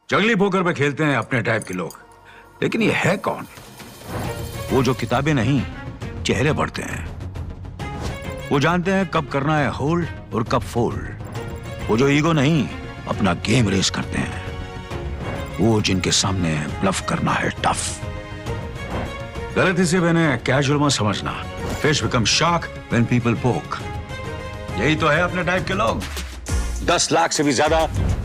जंगली पोकर पे खेलते हैं अपने टाइप के लोग, लेकिन ये है कौन? वो जो किताबें नहीं, चेहरे पढ़ते हैं। वो जानते हैं कब करना है होल्ड और कब फोल्ड। वो जो ईगो नहीं, अपना गेम रेस करते हैं। वो जिनके सामने ब्लफ करना है टफ। गलती से मैंने कैजुअल मत समझना। Fish become shark when people पोक। यही तो है अपने टाइप के लोग। 10 लाख से भी ज्यादा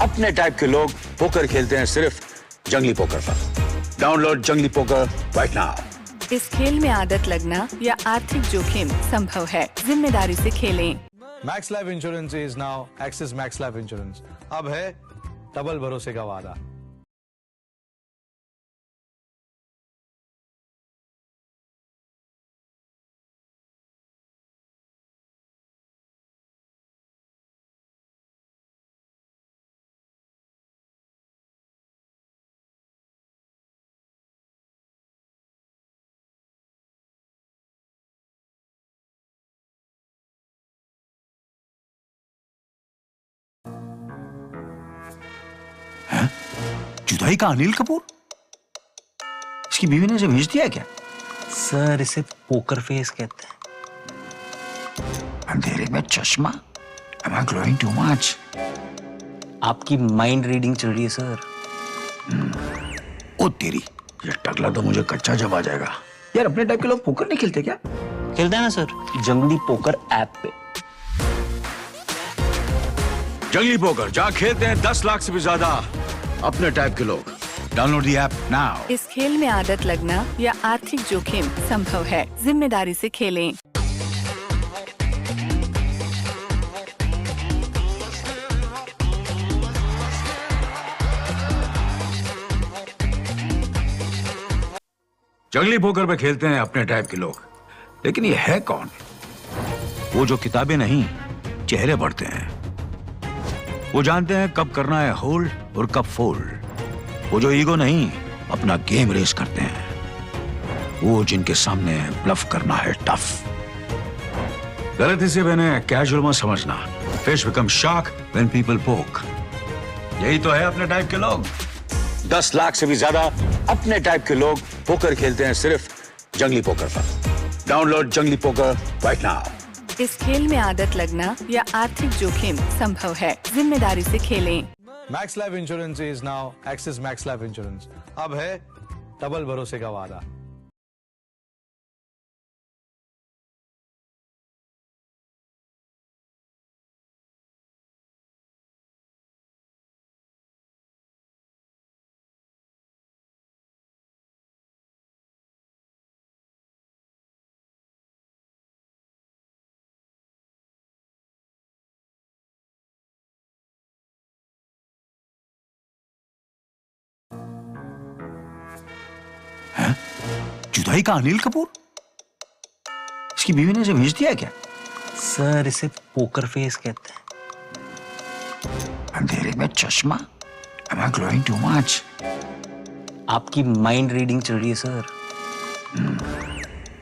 अपने टाइप के लोग पोकर खेलते हैं सिर्फ जंगली पोकर पर। डाउनलोड जंगली पोकर राइट नाउ। इस खेल में आदत लगना या आर्थिक जोखिम संभव है। जिम्मेदारी से खेलें। Max life insurance is now axis max life insurance. अब है डबल भरोसे का वादा। जुदाई का अनिल कपूर? इसकी बीवी ने इसे भेज दिया क्या? सर इसे पोकर फेस कहते हैं। अंधेरे में चश्मा? Am I glowing too much? आपकी माइंड रीडिंग चल रही है सर। ओ तेरी, ये टकला तो मुझे कच्चा जब आ जाएगा। यार अपने टाइप के लोग पोकर नहीं खेलते क्या? खेलते हैं ना सर, जंगली पोकर ऐप पे। जंगली पोकर जहाँ खेलते हैं 10 लाख से भी ज्यादा अपने टाइप के लोग। Download the app now. इस खेल में आदत लगना या आर्थिक जोखिम संभव है। जिम्मेदारी से खेलें। जंगली पोकर पे खेलते हैं अपने टाइप के लोग, लेकिन ये है कौन? वो जो किताबें नहीं, चेहरे पढ़ते हैं। वो जानते हैं कब करना है होल्ड और कब फोल्ड। वो जो ईगो नहीं, अपना गेम रेस करते हैं। वो जिनके सामने ब्लफ करना है टफ। गलती से मैंने कैजुअल मत समझना। Fish become shark when people पोक। यही तो है अपने टाइप के लोग। 10 लाख से भी ज्यादा अपने टाइप के लोग पोकर खेलते हैं सिर्फ जंगली पोकर पर। डाउनलोड जंगली पोकर राइट नाउ। इस खेल में आदत लगना या आर्थिक जोखिम संभव है। जिम्मेदारी से खेलें। Max life insurance is now axis max life insurance. अब है डबल भरोसे का वादा। जुदाई का अनिल कपूर? इसकी बीवी ने इसे भेज दिया क्या? सर इसे पोकर फेस कहते हैं। अंधेरे में चश्मा? Am I glowing too much? आपकी माइंड रीडिंग चल रही है सर।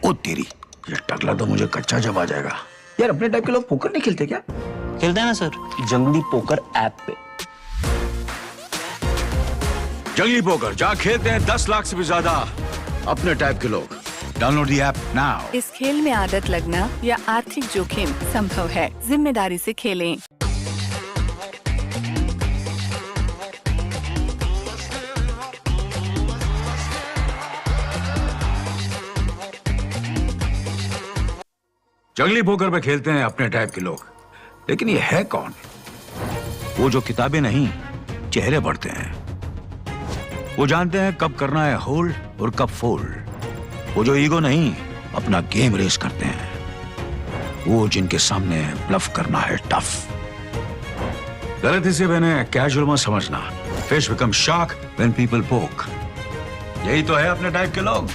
ओ तेरी, ये टकला तो मुझे कच्चा जब आ जाएगा। यार अपने टाइप के लोग पोकर नहीं खेलते क्या? खेलते हैं ना सर, जंगली पोकर ऐप पे। जंगली पोकर जहाँ खेलते हैं 10 लाख से भी ज्यादा अपने टाइप के लोग। Download the app now. इस खेल में आदत लगना या आर्थिक जोखिम संभव है। जिम्मेदारी से खेलें। जंगली पोकर पे खेलते हैं अपने टाइप के लोग, लेकिन ये है कौन? वो जो किताबें नहीं, चेहरे पढ़ते हैं। वो जानते हैं कब करना है होल्ड और कब फोल्ड। वो जो ईगो नहीं, अपना गेम रेस करते हैं। वो जिनके सामने ब्लफ करना है टफ। गलती से मैंने कैजुअल मत समझना। Fish become shark when people पोक। यही तो है अपने टाइप के लोग।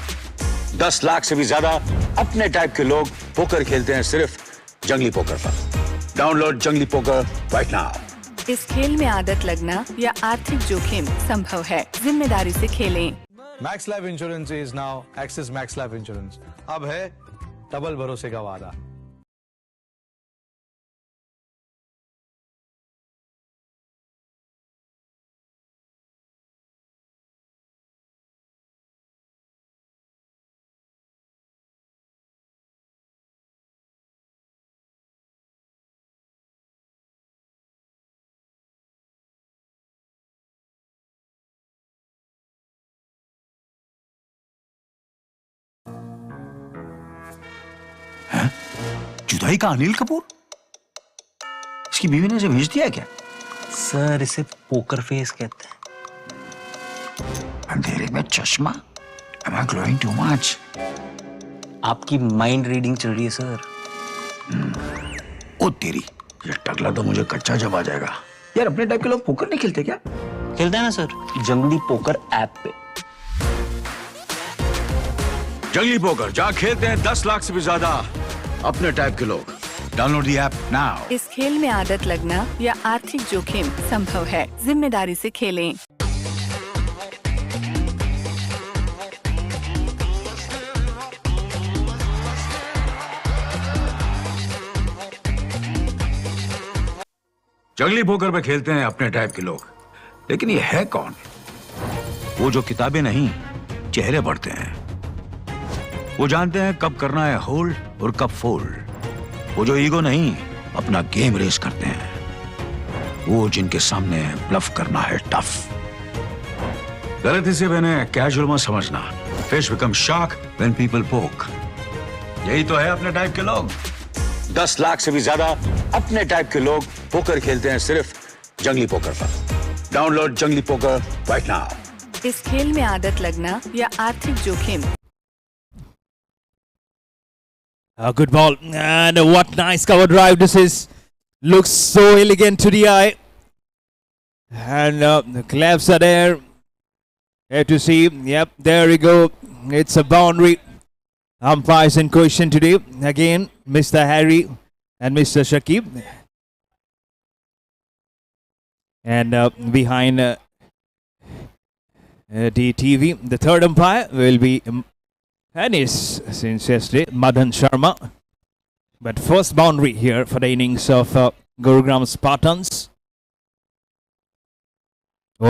10 लाख से भी ज्यादा अपने टाइप के लोग पोकर खेलते हैं सिर्फ जंगली पोकर पर। डाउनलोड जंगली पोकर राइट नाउ। इस खेल में आदत लगना या आर्थिक जोखिम संभव है। जिम्मेदारी से खेलें। Max life insurance is now axis max life insurance. अब है डबल भरोसे का वादा। दुधई का अनिल कपूर? इसकी बीवी ने इसे भेज दिया क्या? सर इसे पोकर फेस कहते हैं। अंधेरे में चश्मा? Am I glowing too much? आपकी माइंड रीडिंग चल रही है सर। ओ तेरी, ये टकला तो मुझे कच्चा जब आ जाएगा। यार अपने टाइप के लोग पोकर नहीं खेलते क्या? खेलते हैं ना सर, जंगली पोकर ऐप पे। जंगली पोकर जहाँ खेलते हैं 10 लाख से भी ज्यादा अपने टाइप के लोग। Download the app now. इस खेल में आदत लगना या आर्थिक जोखिम संभव है। जिम्मेदारी से खेलें। जंगली पोकर पे खेलते हैं अपने टाइप के लोग, लेकिन ये है कौन? वो जो किताबें नहीं, चेहरे पढ़ते हैं। वो जानते हैं कब करना है होल्ड और कब फोल्ड। वो जो ईगो नहीं, अपना गेम रेस करते हैं। वो जिनके सामने ब्लफ करना है टफ। गलती से मैंने कैजुअल मत समझना। Fish become shark when people पोक। यही तो है अपने टाइप के लोग। 10 लाख से भी ज्यादा अपने टाइप के लोग पोकर खेलते हैं सिर्फ जंगली पोकर पर। डाउनलोड जंगली पोकर राइट नाउ। इस खेल में आदत लगना या आर्थिक जोखिम। A good ball, and what nice cover drive this is. Looks so elegant to the eye, and the claps are there. Here to see, yep, there we go. It's a boundary. Umpires in question today again, Mr. Harry and Mr. Shakib, and behind the TV, the third umpire will be. And is since yesterday Madan Sharma. But first boundary here for the innings of Gurugram Spartans.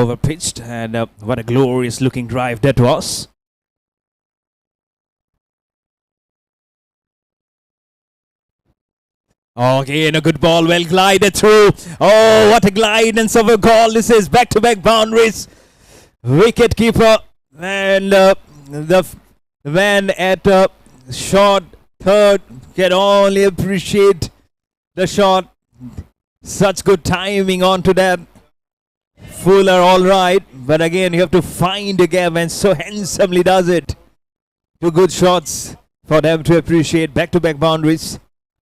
Overpitched, and what a glorious looking drive that was. Again a good ball, well glided through. Oh, what a glidance of a goal. This is back-to-back boundaries. Wicket keeper and the man at short third can only appreciate the shot. Such good timing onto that. Fuller all right, but again you have to find a gap, and so handsomely does it. Two good shots for them to appreciate. Back-to-back boundaries,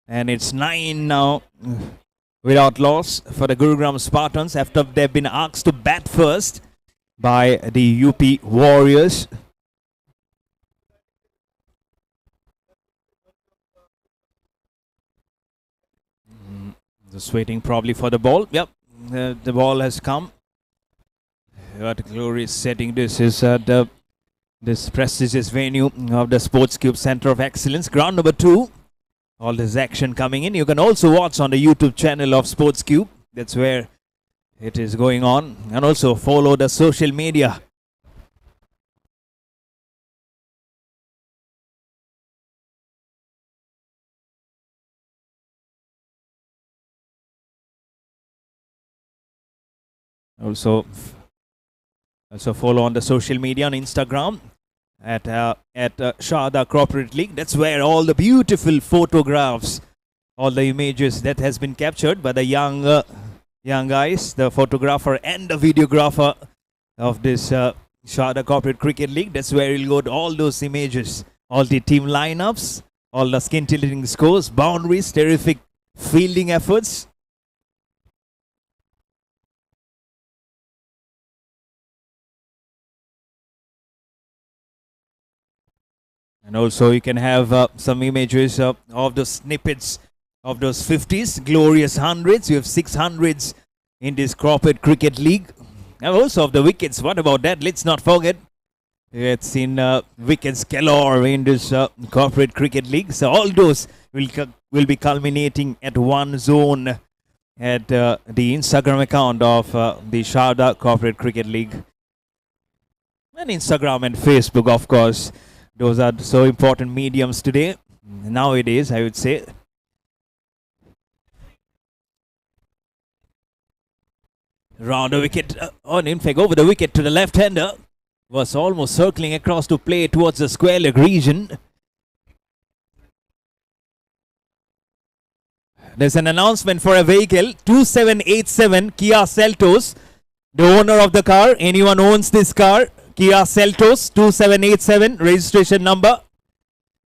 and it's 9 now without loss for the Gurugram Spartans after they've been asked to bat first by the UP Warriors. Just waiting probably for the ball. Yep, the ball has come. What a glorious setting this is at this prestigious venue of the Sports Cube Center of Excellence. Ground number 2. All this action coming in. You can also watch on the YouTube channel of Sports Cube. That's where it is going on. And also follow the social media. Also follow on the social media on Instagram at Sarda Corporate League. That's where all the beautiful photographs, all the images that has been captured by the young guys, the photographer and the videographer of this Sarda Corporate Cricket League. That's where you'll go to all those images, all the team lineups, all the skin-tilting scores, boundaries, terrific fielding efforts. And also you can have some images of those snippets of those 50s, glorious hundreds. You have 600s in this Corporate Cricket League. And also of the wickets. What about that? Let's not forget. It's in wickets galore in this Corporate Cricket League. So all those will be culminating at one zone at the Instagram account of the Sarda Corporate Cricket League. And Instagram and Facebook, of course. Those are so important mediums today. Nowadays, I would say. Round the wicket, in fact, over the wicket to the left-hander. Was almost circling across to play towards the square leg region. there's an announcement for a vehicle 2787 Kia Seltos. The owner of the car, anyone owns this car, Kia Seltos 2787 registration number,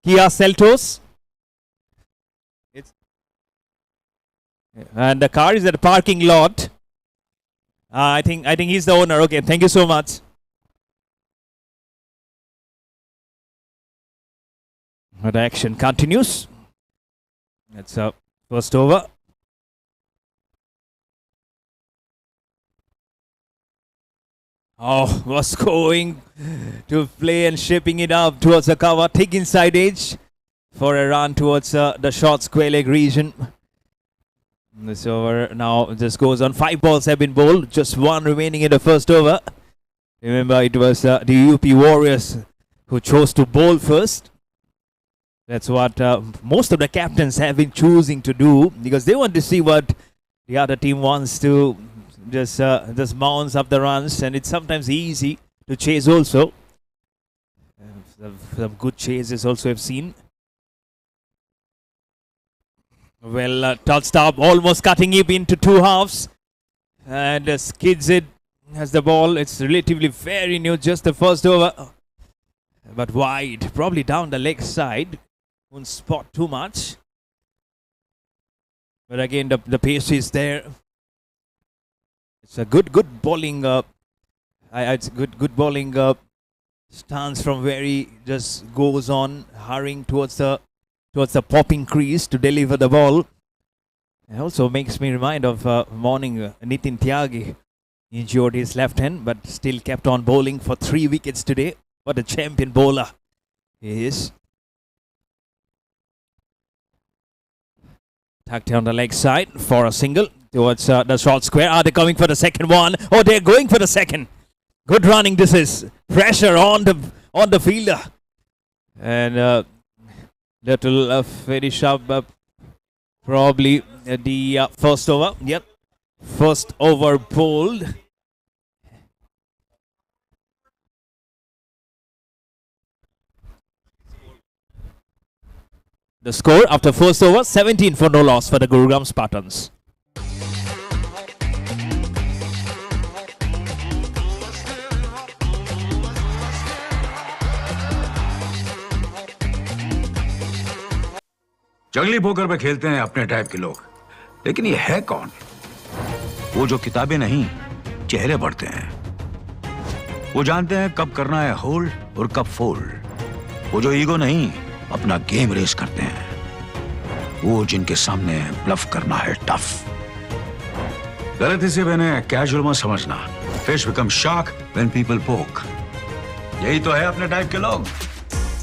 Kia Seltos. And the car is at a parking lot. I think he's the owner. Okay, thank you so much. The action continues. That's first over. Oh, was going to play and shaping it up towards the cover. Take inside edge for a run towards the short square leg region. This over now just goes on. 5 balls have been bowled. Just 1 remaining in the first over. Remember, it was the UP Warriors who chose to bowl first. That's what most of the captains have been choosing to do, because they want to see what the other team wants to just bounce up the runs, and it's sometimes easy to chase also. Some good chases also have seen. Well, touched up, almost cutting it into 2 halves, and skids it as the ball. It's relatively very new, just the first over, but wide, probably down the leg side. Won't spot too much, but again the pace is there. It's a good bowling. It's good bowling stance from where he just goes on hurrying towards the popping crease to deliver the ball. It also makes me remind of morning Nitin Tyagi. Injured his left hand, but still kept on bowling for 3 wickets today. What a champion bowler he is. Tucked on the leg side for a single towards the short square. Are they coming for the second one? Oh, they're going for the second. Good running. This is pressure on the fielder, and little finish up. Probably the first over. Yep, first over bowled. The score after first over, 17 for no loss for the Gurugram Spartans. जंगली poker पे खेलते हैं अपने type के लोग, लेकिन ये है कौन? वो जो किताबें नहीं, चेहरे पढ़ते हैं। वो जानते हैं कब करना है होल्ड और कब फोल्ड। वो जो ईगो नहीं, अपना गेम रेस करते हैं। वो जिनके सामने ब्लफ करना है टफ। गलती से मैंने कैजुअल मत समझना। Fish become shark when people पोक। यही तो है अपने टाइप के लोग।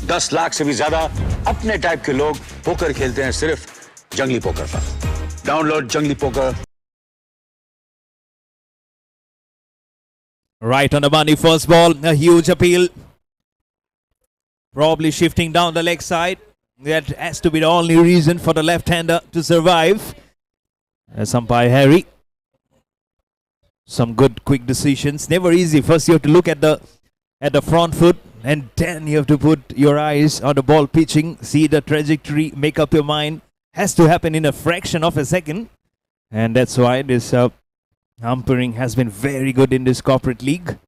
10 लाख से भी ज्यादा अपने टाइप के लोग पोकर खेलते हैं सिर्फ जंगली पोकर पर। डाउनलोड जंगली poker. Right on the money, first ball, a huge appeal. Probably shifting down the leg side. That has to be the only reason for the left-hander to survive. As umpire Harry. Some good quick decisions. Never easy. First you have to look at the front foot, and then you have to put your eyes on the ball pitching, see the trajectory, make up your mind. Has to happen in a fraction of a second. And that's why this umpiring has been very good in this corporate league.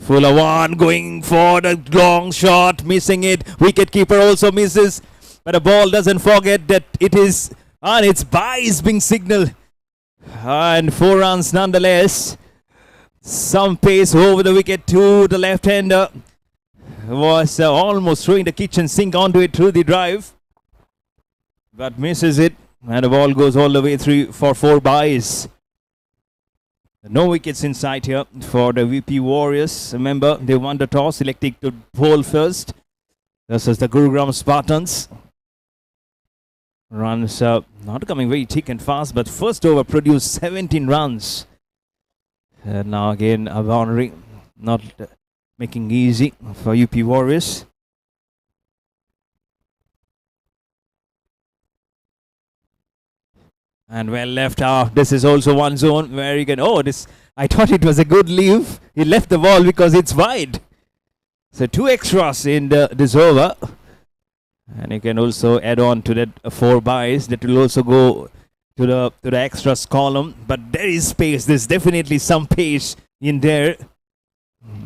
Fuller one going for the long shot, missing it. Wicket keeper also misses, but the ball doesn't forget that it is on its bye is being signaled. And 4 runs nonetheless. Some pace over the wicket to the left-hander. Was almost throwing the kitchen sink onto it through the drive, but misses it, and the ball goes all the way through for 4 byes. No wickets in sight here for the VP Warriors. Remember, they won the toss, electing to bowl first. This is the Gurugram Spartans. Runs not coming very thick and fast, but first over produced 17 runs. And now again a boundary, not making easy for UP Warriors. And well left. This is also one zone where you can. Oh, this. I thought it was a good leave. He left the ball because it's wide. So 2 extras in this over. And you can also add on to that 4 byes that will also go to the extras column. But there is space. There's definitely some pace in there.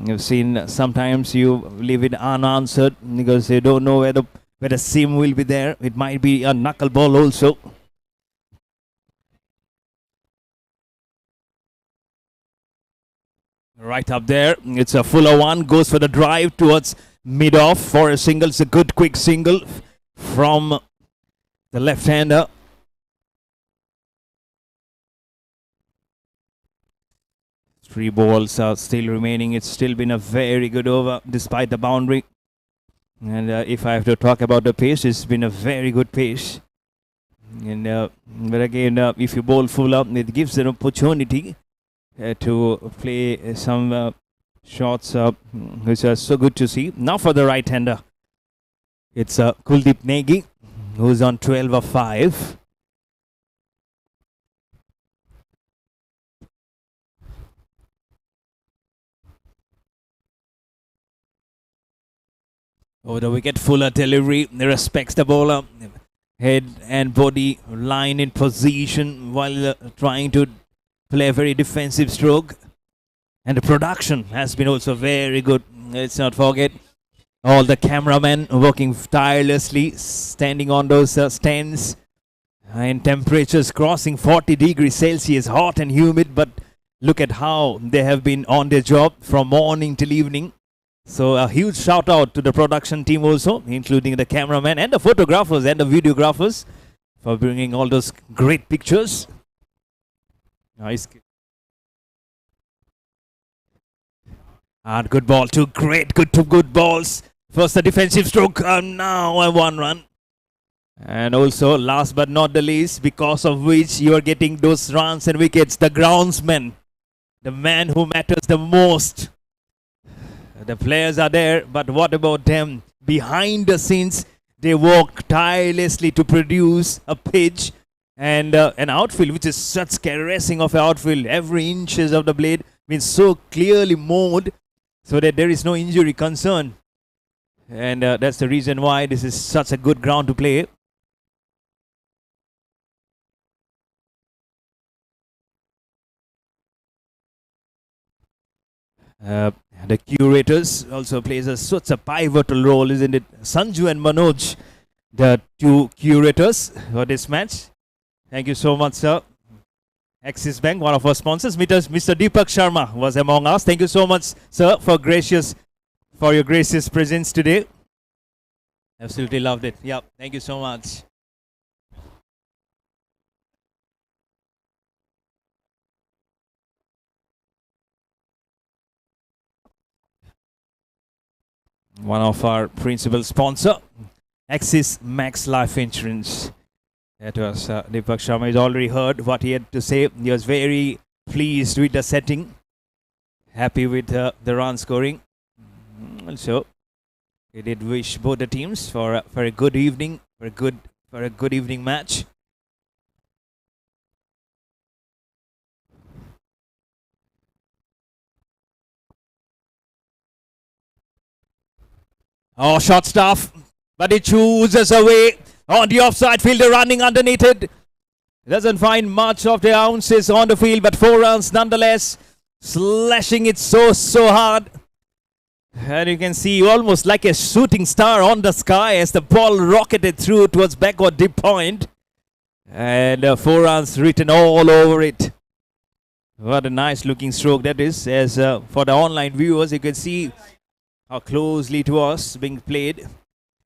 You've seen sometimes you leave it unanswered because you don't know where the seam will be there. It might be a knuckleball also. Right up there. It's a fuller one. Goes for the drive towards mid-off for a single. It's a good quick single from the left-hander. Three balls are still remaining. It's still been a very good over despite the boundary. And if I have to talk about the pace, it's been a very good pace. And but again, if you bowl full up, it gives an opportunity to play some shots which are so good to see. Now for the right-hander, it's Kuldeep Negi, who's on 12 of 5. Over the wicket, fuller delivery, respects the bowler. Head and body line in position while trying to play a very defensive stroke. And the production has been also very good. Let's not forget all the cameramen working tirelessly, standing on those stands. And temperatures crossing 40 degrees Celsius, hot and humid. But look at how they have been on their job from morning till evening. So a huge shout out to the production team also, including the cameramen and the photographers and the videographers for bringing all those great pictures. Nice. And good ball, two good balls. First the defensive stroke, now a 1 run. And also last but not the least, because of which you are getting those runs and wickets, the groundsman, the man who matters the most. The players are there, but what about them? Behind the scenes, they work tirelessly to produce a pitch and an outfield, which is such caressing of an outfield. Every inches of the blade been so clearly mowed so that there is no injury concern. And that's the reason why this is such a good ground to play. The curators also plays such a pivotal role, isn't it? Sanju and Manoj, the two curators for this match. Thank you so much, sir. Axis Bank, one of our sponsors. Mr. Deepak Sharma was among us. Thank you so much, sir, for your gracious presence today. Absolutely loved it. Yeah, thank you so much. One of our principal sponsor, Axis Max Life Insurance. That was Deepak Sharma. He's already heard what he had to say. He was very pleased with the setting, happy with the run scoring. Also, he did wish both the teams for a good evening, for a good evening match. Oh, short stuff, but he chooses away on the offside fielder running underneath it. Doesn't find much of the ounces on the field, but 4 runs nonetheless, slashing it so hard. And you can see almost like a shooting star on the sky as the ball rocketed through towards backward deep point. And 4 runs written all over it. What a nice looking stroke that is. As for the online viewers, you can see how closely it was being played.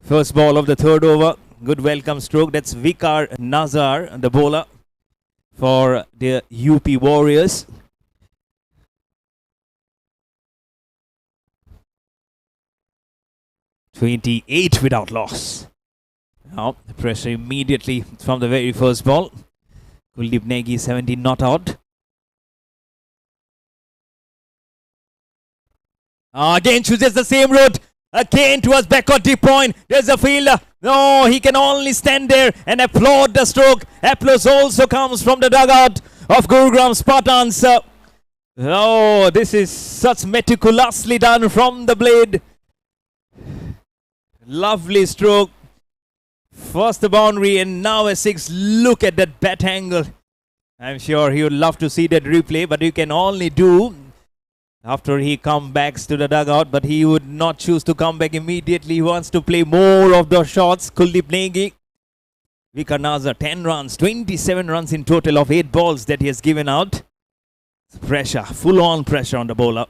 First ball of the third over. Good welcome stroke. That's Vikar Nazar, the bowler for the UP Warriors. .28 without loss. Now the pressure immediately from the very first ball. Kuldeep Negi 17 not out. Again chooses the same route. Again towards backward deep point. There's a fielder. No, he can only stand there and applaud the stroke. Applause also comes from the dugout of Gurugram Spartans. Oh, this is such meticulously done from the blade. Lovely stroke. First the boundary and now a 6. Look at that bat angle. I'm sure he would love to see that replay, but you can only do after he comes back to the dugout, but he would not choose to come back immediately. He wants to play more of the shots. Kuldeep Negi. Vikar Nazar, 10 runs, 27 runs in total of 8 balls that he has given out. Pressure, full on pressure on the bowler.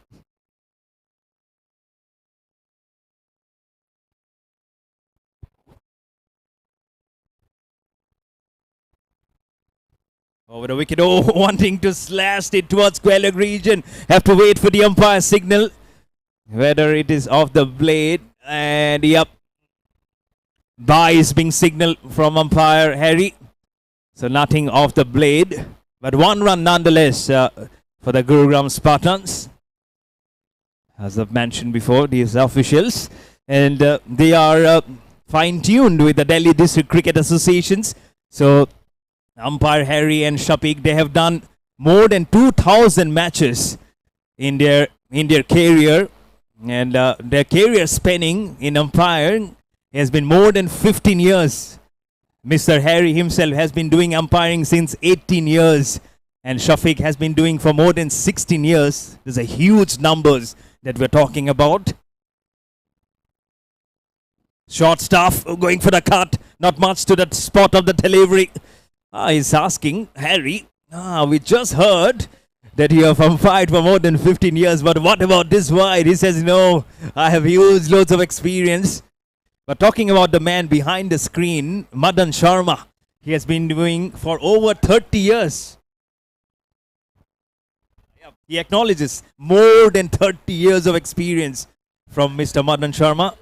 Over the wicket, wanting to slash it towards square leg region. Have to wait for the umpire signal. Whether it is off the blade. And yep. Bye is being signaled from umpire Harry. So nothing off the blade. But 1 run nonetheless for the Gurugram Spartans. As I've mentioned before, these officials. And they are fine-tuned with the Delhi District Cricket Associations. So umpire Harry and Shafiq, they have done more than 2,000 matches in their career, and their career spanning in umpiring has been more than 15 years. Mr. Harry himself has been doing umpiring since 18 years, and Shafiq has been doing for more than 16 years. These are huge numbers that we're talking about. Short stuff, going for the cut, not much to the spot of the delivery. He's asking, Harry, we just heard that you have umpired for more than 15 years, but what about this wide? He says, no, I have huge loads of experience. But talking about the man behind the screen, Madan Sharma, he has been doing for over 30 years. He acknowledges more than 30 years of experience from Mr. Madan Sharma.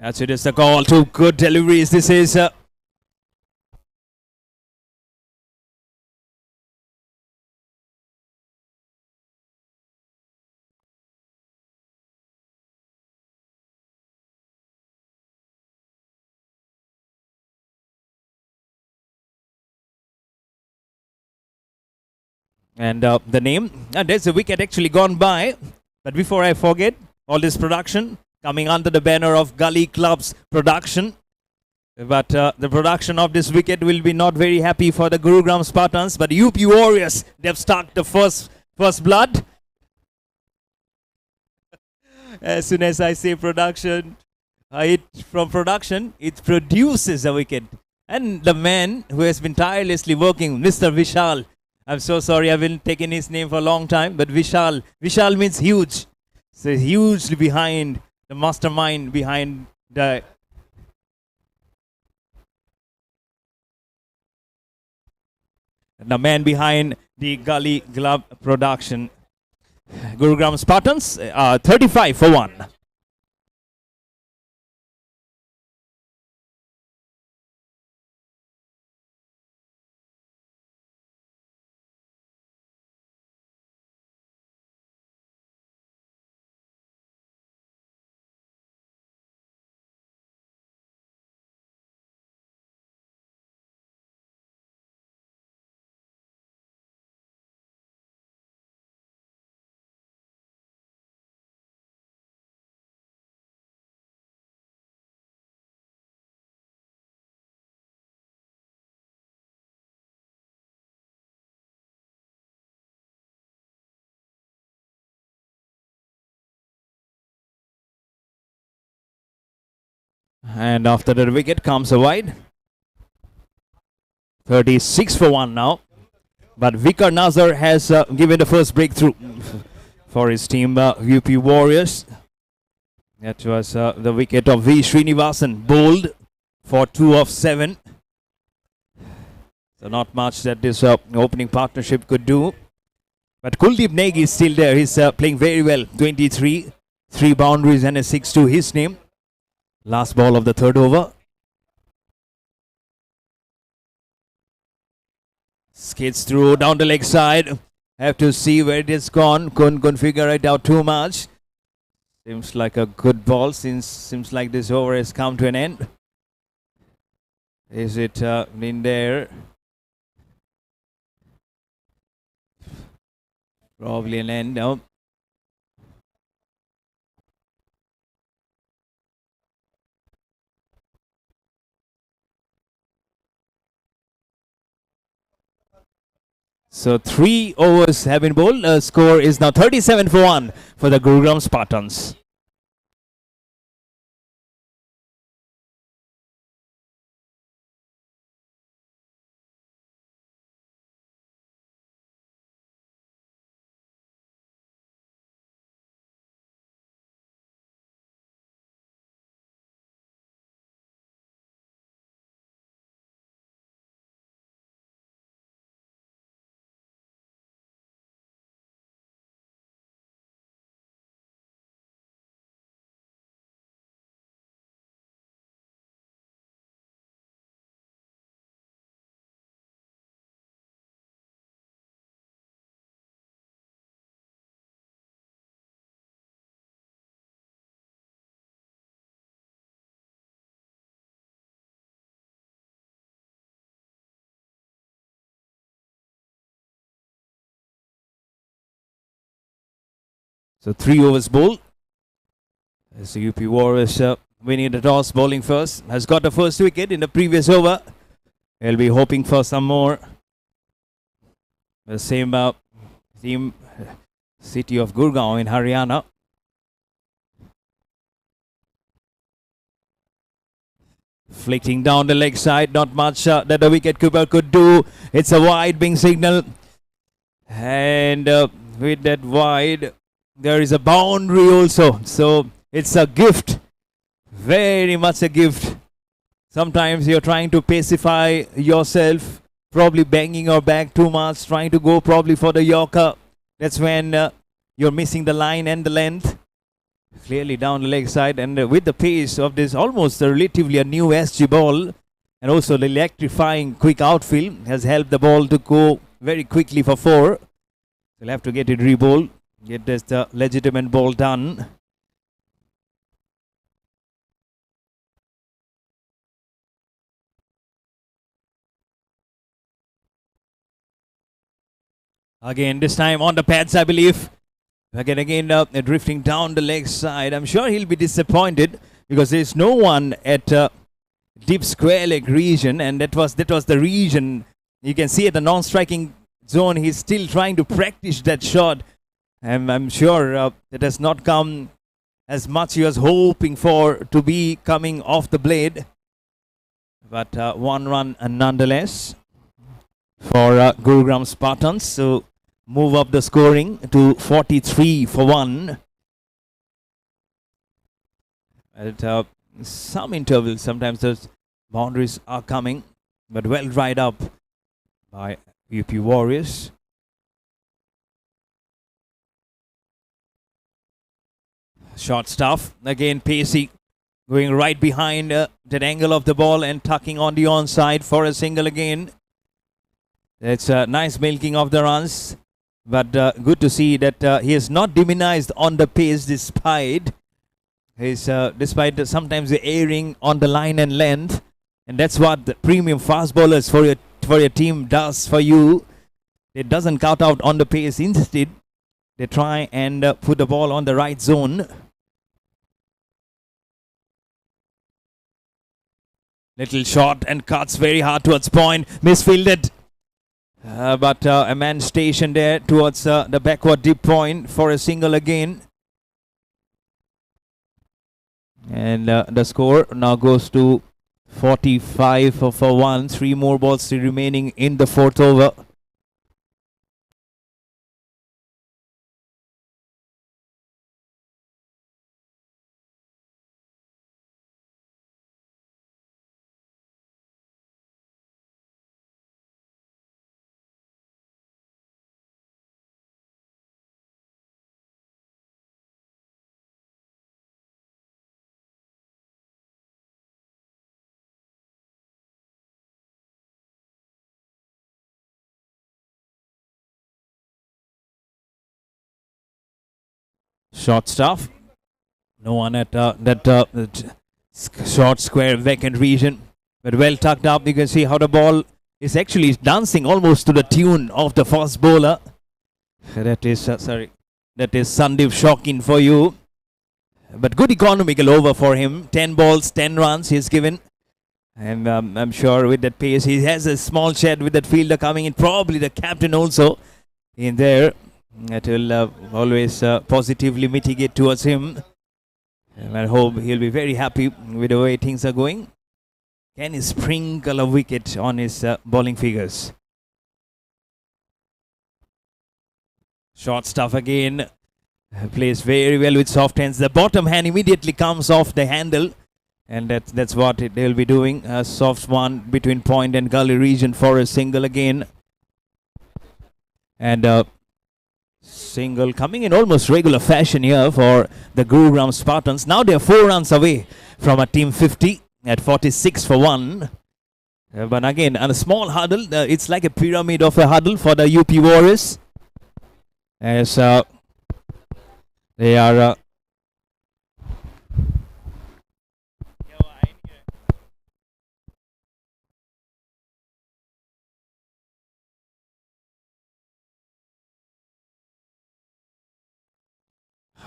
That's it, is the call. 2 good deliveries. This is and the name. And there's a wicket actually gone by. But before I forget, all this production coming under the banner of Gully Club's production. But the production of this wicket will be not very happy for the Gurugram Spartans. But UP Warriors, they've stuck the first blood. As soon as I say production, from production, it produces a wicket. And the man who has been tirelessly working, Mr. Vishal. I'm so sorry, I've been taking his name for a long time. But Vishal means huge. So hugely behind, the mastermind behind the man behind the Gully Club production. Gurugram Spartans, 35 for 1. And after the wicket comes a wide. 36 for 1 now. But Vikar Nazar has given the first breakthrough for his team, UP Warriors. That was the wicket of V. Srinivasan, bowled for 2 of 7. So not much that this opening partnership could do. But Kuldeep Negi is still there. He's playing very well. 23, 3 boundaries and a 6 to his name. Last ball of the 3rd over. Skids through down the leg side. Have to see where it is gone. Couldn't figure it out too much. Seems like a good ball. Seems like this over has come to an end. Is it in there? Probably an end. No. So 3 overs have been bowled. Score is now 37 for 1 for the Gurugram Spartans. So 3 overs bowled. As the UP Warriors winning the toss, bowling first. Has got the first wicket in the previous over. They'll be hoping for some more. The same team, city of Gurgaon in Haryana. Flicking down the leg side. Not much that the wicketkeeper could do. It's a wide being signal. And with that wide, there is a boundary also. So it's a gift. Very much a gift. Sometimes you're trying to pacify yourself, probably banging your back too much, trying to go probably for the Yorker. That's when you're missing the line and the length. Clearly down the leg side, and with the pace of this almost relatively a new SG ball, and also the electrifying quick outfield has helped the ball to go very quickly for 4. We'll have to get it re-bowled, get this legitimate ball done. Again, this time on the pads, I believe. Again, drifting down the leg side. I'm sure he'll be disappointed because there's no one at deep square leg region, and that was the region. You can see at the non-striking zone, he's still trying to practice that shot. And I'm sure it has not come as much he was hoping for to be coming off the blade. But 1 run nonetheless for Gurugram Spartans. So move up the scoring to 43 for 1. At some intervals, sometimes those boundaries are coming, but well dried up by UP Warriors. Short stuff, again pacey, going right behind that angle of the ball and tucking on the onside for a single again. It's a nice milking of the runs. But good to see that he is not diminished on the pace despite sometimes the erring on the line and length, and that's what the premium fast bowlers for your team does for you. It doesn't cut out on the pace. Instead, they try and put the ball on the right zone. Little shot and cuts very hard towards point. Misfielded. But a man stationed there towards the backward deep point for a single again. And the score now goes to 45 for 1. 3 more balls still remaining in the 4th over. Short stuff. No one at that short square vacant region, but well tucked up. You can see how the ball is actually dancing almost to the tune of the fast bowler. That is Sandeep Shocking for you. But good economical over for him. 10 balls, 10 runs he's given. And I'm sure with that pace, he has a small shed with that fielder coming in. Probably the captain also in there. That will always positively mitigate towards him. And I hope he'll be very happy with the way things are going. Can he sprinkle a wicket on his bowling figures? Short stuff again. Plays very well with soft hands. The bottom hand immediately comes off the handle. And that's what they'll be doing. A soft one between point and gully region for a single again. And single coming in almost regular fashion here for the Gurugram Spartans. Now they're 4 runs away from a team 50 at 46 for 1. But again, on a small huddle, it's like a pyramid of a huddle for the UP Warriors. As they are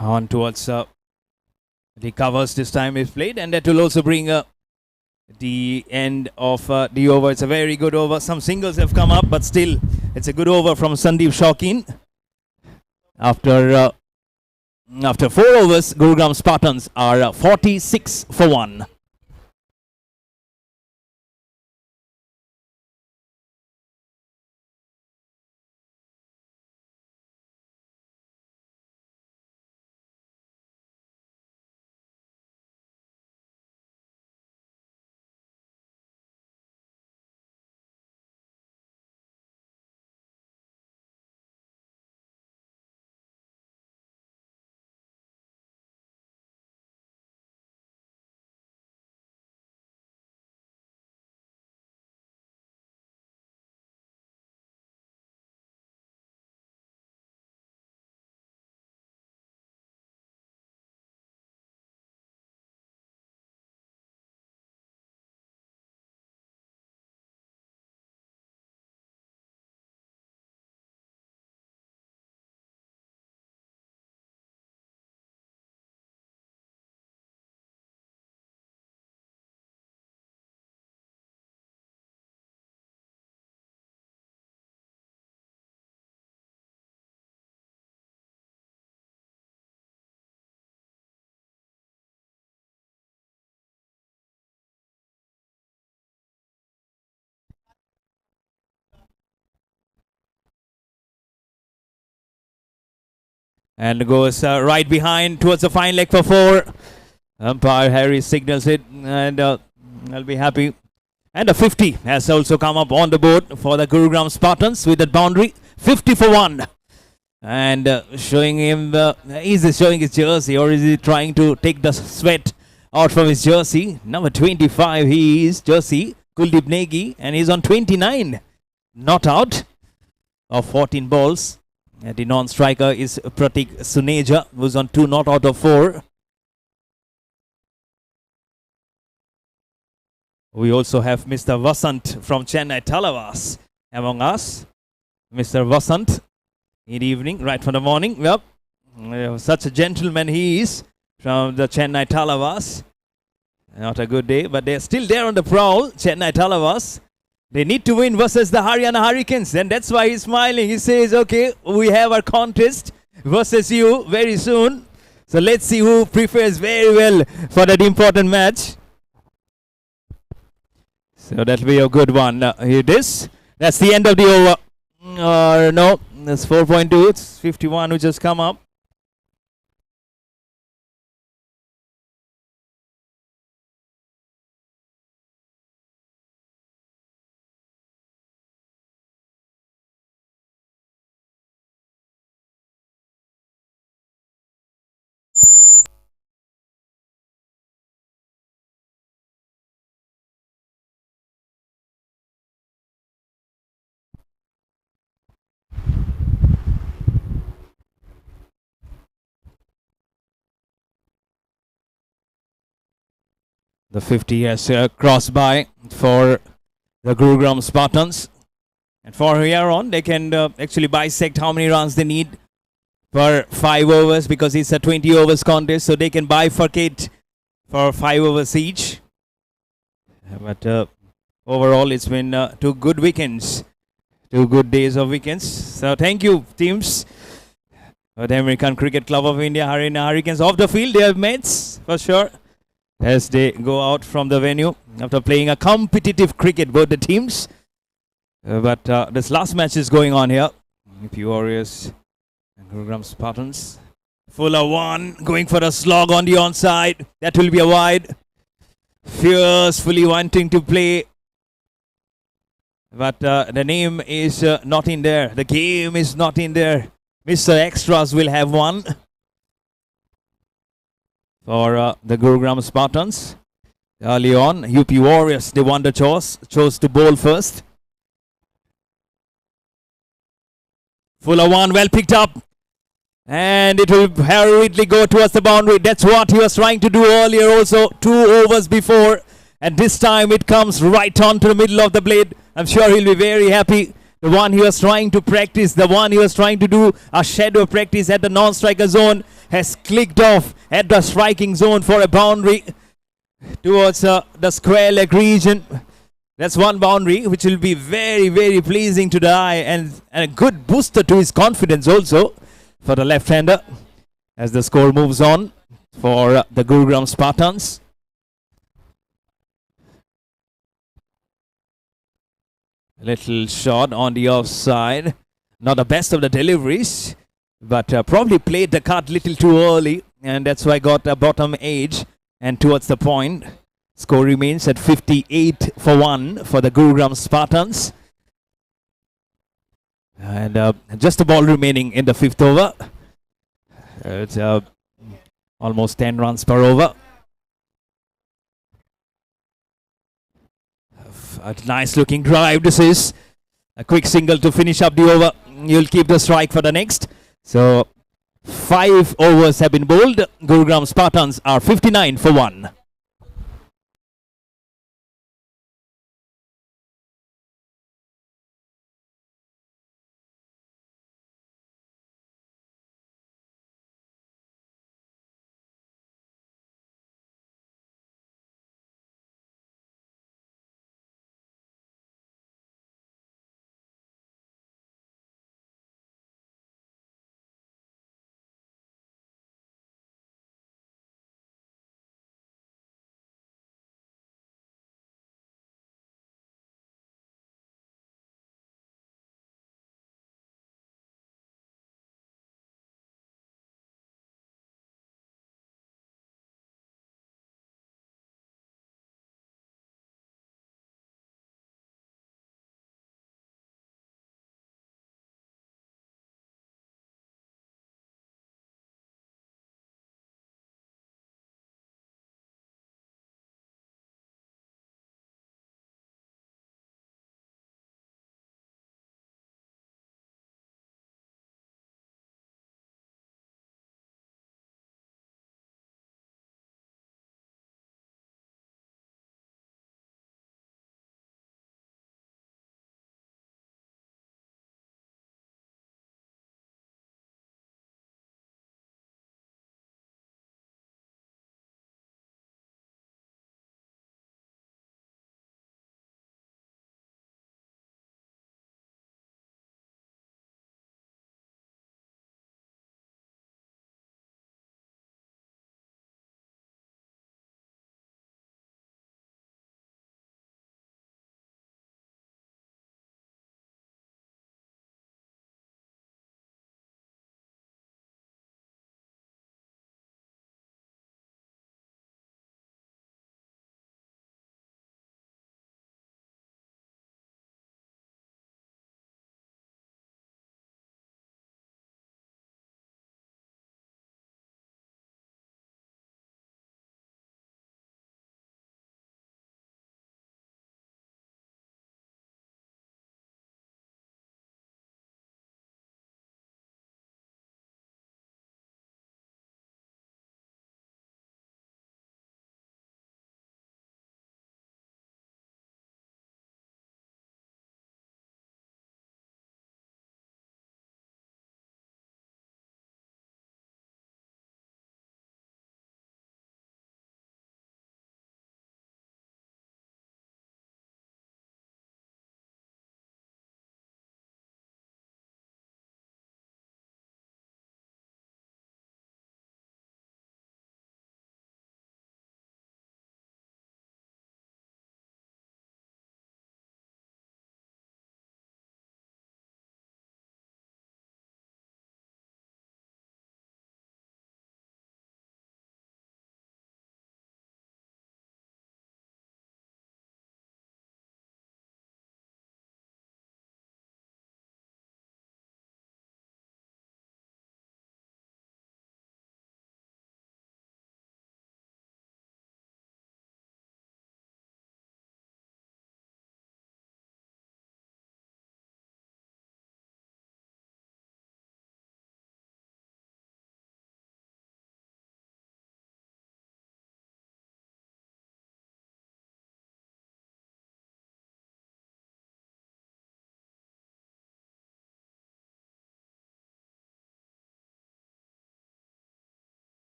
on towards the covers this time is played, and that will also bring the end of the over. It's a very good over. Some singles have come up, but still it's a good over from Sandeep Shaukin. After 4 overs, Gurugram Spartans are 46 for 1. And goes right behind towards the fine leg for 4. Umpire Harry signals it, and I'll be happy. And a 50 has also come up on the board for the Gurugram Spartans with that boundary. 50 for 1. And showing him, is he showing his jersey, or is he trying to take the sweat out from his jersey? Number 25, he is jersey, Kuldeep Negi, and he's on 29. Not out of 14 balls. And the non-striker is Pratik Suneja, who's on 2 not out of 4. We also have Mr. Vasant from Chennai Talavas among us. Mr. Vasant, in the evening, right from the morning. Yep, such a gentleman he is from the Chennai Talavas. Not a good day, but they're still there on the prowl, Chennai Talavas. They need to win versus the Haryana Hurricanes, and that's why he's smiling. He says, okay, we have our contest versus you very soon. So let's see who prepares very well for that important match. So that'll be a good one. Here it is. That's the end of the over. No, that's 4.2. It's 51 who just come up. The 50 has crossed by for the Gurugram Spartans. And for here on, they can actually bisect how many runs they need per 5 overs, because it's a 20 overs contest. So they can bifurcate for 5 overs each. But overall, it's been 2 good weekends, 2 good days of weekends. So thank you, teams. The American Cricket Club of India, Hurricanes off the field. They have mates for sure as they go out from the venue after playing a competitive cricket, both the teams. But this last match is going on here. UP Warriors and Gurugram Spartans. Fuller one, going for a slog on the onside. That will be a wide. Fiercely wanting to play. But the name is not in there. The game is not in there. Mr. Extras will have one for the Gurugram Spartans. Early on, UP Warriors, they won the chose to bowl first. Fuller one, well picked up. And it will hurriedly go towards the boundary. That's what he was trying to do earlier also, 2 overs before. And this time it comes right on to the middle of the blade. I'm sure he'll be very happy. The one he was trying to practice, the one he was trying to do a shadow practice at the non-striker zone has clicked off at the striking zone for a boundary towards the square leg region. That's one boundary which will be very, very pleasing to the eye and a good booster to his confidence also for the left-hander as the score moves on for the Gurugram Spartans. Little shot on the offside. Not the best of the deliveries, but probably played the card little too early, and that's why got a bottom edge and towards the point. Score remains at 58 for 1 for the Gurugram Spartans. And just a ball remaining in the 5th over. It's almost 10 runs per over. A nice looking drive. This is a quick single to finish up the over. You'll keep the strike for the next. So 5 overs have been bowled. Gurugram Spartans are 59 for 1.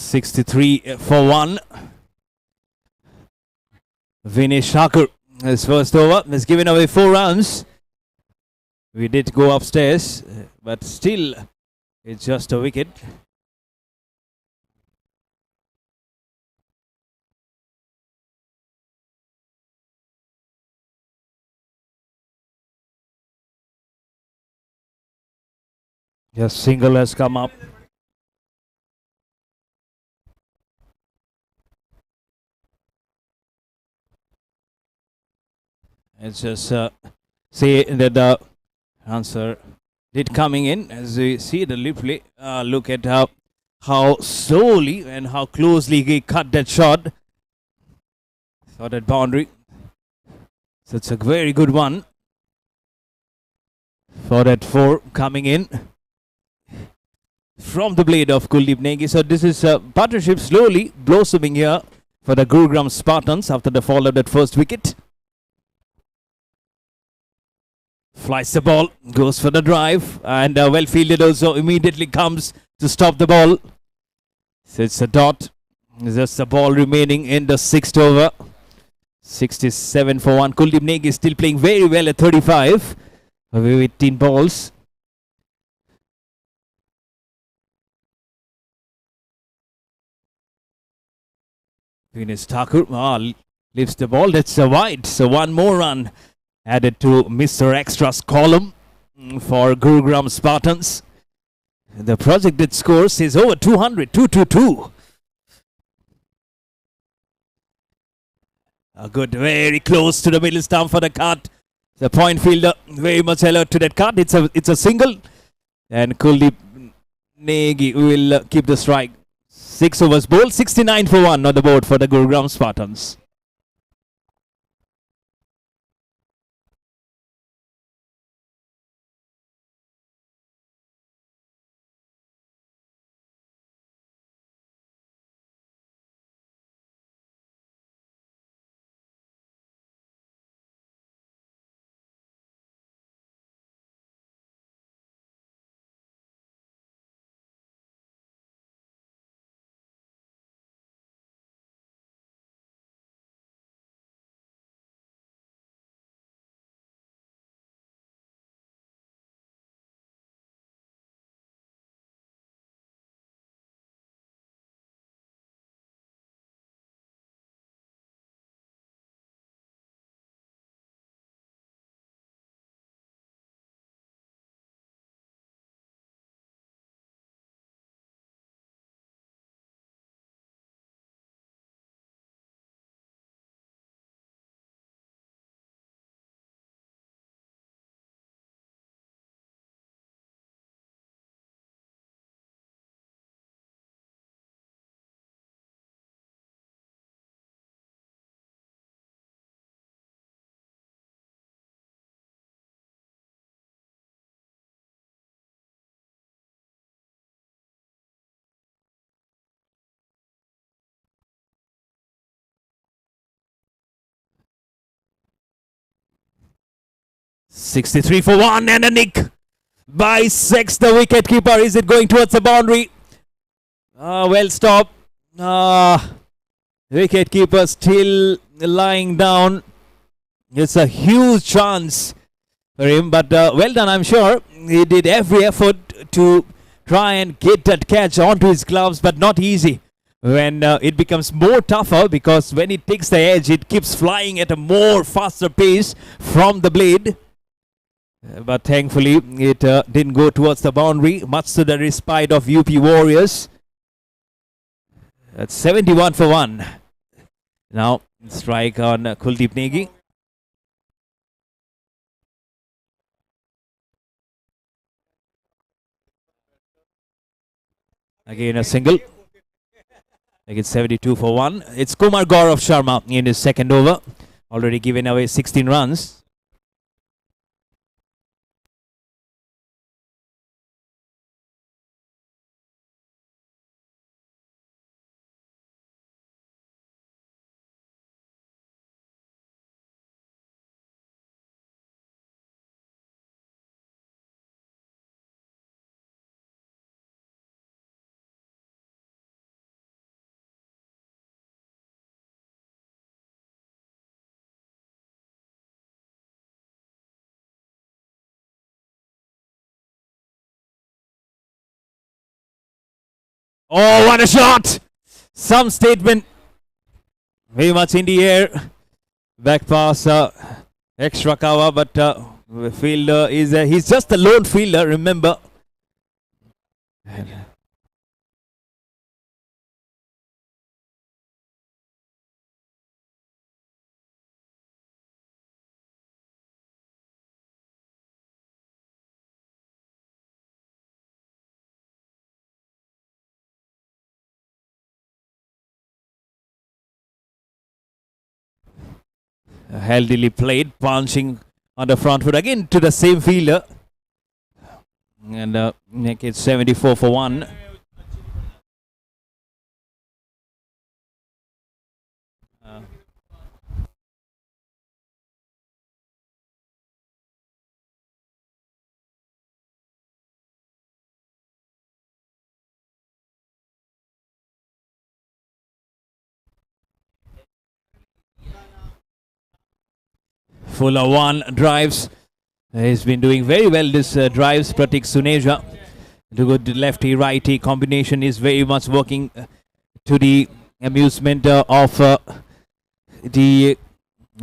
63 for 1. Vinesh Thakur, his first over, has given away 4 runs. We did go upstairs, but still, it's just a wicket. Just single has come up. It's just say that the answer did coming in as we see the replay. Look at how slowly and how closely he cut that shot for that boundary. So it's a very good one for that 4 coming in from the blade of Kuldeep Negi. So this is a partnership slowly blossoming here for the Gurugram Spartans after the fall of that first wicket. Flies the ball, goes for the drive, and well fielded also immediately comes to stop the ball. So it's a dot. It's just the ball remaining in the 6th over. 67 for 1. Kuldeep Negi is still playing very well at 35 with 18 balls. Vinesh Thakur lifts the ball. That's a wide. So one more run added to Mr. Extra's column for Gurugram Spartans. The projected scores is over 200, 222. A good, very close to the middle stump for the cut. The point fielder very much alert to that cut. It's a single, and Kuldeep Negi will keep the strike. 6 overs bowled, 69 for 1 on the board for the Gurugram Spartans. .63 for 1 and a nick by Sex, the wicket keeper. Is it going towards the boundary? Well stopped. Wicket keeper still lying down. It's a huge chance for him, but well done, I'm sure. He did every effort to try and get that catch onto his gloves, but not easy. When it becomes more tougher, because when it takes the edge, it keeps flying at a more faster pace from the blade. But thankfully, it didn't go towards the boundary, much to the respite of UP Warriors. That's 71 for 1. Now, strike on Kuldeep Negi. Again, a single. Like it's 72 for 1. It's Kumar Gaurav Sharma in his second over. Already given away 16 runs. Oh, what a shot! Some statement. Very much in the air. Back pass, extra cover, but fielder is he's just a lone fielder. Remember. Healthily played, punching on the front foot again to the same fielder. And make it 74 for 1. Fuller 1 drives. He's been doing very well this drives. Pratik Suneja. The good lefty righty combination is very much working to the amusement of the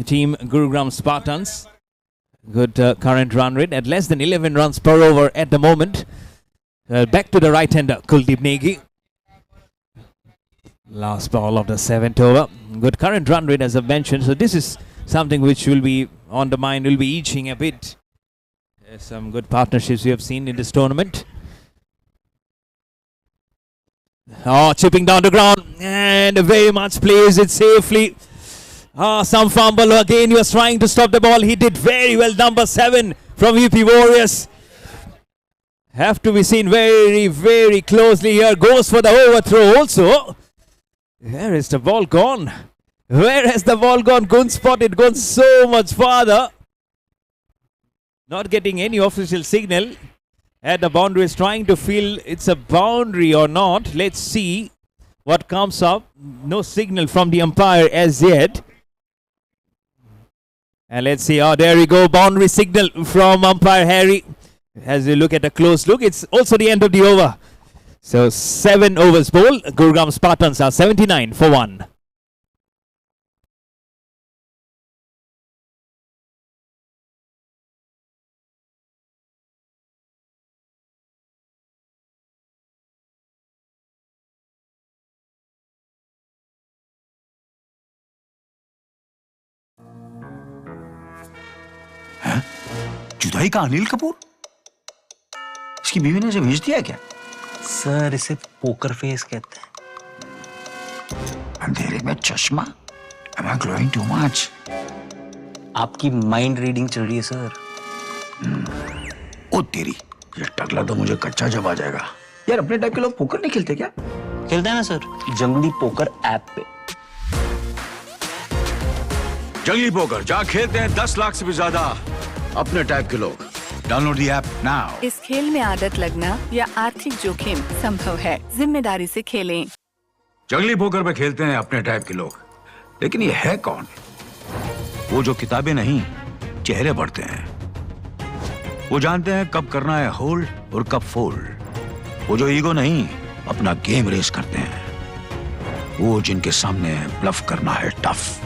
team Gurugram Spartans. Good current run rate at less than 11 runs per over at the moment. Back to the right hander Kuldeep Negi. Last ball of the 7th over. Good current run rate as I mentioned. So this is something which will be on the mind, will be itching a bit. Some good partnerships we have seen in this tournament. Oh, chipping down the ground and very much plays it safely. Some fumble again. He was trying to stop the ball. He did very well. Number 7 from VP Warriors. Have to be seen very, very closely here. Goes for the overthrow also. Where is the ball gone? Where has the ball gone? Couldn't spot it. Gone so much farther. Not getting any official signal. At the boundary is trying to feel it's a boundary or not. Let's see what comes up. No signal from the umpire as yet. And let's see. Oh, there we go. Boundary signal from umpire Harry. As you look at a close look, it's also the end of the over. So 7 overs bowl. Gurugram Spartans are 79 for 1. जुदाई का अनिल कपूर? इसकी बीवी ने इसे भेज दिया क्या? Sir इसे पोकर फेस कहते हैं. अंधेरे में चश्मा? Am I glowing too much? आपकी माइंड रीडिंग चल रही है सर. ओ तेरी, ये टकला तो मुझे कच्चा जब आ जाएगा. यार अपने टाइप के लोग पोकर नहीं खेलते क्या? खेलते हैं ना सर, जंगली पोकर ऐप पे. जंगली पोकर जहाँ खेलते हैं 10 लाख से भी ज्यादा अपने टाइप के लोग. Download the app now. इस खेल में आदत लगना या आर्थिक जोखिम संभव है. जिम्मेदारी से खेलें. जंगली पोकर पे खेलते हैं अपने टाइप के लोग, लेकिन ये है कौन? वो जो किताबें नहीं, चेहरे पढ़ते हैं. वो जानते हैं कब करना है होल्ड और कब फोल्ड. वो जो ईगो नहीं, अपना गेम रेस करते हैं. वो जिनके सामने ब्लफ करना है tough.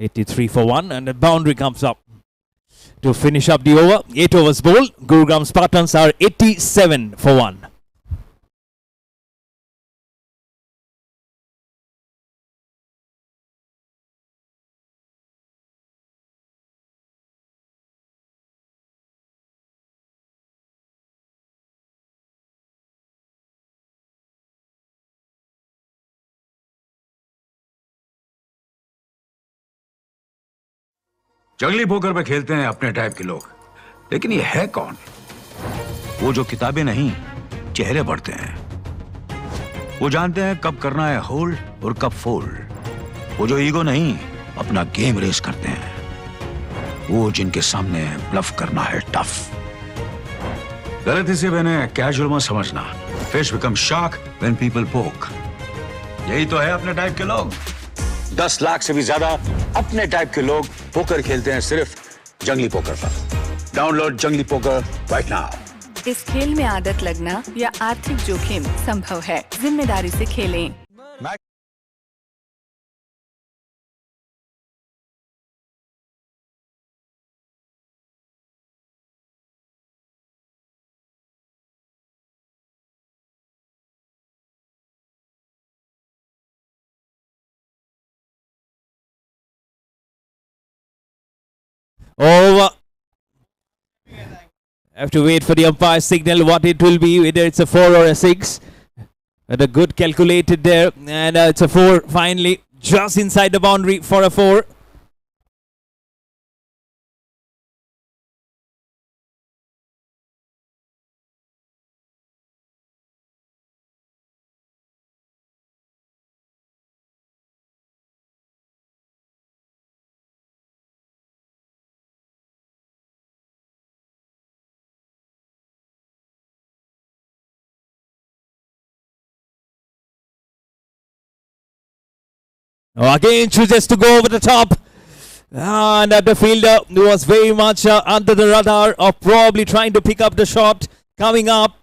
83 for 1, and the boundary comes up to finish up the over. 8 overs bowled. Gurugram Spartans are 87 for 1. जंगली पोकर पे खेलते हैं अपने टाइप के लोग, लेकिन ये है कौन? वो जो किताबें नहीं, चेहरे पढ़ते हैं। वो जानते हैं कब करना है होल्ड और कब फोल्ड। वो जो ईगो नहीं, अपना गेम रेस करते हैं। वो जिनके सामने ब्लफ करना है टफ। गलती से मैंने कैजुअल मत समझना। Fish become shark when people पोक। यही तो है अपने टाइप के लोग। 10 लाख से भी ज्यादा अपने टाइप के लोग पोकर खेलते हैं सिर्फ जंगली पोकर पर। डाउनलोड जंगली पोकर राइट नाउ। इस खेल में आदत लगना या आर्थिक जोखिम संभव है। जिम्मेदारी से खेलें। Over. Have to wait for the umpire signal what it will be, whether it's a 4 or a 6. But a good calculated there, and it's a 4 finally, just inside the boundary for a 4. Again chooses to go over the top, and the fielder was very much under the radar of probably trying to pick up the shot coming up.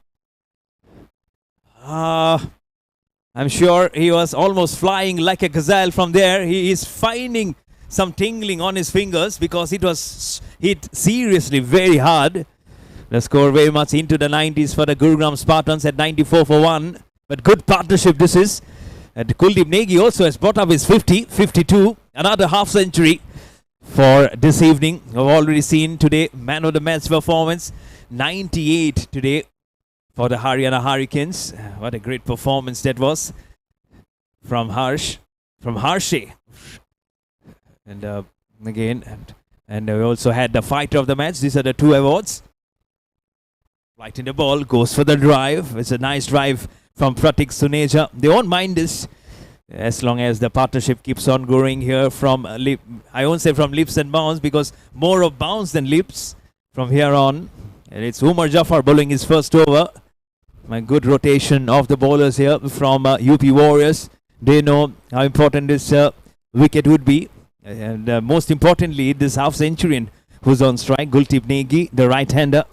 I'm sure he was almost flying like a gazelle from there. He is finding some tingling on his fingers because it was hit seriously very hard. The score very much into the 90s for the Gurugram Spartans at 94 for 1. But good partnership this is. And Kuldeep Negi also has brought up his 52, another half century for this evening. We've already seen today man of the match performance, 98 today for the Haryana Hurricanes. What a great performance that was from Harshe. And again, and we also had the fighter of the match. These are the 2 awards. Right in the ball, goes for the drive. It's a nice drive from Pratik Suneja. They won't mind this as long as the partnership keeps on growing here from I won't say from leaps and bounds, because more of bounds than leaps from here on. And it's Umar Jafar bowling his first over. My good rotation of the bowlers here from UP Warriors. They know how important this wicket would be. And most importantly, this half-centurion who's on strike, Guldeep Negi, the right-hander.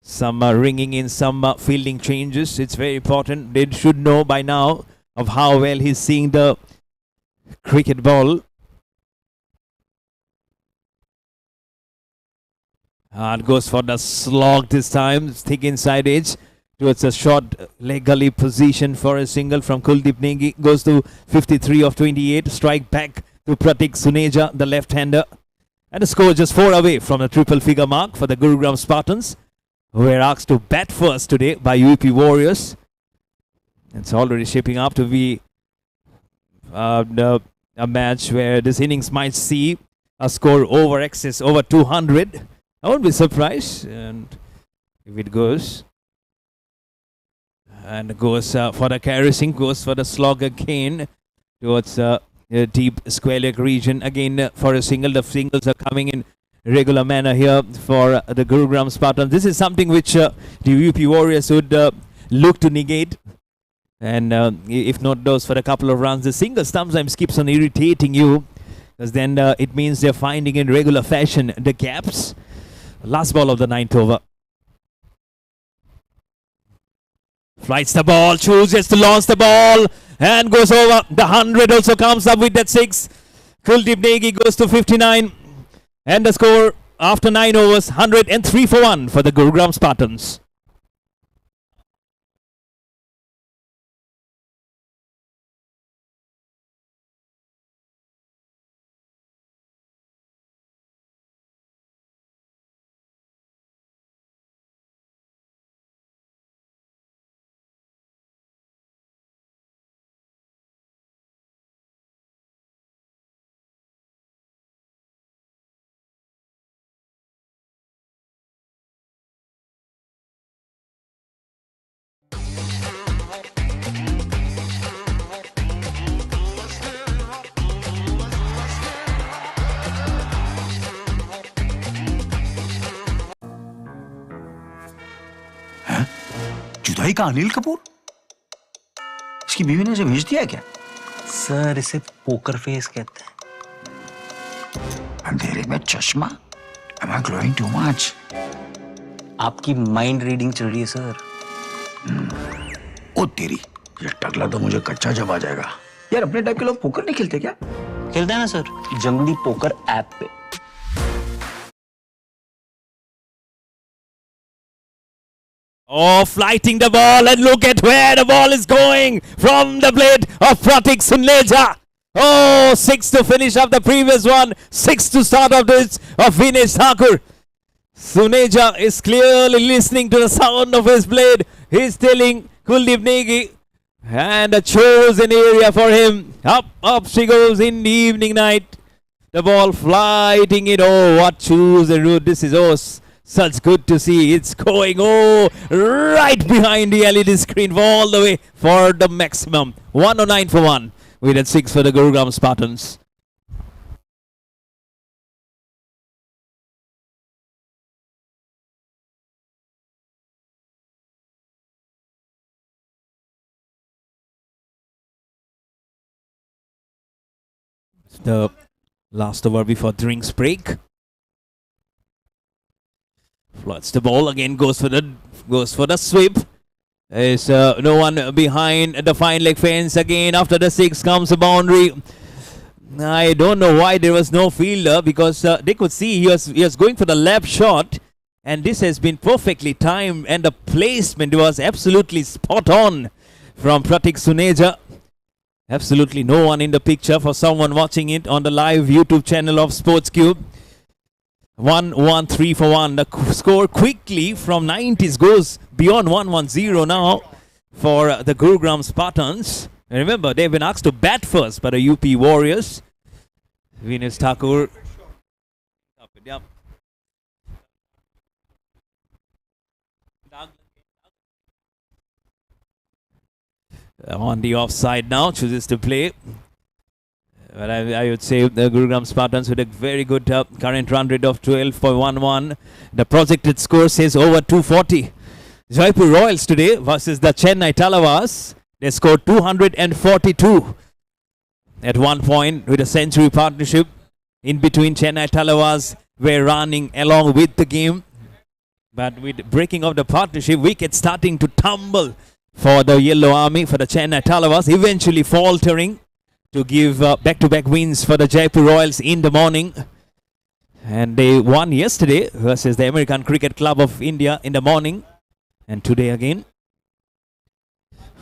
Some ringing in some fielding changes. It's very important. They should know by now of how well he's seeing the cricket ball. And goes for the slog this time. Thick inside edge towards a short leg gully position for a single from Kuldeep Negi. Goes to 53 of 28. Strike back to Pratik Suneja, the left-hander. And the score just 4 away from the triple figure mark for the Gurugram Spartans, who were asked to bat first today by UP Warriors. It's already shaping up to be a match where this innings might see a score over 200. I won't be surprised and if it goes. And goes for the caressing, goes for the slog again towards the deep square leg region. Again for a single. The singles are coming in regular manner here for the Gurugram Spartans. This is something which the UP Warriors would look to negate. And if not those for a couple of runs, the single sometimes keeps on irritating you, because then it means they're finding in regular fashion the gaps. Last ball of the 9th over. Flights the ball, chooses to launch the ball and goes over. The 100 also comes up with that 6. Kuldeep Negi goes to 59. And the score after 9 overs, 103 for 1 for the Gurugram Spartans. जुदाई का अनिल कपूर? इसकी बीवी ने इसे भेज दिया क्या? Sir इसे पोकर फेस कहते हैं। अंधेरे में चश्मा? Am I glowing too much? आपकी माइंड रीडिंग चल रही है सर। ओ तेरी, ये टकला तो मुझे कच्चा जब आ जाएगा। यार अपने टाइप के लोग पोकर नहीं खेलते क्या? खेलते हैं ना सर, जंगली पोकर ऐप पे। Oh, flighting the ball, and look at where the ball is going from the blade of Pratik Sunleja. Oh, 6 to finish up the previous one, 6 to start off this of Vinesh Thakur. Suneja is clearly listening to the sound of his blade. He's telling Kuldeep Negi, and a chosen area for him. Up she goes in the evening night. The ball flighting it. Oh, what choose the route. This is such good to see. It's going right behind the LED screen all the way for the maximum. 109 for 1 with a 6 for the Gurugram Spartans. The last over before drinks break. Floods the ball again, goes for the sweep. There's no one behind the fine leg fence again. After the 6 comes a boundary. I don't know why there was no fielder, because they could see he was going for the left shot, and this has been perfectly timed, and the placement was absolutely spot on from Pratik Suneja. Absolutely no one in the picture for someone watching it on the live YouTube channel of Sports Cube. 1-1-3 for 1. The score quickly from 90s goes beyond 1-1-0 now for the Gurugram Spartans. And remember, they've been asked to bat first by the UP Warriors. Vinesh Thakur. Yep. On the offside now, chooses to play. But I would say the Gurugram Spartans with a very good current run rate of 12.11. The projected score says over 240. Jaipur Royals today versus the Chennai Talavas. They scored 242 at one point with a century partnership. In between, Chennai Talavas were running along with the game. But with breaking of the partnership, wickets starting to tumble for the Yellow Army, for the Chennai Talavas, eventually faltering to give back-to-back wins for the Jaipur Royals in the morning. And they won yesterday versus the American Cricket Club of India in the morning. And today again.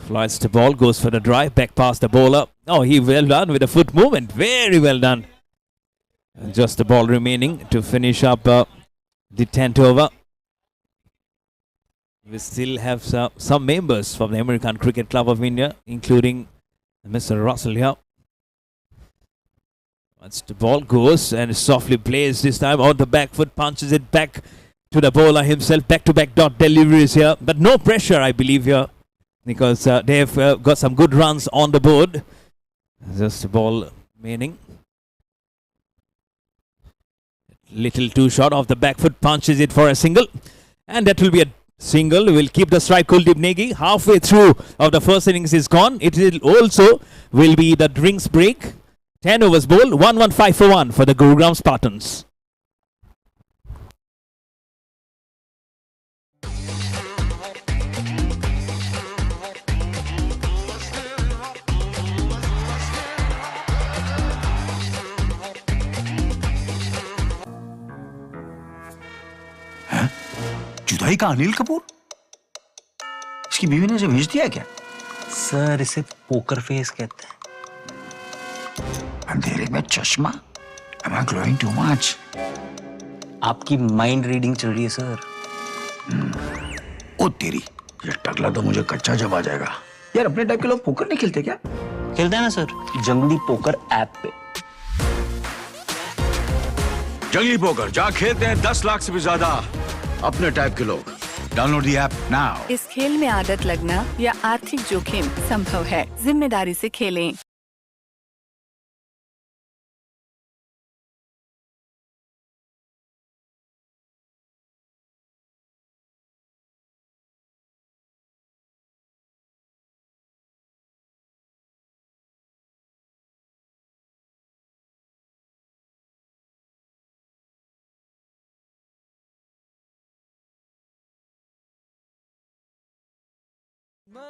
Flies the ball, goes for the drive, back past the bowler. Oh, he well done with a foot movement. Very well done. And just the ball remaining to finish up the 10th over. We still have some members from the American Cricket Club of India, including Mr. Russell here. Once the ball goes and softly plays this time out the back foot, punches it back to the bowler himself. Back-to-back dot deliveries here, but no pressure, I believe, here, because they have got some good runs on the board. Just the ball remaining. Little too short off the back foot, punches it for a single, and that will be a single. Will keep the strike. Kuldeep Negi halfway through of the first innings is gone. It will be the drinks break. 10 overs bowled, 115 for 1 for the Gurugram Spartans. जुदाई का अनिल कपूर? इसकी बीवी ने इसे भेज दिया है क्या? सर इसे पोकर फेस कहते हैं। अंधेरे में चश्मा? Am I glowing too much? आपकी माइंड रीडिंग चल रही है सर। ओ तेरी, ये टकला तो मुझे कच्चा जब आ जाएगा। यार अपने टाइप के लोग पोकर नहीं खेलते क्या? खेलते हैं ना सर, जंगली पोकर ऐप पे। जंगली पोकर जहाँ खेलते हैं 10 लाख से भी ज्यादा अपने टाइप के लोग। Download the app now. इस खेल में आदत लगना या आर्थिक जोखिम संभव है। जिम्मेदारी से खेलें।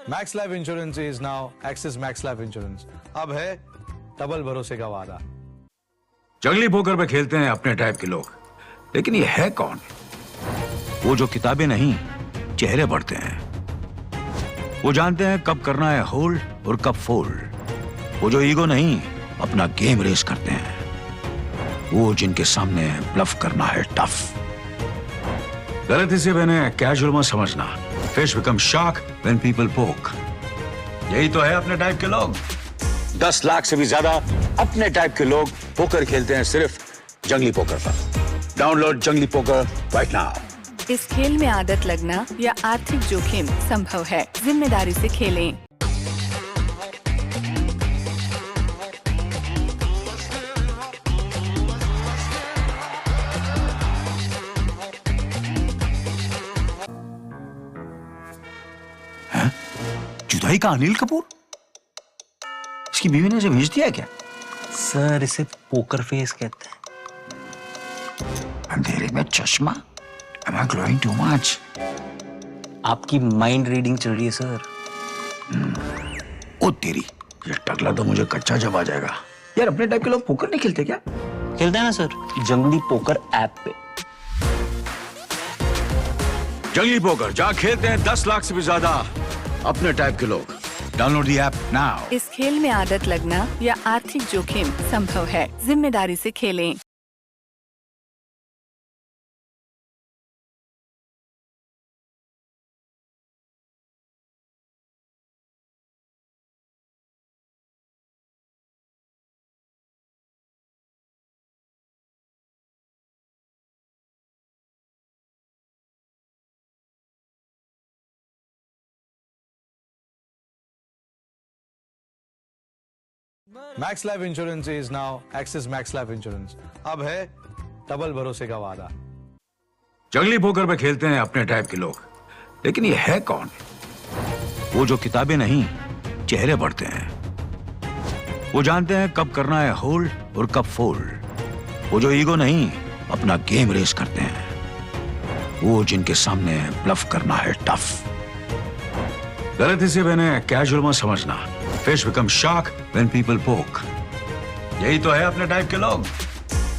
Max life insurance is now axis max life insurance. अब है डबल भरोसे का वादा। जंगली पोकर पे खेलते हैं अपने टाइप के लोग, लेकिन ये है कौन? वो जो किताबें नहीं, चेहरे पढ़ते हैं। वो जानते हैं कब करना है होल्ड और कब फोल्ड। वो जो ईगो नहीं, अपना गेम रेस करते हैं। वो जिनके सामने ब्लफ करना है टफ। गलती से मैंने कैजुअल मत समझना। Fish become shark when people पोक। यही तो है अपने टाइप के लोग। 10 लाख से भी ज्यादा अपने टाइप के लोग पोकर खेलते हैं सिर्फ जंगली पोकर पर। डाउनलोड जंगली पोकर राइट नाउ। इस खेल में आदत लगना या आर्थिक जोखिम संभव है। जिम्मेदारी से खेलें। जुदाई का अनिल कपूर? इसकी बीवी ने इसे भेज दिया है क्या? सर इसे पोकर फेस कहते हैं। अंधेरे में चश्मा? Am I glowing too much? आपकी माइंड रीडिंग चल रही है सर। ओ तेरी, ये टकला तो मुझे कच्चा जब आ जाएगा। यार अपने टाइप के लोग पोकर नहीं खेलते क्या? खेलते हैं ना सर, जंगली पोकर ऐप पे। जंगली पोकर जहाँ खेलते हैं 10 लाख से भी ज्यादा अपने टाइप के लोग। Download the app now. इस खेल में आदत लगना या आर्थिक जोखिम संभव है। जिम्मेदारी से खेलें। Max life insurance is now axis max life insurance. अब है डबल भरोसे का वादा। जंगली पोकर पे खेलते हैं अपने टाइप के लोग, लेकिन ये है कौन? वो जो किताबें नहीं, चेहरे पढ़ते हैं। वो जानते हैं कब करना है होल्ड और कब फोल्ड। वो जो ईगो नहीं, अपना गेम रेस करते हैं। वो जिनके सामने ब्लफ करना है टफ। गलती से मैंने कैजुअल मत समझना। Fish become shark when people पोक। यही तो है अपने टाइप के लोग।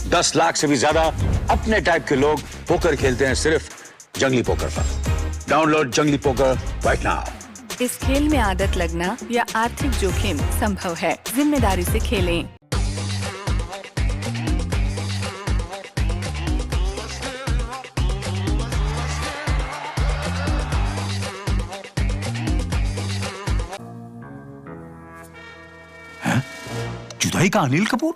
10 लाख से भी ज्यादा अपने टाइप के लोग पोकर खेलते हैं सिर्फ जंगली पोकर पर। डाउनलोड जंगली पोकर राइट नाउ। इस खेल में आदत लगना या आर्थिक जोखिम संभव है। जिम्मेदारी से खेलें। जुदाई का अनिल कपूर?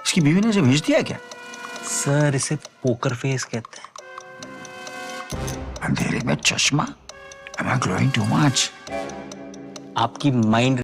इसकी बीवी ने इसे भेज दिया है क्या? सर इसे पोकर फेस कहते हैं। अंधेरे में चश्मा? Am I glowing too much? आपकी mind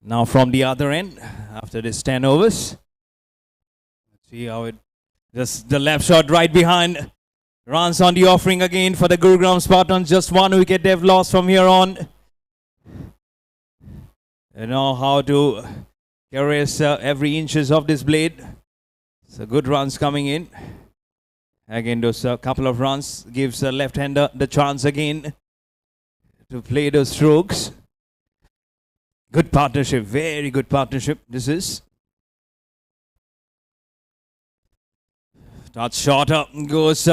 Now from the other end, after this 10 overs. Let's see how it... Just the left shot right behind. Runs on the offering again for the Gurugram Spartans. Just one wicket they've lost from here on. They know how to caress every inches of this blade. So good runs coming in. Again, those couple of runs gives the left-hander the chance again to play those strokes. Good partnership, very good partnership this is. Touch shot up, goes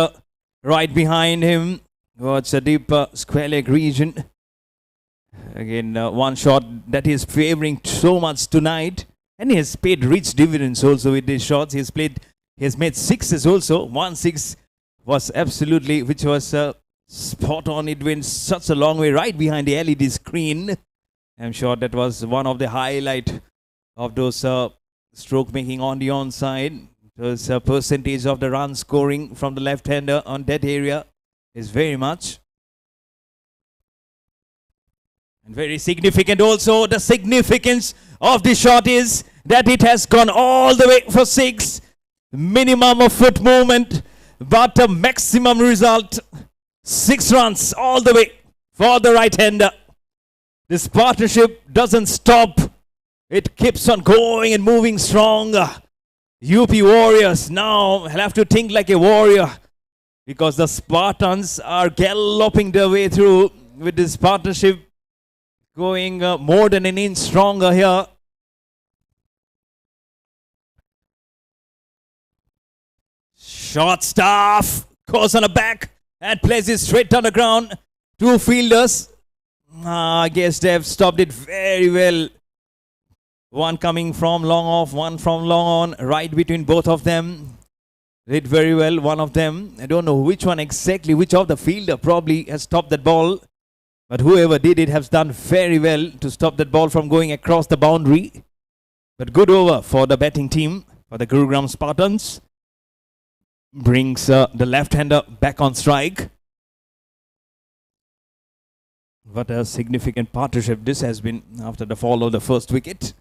right behind him. Towards a deep square leg region. Again, one shot that is favoring so much tonight. And he has paid rich dividends also with these shots. He has made sixes also. 1-6 was absolutely, which was spot on. It went such a long way right behind the LED screen. I'm sure that was one of the highlight of those stroke making on the onside. Those percentage of the run scoring from the left-hander on that area is very much. And very significant also. The significance of the shot is that it has gone all the way for 6. Minimum of foot movement, but a maximum result. 6 runs all the way for the right-hander. This partnership doesn't stop. It keeps on going and moving strong. UP Warriors now have to think like a warrior because the Spartans are galloping their way through with this partnership going more than an inch stronger here. Short staff goes on the back and places straight on the ground. 2 fielders. I guess they've stopped it very well. One coming from long off, one from long on, right between both of them. Did very well, one of them. I don't know which one exactly, which of the fielder probably has stopped that ball. But whoever did it has done very well to stop that ball from going across the boundary. But good over for the batting team, for the Gurugram Spartans. Brings the left-hander back on strike. What a significant partnership this has been after the fall of the first wicket.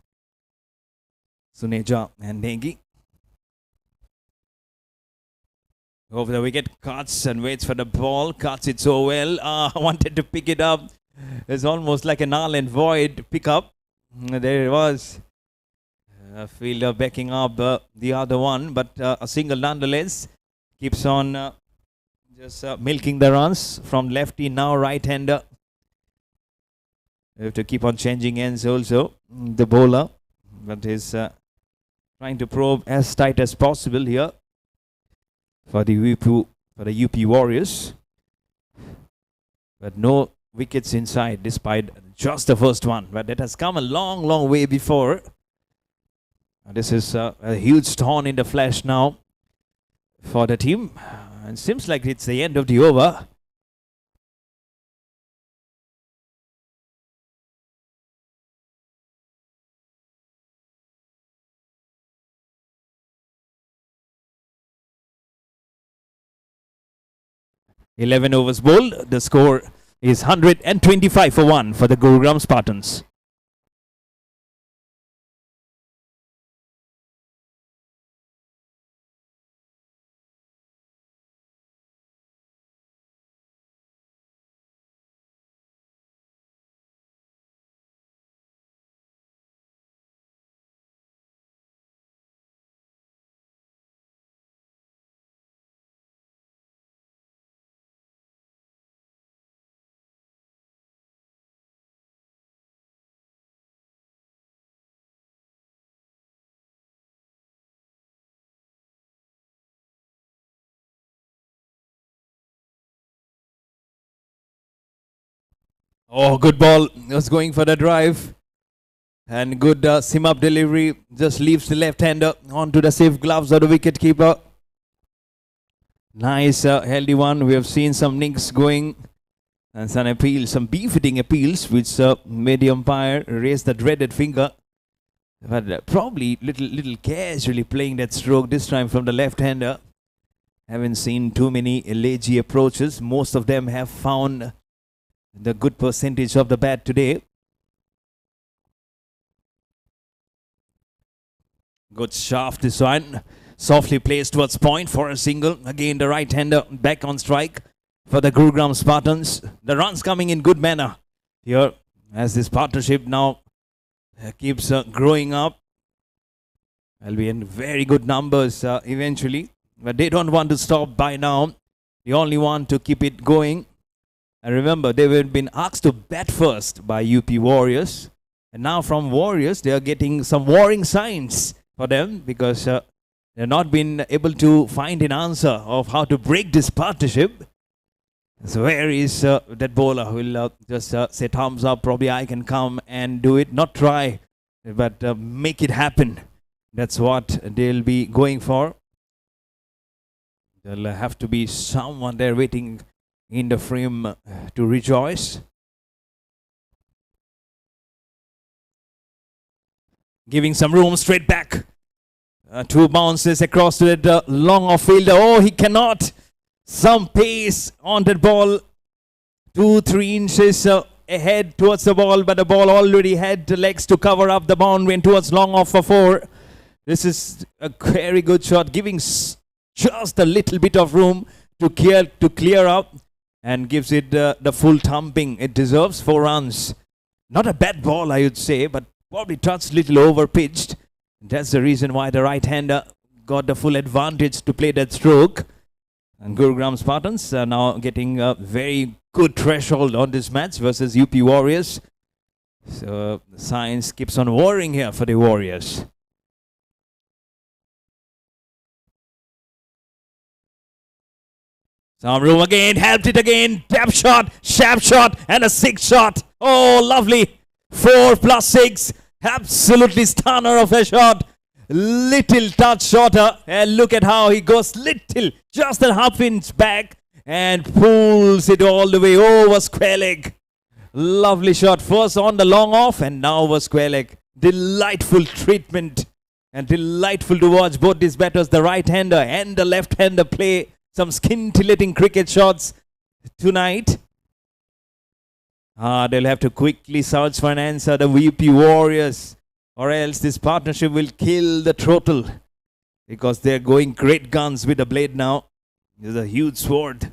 Suneja and Negi. Over the wicket, cuts and waits for the ball. Cuts it so well. Wanted to pick it up. It's almost like a null and void pickup. There it was. A fielder backing up the other one, but a single nonetheless. Keeps on just milking the runs from lefty, now right-hander. We have to keep on changing ends also. The bowler, but is trying to probe as tight as possible here for the UP Warriors. But no wickets inside despite just the first one. But that has come a long, long way before. This is a huge thorn in the flesh now for the team. And seems like it's the end of the over. (11 overs bowled). The score is 125 for 1 for the Gurugram Spartans. Oh, good ball. Was going for the drive. And good sim-up delivery. Just leaves the left-hander onto the safe gloves of the wicket-keeper. Nice healthy one. We have seen some nicks going. And some appeals, some befitting appeals, which made the umpire raise the dreaded finger. But probably little casually playing that stroke this time from the left-hander. Haven't seen too many lazy approaches. Most of them have found the good percentage of the bat today. Good shaft this one. Softly placed towards point for a single. Again, the right-hander back on strike for the Gurugram Spartans. The runs coming in good manner here as this partnership now keeps growing up. Will be in very good numbers eventually. But they don't want to stop by now. They only want to keep it going. And remember, they have been asked to bat first by UP Warriors. And now from Warriors, they are getting some warring signs for them because they've not been able to find an answer of how to break this partnership. So where is that bowler who will just say thumbs up, probably I can come and do it. Not try, but make it happen. That's what they'll be going for. There'll have to be someone there waiting in the frame to rejoice. Giving some room straight back. Two bounces across to the long off fielder. Oh, he cannot. Some pace on that ball. 2-3 inches ahead towards the ball, but the ball already had the legs to cover up the boundary and towards long off for 4. This is a very good shot, giving just a little bit of room to clear up and gives it the full thumping it deserves. 4 runs. Not a bad ball, I would say, but probably touched little over pitched. That's the reason why the right-hander got the full advantage to play that stroke. And Gurugram Spartans are now getting a very good threshold on this match versus UP Warriors. So the science keeps on warring here for the Warriors. Some room again, helped it again. Tap shot, sharp shot, and a 6 shot. Oh, lovely. 4 plus 6. Absolutely stunner of a shot. Little touch shorter. And look at how he goes little, just a half inch back and pulls it all the way over square leg. Lovely shot. First on the long off and now over square leg. Delightful treatment and delightful to watch both these batters, the right-hander and the left-hander, play some scintillating cricket shots tonight. They'll have to quickly search for an answer, the VP Warriors, or else this partnership will kill the total because they're going great guns with the blade now. There's a huge sword.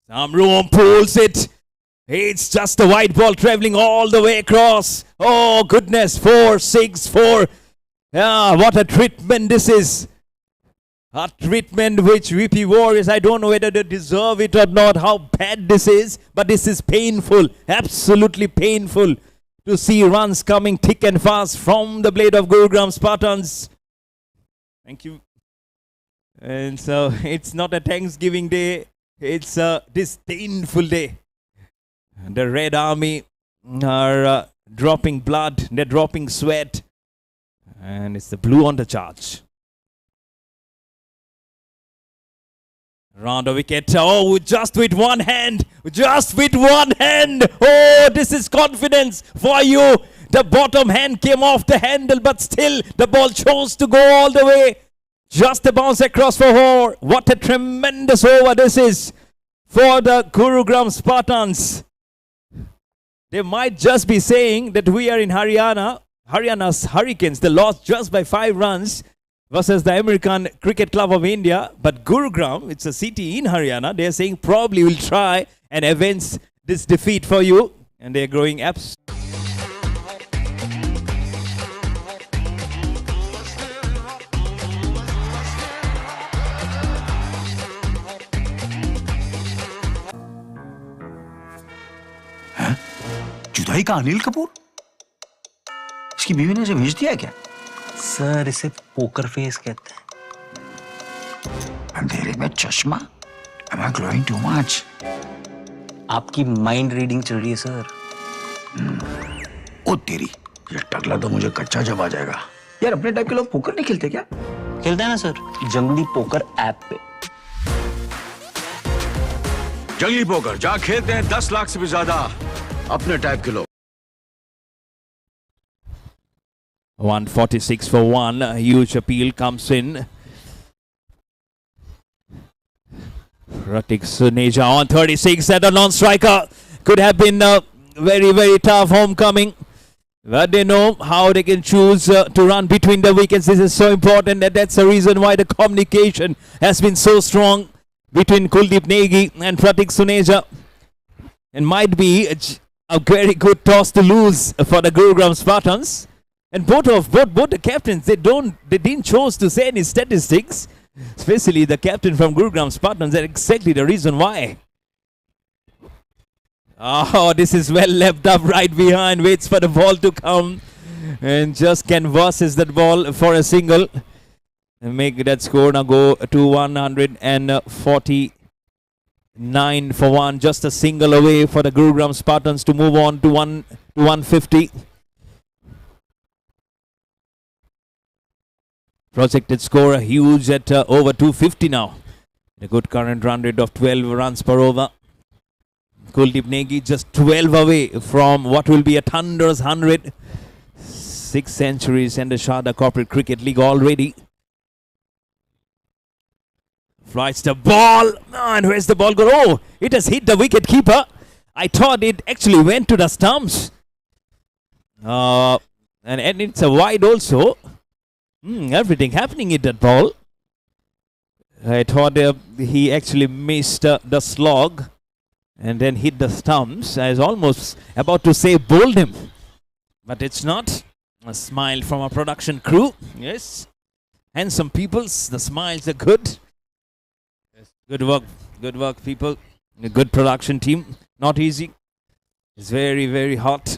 Some room pulls it. It's just a white ball traveling all the way across. Oh goodness, 4, 6, 4. Yeah, what a treatment this is. A treatment which VP Warriors, I don't know whether they deserve it or not, how bad this is, but this is painful, absolutely painful to see runs coming thick and fast from the blade of Gurugram Spartans. Thank you. And so it's not a Thanksgiving day, it's a disdainful day. The Red Army are dropping blood, they're dropping sweat, and it's the blue on the charge. Round the wicket. Oh, just with one hand. Just with one hand. Oh, this is confidence for you. The bottom hand came off the handle, but still the ball chose to go all the way. Just a bounce across for 4. What a tremendous over this is for the Gurugram Spartans. They might just be saying that we are in Haryana's Hurricanes. They lost just by 5 runs versus the American Cricket Club of India. But Gurugram, it's a city in Haryana, they're saying probably will try and avenge this defeat for you. And they're growing absolutely. जुदाई का अनिल कपूर? इसकी बीवी ने इसे भेज दिया क्या? Sir इसे पोकर फेस कहते हैं। अंधेरे में चश्मा? Am I glowing too much? आपकी माइंड रीडिंग चल रही है सर। ओ तेरी, ये टकला तो मुझे कच्चा जब आ जाएगा। यार अपने टाइप के लोग पोकर नहीं खेलते क्या? खेलते हैं ना सर, जंगली पोकर ऐप पे। जंगली पोकर जहाँ खेलते हैं 10 लाख से भी ज्यादा अपने टाइप के लोग। 146 for 1. A huge appeal comes in. Ratik Suneja on 36 at a non-striker. Could have been a very, very tough homecoming. But they know how they can choose to run between the wickets. This is so important, and that's the reason why the communication has been so strong between Kuldeep Negi and Pratik Suneja. And might be a very good toss to lose for the Gurugram Spartans. And both the captains, they didn't choose to say any statistics, especially the captain from Gurugram Spartans. That's exactly the reason why. Oh, this is well left up right behind, waits for the ball to come and just canvasses that ball for a single and make that score now go to 149 for 1. Just a single away for the Gurugram Spartans to move on to 150. Projected score huge at over 250 now. A good current run rate of 12 runs per over. Kuldeep Negi just 12 away from what will be a thunderous 100. 6 centuries and the Sarda Corporate Cricket League already. Flies the ball. And where's the ball go? Oh, it has hit the wicket keeper. I thought it actually went to the stumps. And it's a wide also. Everything happening in that ball. I thought he actually missed the slog and then hit the stumps. I was almost about to say bowled him, but it's not. A smile from our production crew. Yes, handsome peoples. The smiles are good. Yes. Good work, people. A good production team. Not easy. It's very, very hot.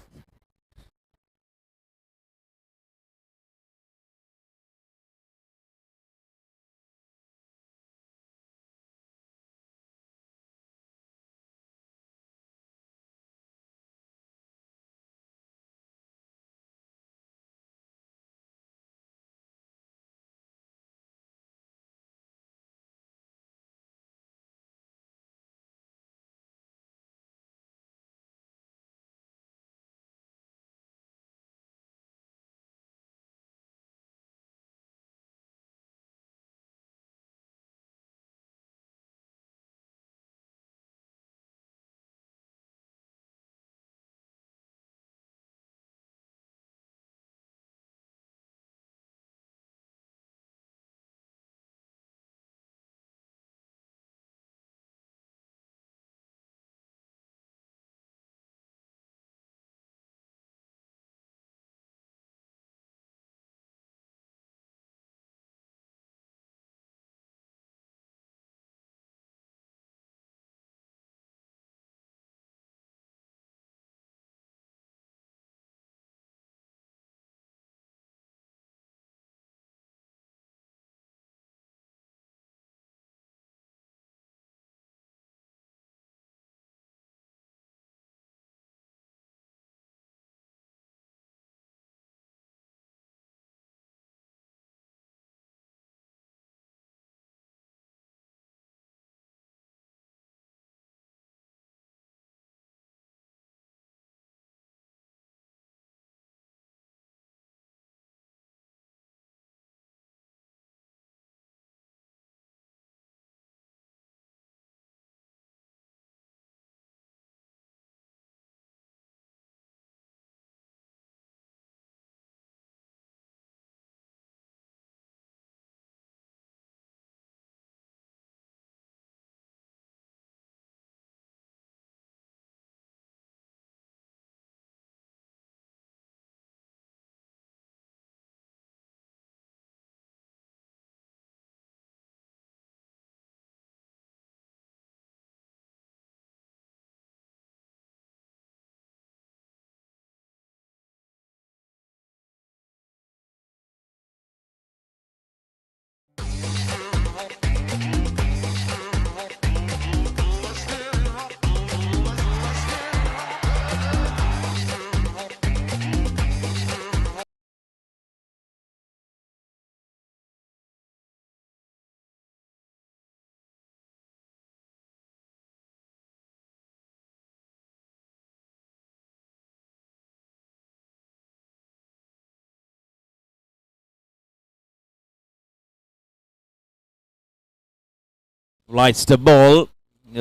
Lights the ball.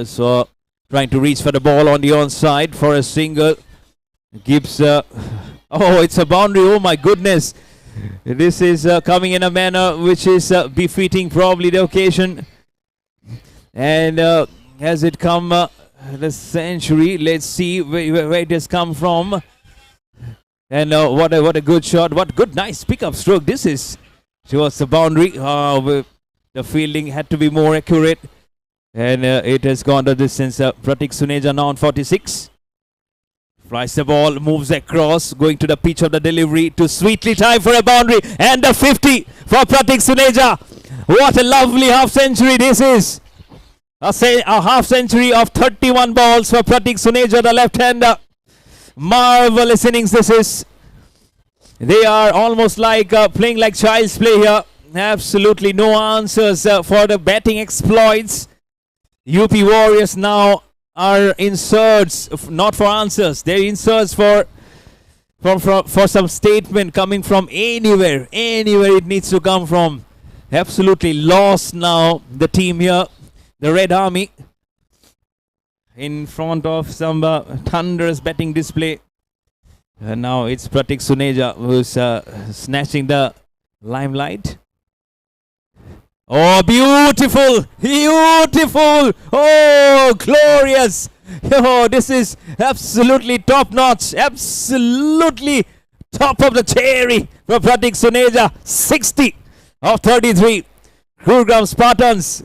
So trying to reach for the ball on the onside for a single. Gives a Oh, it's a boundary. Oh my goodness. This is coming in a manner which is befitting probably the occasion. And has it come the century? Let's see where it has come from. And what a good shot. What good nice pickup stroke. This is towards the boundary. The fielding had to be more accurate. And it has gone the distance. Pratik Suneja now on 46. Flies the ball, moves across, going to the pitch of the delivery to sweetly time for a boundary. And the 50 for Pratik Suneja. What a lovely half century this is. A half century of 31 balls for Pratik Suneja, the left-hander. Marvelous innings this is. They are almost like playing like child's play here. Absolutely no answers for the batting exploits. UP Warriors now are in search, not for answers. They're in search for some statement coming from anywhere it needs to come from. Absolutely lost now, the team here, the Red Army, in front of some thunderous batting display. And now it's Pratik Suneja who's snatching the limelight. Oh, beautiful! Beautiful! Oh, glorious! Oh, this is absolutely top-notch. Absolutely top of the cherry for Pratik Suneja. 60 of 33. Gurugram Spartans.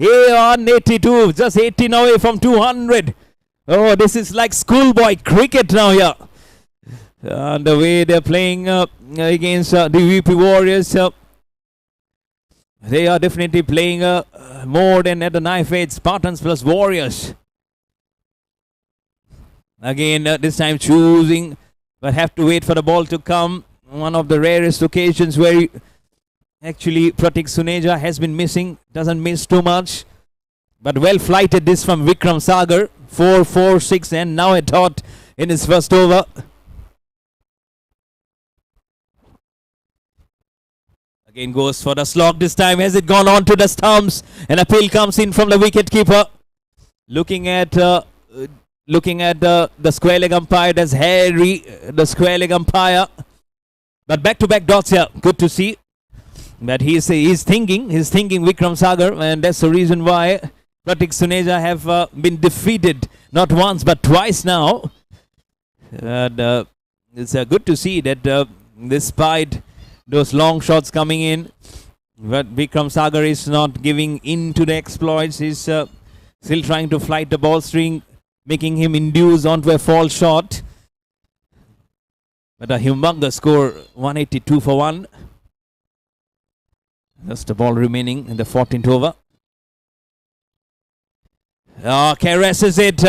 On 82. Just 18 away from 200. Oh, this is like schoolboy cricket now here. And the way they're playing against the UP Warriors. They are definitely playing more than at the knife edge. Spartans plus Warriors. Again, this time choosing, but have to wait for the ball to come. One of the rarest occasions where actually Pratik Suneja has been missing. Doesn't miss too much. But well flighted this from Vikram Sagar. 4, 4, 6 and now a dot in his first over. Again goes for the slog this time. Has it gone on to the stumps? An appeal comes in from the wicketkeeper. Looking at the square leg umpire. That's Harry, the square leg umpire. But back-to-back dots here. Good to see. But he's thinking Vikram Sagar, and that's the reason why Pratik Suneja have been defeated not once but twice now. And it's good to see that despite those long shots coming in, but Vikram Sagar is not giving in to the exploits. He's still trying to flight the ball string, making him induce onto a false shot. But a humongous score, 182 for 1. Just the ball remaining in the 14th over. Caresses it,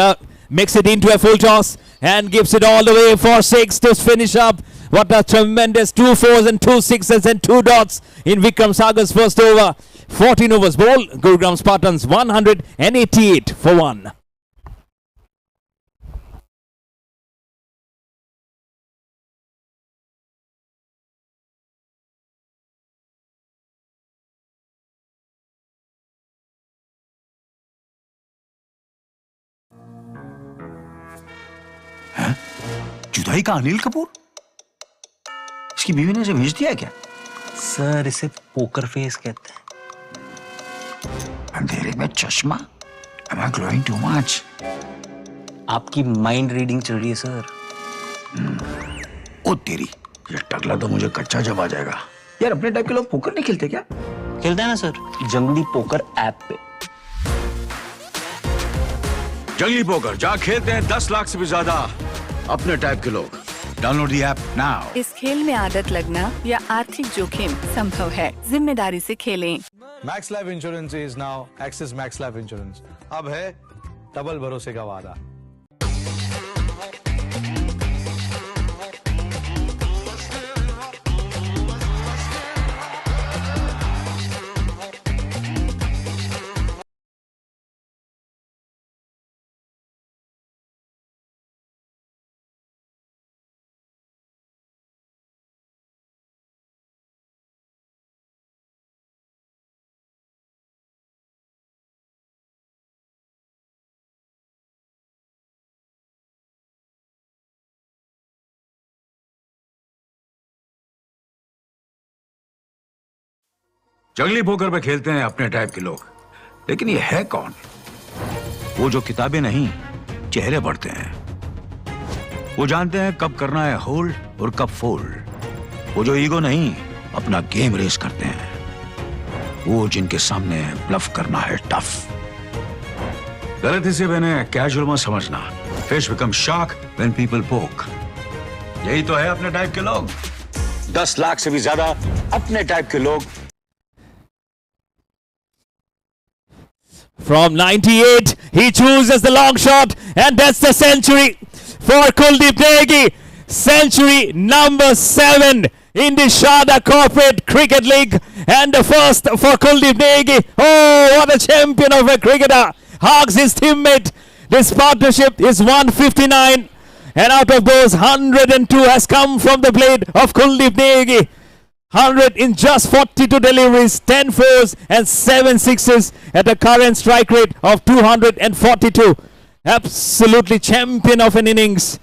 makes it into a full toss and gives it all the way for 6 to finish up. What a tremendous 2 4s and 2 6s and 2 dots in Vikram Sagar's first over. 14 overs ball. Gurugram Spartans 188 for 1. जुदाई का अनिल कपूर? इसकी बीवी ने इसे भेज दिया क्या? Sir इसे पोकर फेस कहते हैं. अंधेरे में चश्मा? Am I glowing too much? आपकी माइंड रीडिंग चल रही है सर. ओ तेरी, ये टकला तो मुझे कच्चा जब आ जाएगा. यार अपने टाइप के लोग पोकर नहीं खेलते क्या? खेलते हैं ना सर, जंगली पोकर ऐप पे. जंगली पोकर जहाँ खेलते हैं 10 लाख से भी ज्यादा अपने टाइप के लोग. Download the app now. इस खेल में आदत लगना या आर्थिक जोखिम संभव है. जिम्मेदारी से खेलें. Max life insurance is now axis max life insurance. अब है डबल भरोसे का वादा. जंगली पोकर पे खेलते हैं अपने टाइप के लोग, लेकिन ये है कौन? वो जो किताबें नहीं, चेहरे पढ़ते हैं। वो जानते हैं कब करना है होल्ड और कब फोल्ड। वो जो ईगो नहीं, अपना गेम रेस करते हैं। वो जिनके सामने ब्लफ करना है टफ। गलती से मैंने कैजुअल मत समझना। Fish become shark when people पोक। यही तो है अपने टाइप के लोग। 10 लाख से भी ज्यादा अपने टाइप के लोग। From 98, he chooses the long shot, and that's the century for Kuldeep Negi. Century number 7 in the Sarda Corporate Cricket League, and the first for Kuldeep Negi. Oh, what a champion of a cricketer! Hugs his teammate. This partnership is 159, and out of those, 102 has come from the blade of Kuldeep Negi. 100 in just 42 deliveries, 10 fours and 7 sixes at a current strike rate of 242. Absolutely champion of an innings.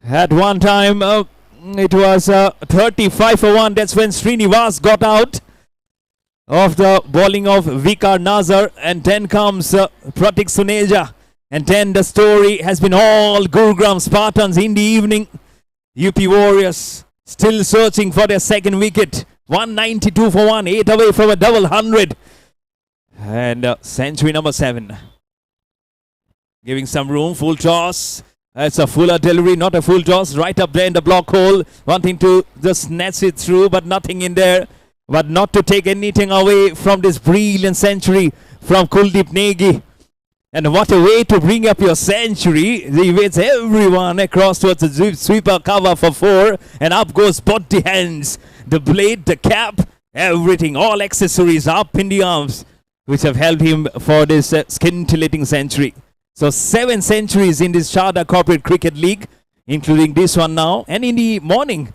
At one time, it was 35 for 1. That's when Srinivas got out of the bowling of Vikar Nazar. And then comes Pratik Suneja. And then the story has been all Gurugram Spartans in the evening. UP Warriors still searching for their second wicket. 192 for 1, 8 away from a double 100. And century number 7. Giving some room, full toss. It's a fuller delivery, not a full toss. Right up there in the block hole. Wanting to just snatch it through, but nothing in there. But not to take anything away from this brilliant century from Kuldeep Negi. And what a way to bring up your century. He waits everyone across towards the sweeper cover for 4. And up goes both the hands, the blade, the cap, everything. All accessories up in the arms, which have helped him for this scintillating century. So 7 centuries in this Sarda Corporate Cricket League, including this one now. And in the morning.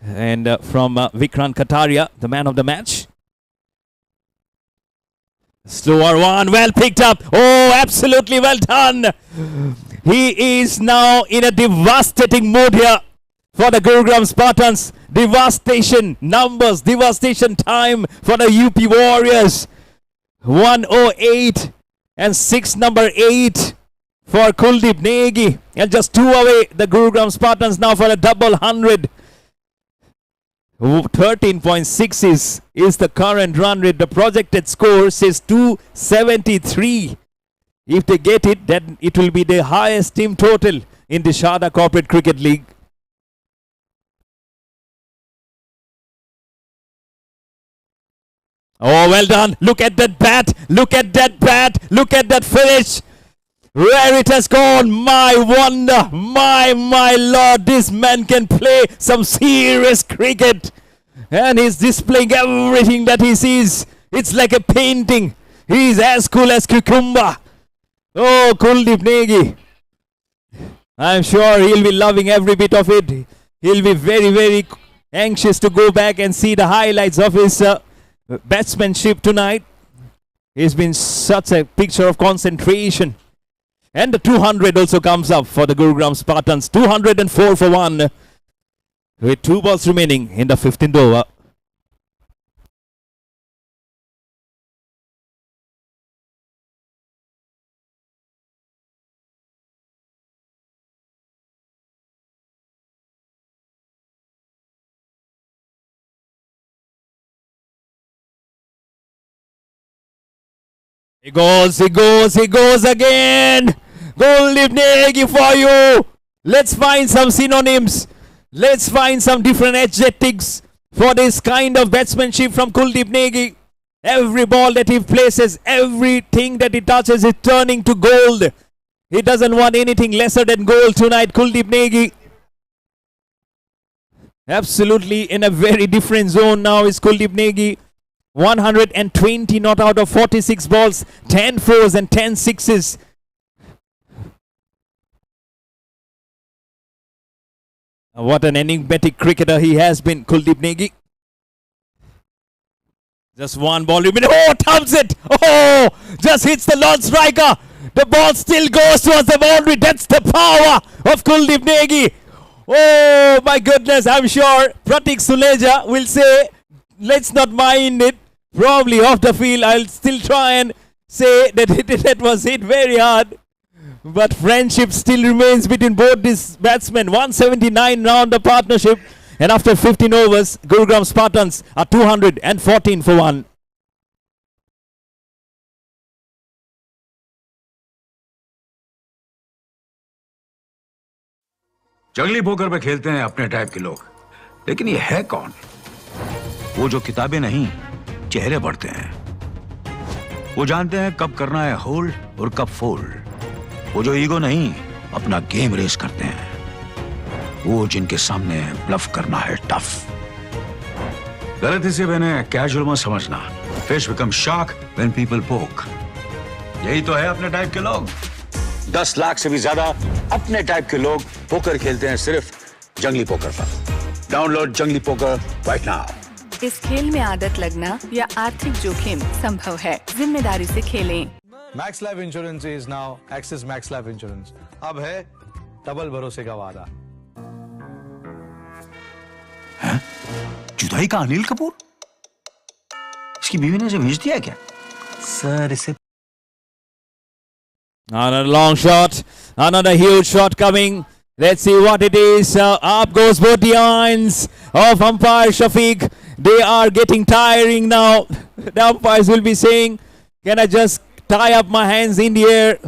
And from Vikrant Kataria, the man of the match. Slower one, well picked up. Oh, absolutely well done. He is now in a devastating mood here for the Gurugram Spartans. Devastation numbers, devastation time for the UP Warriors. 108 and 6 number 8 for Kuldeep Negi. And just 2 away, the Gurugram Spartans now for a double 100. 13.6 is the current run rate. The projected score says 273. If they get it, then it will be the highest team total in the Sarda Corporate Cricket League. Oh, well done. Look at that bat. Look at that bat. Look at that finish. Where it has gone. My wonder. My lord. This man can play some serious cricket. And he's displaying everything that he sees. It's like a painting. He's as cool as cucumber. Oh, Kuldeep Negi. I'm sure he'll be loving every bit of it. He'll be very, very anxious to go back and see the highlights of his batsmanship tonight. He's been such a picture of concentration. And the 200 also comes up for the Gurugram Spartans. 204 for 1. With 2 balls remaining in the 15th over. He goes again. Kuldeep Negi for you. Let's find some synonyms. Let's find some different adjectives for this kind of batsmanship from Kuldeep Negi. Every ball that he places, everything that he touches is turning to gold. He doesn't want anything lesser than gold tonight, Kuldeep Negi. Absolutely in a very different zone now is Kuldeep Negi. 120 not out of 46 balls, 10 fours and 10 sixes. What an enigmatic cricketer he has been, Kuldeep Negi. Just one ball remaining. Oh, thumbs it. Oh, just hits the non-striker. The ball still goes towards the boundary. That's the power of Kuldeep Negi. Oh, my goodness. I'm sure Pratik Suneja will say, let's not mind it. probably off the field. I'll still try and say that that was hit very hard. But friendship still remains between both these batsmen. 179 round the partnership. And after 15 overs, Gurugram Spartans are 214 for 1. जंगली poker पे खेलते हैं अपने type के लोग, लेकिन ये है कौन? वो जो किताबें नहीं, चेहरे पढ़ते हैं। वो जानते हैं कब करना है होल्ड और कब फोल्ड। वो जो ईगो नहीं, अपना गेम रेस करते हैं। वो जिनके सामने ब्लफ करना है टफ। गलती से मैंने कैजुअल मत समझना। Fish become shark when people पोक। यही तो है अपने टाइप के लोग। 10 लाख से भी ज्यादा अपने टाइप के लोग पोकर खेलते हैं सिर्फ जंगली पोकर पर। डाउनलोड जंगली पोकर राइट नाउ। इस खेल में आदत लगना या आर्थिक जोखिम संभव है। जिम्मेदारी से खेलें। Max life insurance is now axis max life insurance. अब है डबल भरोसे का वादा। हैं? जुदाई का अनिल कपूर? इसकी बीवी ने इसे भेज दिया है क्या? सर इसे Another long shot, another huge shot coming. Let's see what it is. Up goes both the irons of umpire Shafiq. They are getting tiring now. The umpires will be saying, can I just tie up my hands in the air?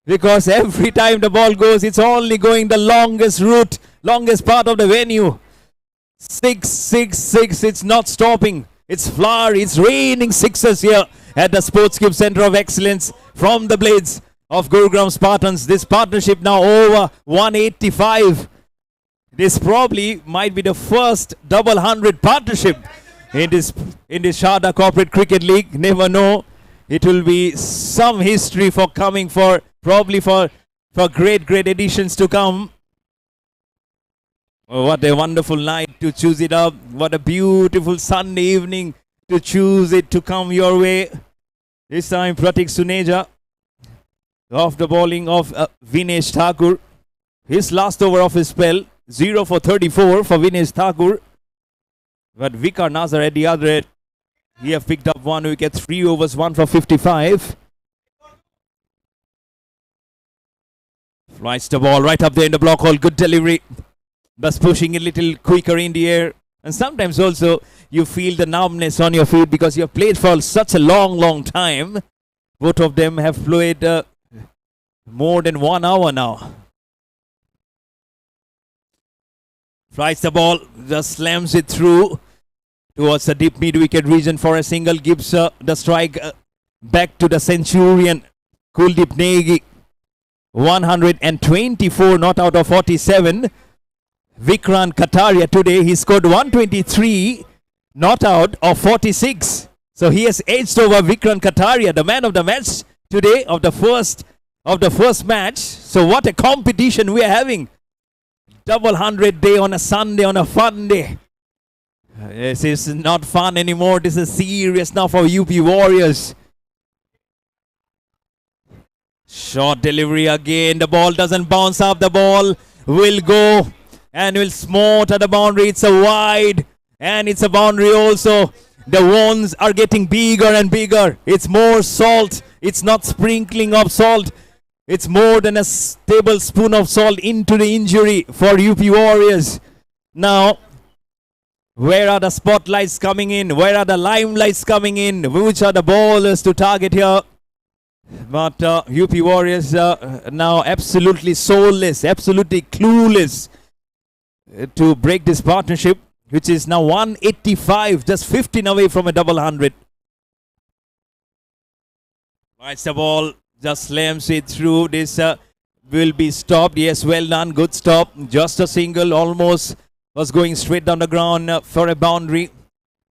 Because every time the ball goes, it's only going the longest route, longest part of the venue. 6, 6, 6. It's not stopping. It's flowery. It's raining sixes here at the Sportsmanship Center of Excellence from the blades of Gurugram Spartans. This partnership now over 185. This probably might be the first double 100 partnership in this Sarda Corporate Cricket League. Never know. It will be some history for coming for probably for great additions to come. Oh, what a wonderful night to choose it up. What a beautiful Sunday evening to choose it to come your way. This time Pratik Suneja off the bowling of Vinesh Thakur. His last over of his spell, 0 for 34 for Vinesh Thakur. But Vikar Nazar at the other end, he have picked up 1 wicket, 3 overs, 1 for 55. Flies the ball right up there in the block hole. Good delivery. Thus pushing a little quicker in the air. And sometimes also you feel the numbness on your feet because you have played for such a long time. Both of them have played more than 1 hour now. Flies the ball, just slams it through towards the deep mid-wicket region for a single. Gives the strike back to the Centurion, Kuldeep Negi. 124 not out of 47. Vikrant Kataria today, he scored 123 not out of 46. So he has edged over Vikrant Kataria, the man of the match today of the first match. So what a competition we are having. Double 100 day on a Sunday, on a fun day. This is not fun anymore. This is serious now for UP Warriors. Short delivery again. The ball doesn't bounce up. The ball will go and will smart at the boundary. It's a wide and it's a boundary also. The wounds are getting bigger and bigger. It's more salt. It's not sprinkling of salt. It's more than a tablespoon of salt into the injury for UP Warriors. Now, where are the spotlights coming in? Where are the limelights coming in? Which are the bowlers to target here? But UP Warriors now absolutely soulless, absolutely clueless to break this partnership, which is now 185, just 15 away from a double 100. Lights the ball. Just slams it through. This will be stopped. Yes, well done. Good stop. Just a single. Almost was going straight down the ground for a boundary.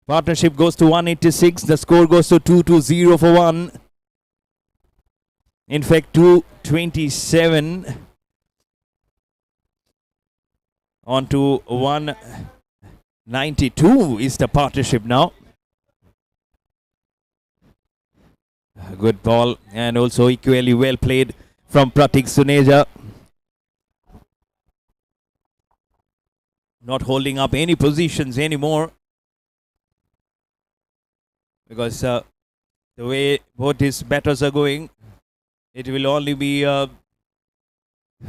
Partnership goes to 186. The score goes to 220 for 1. In fact, 227 on to 192 is the partnership now. Good ball and also equally well played from Pratik Suneja. Not holding up any positions anymore. because the way both these batters are going, it will only be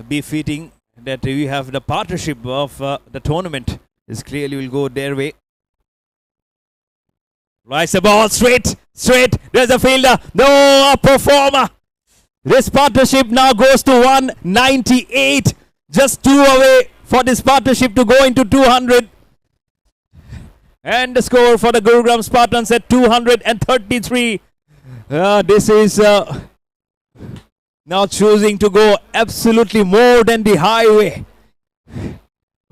befitting that we have the partnership of the tournament. This clearly will go their way. Rice the ball straight. There's a fielder. No, a performer. This partnership now goes to 198. Just 2 away for this partnership to go into 200. And the score for the Gurugram Spartans at 233. This is now choosing to go absolutely more than the highway.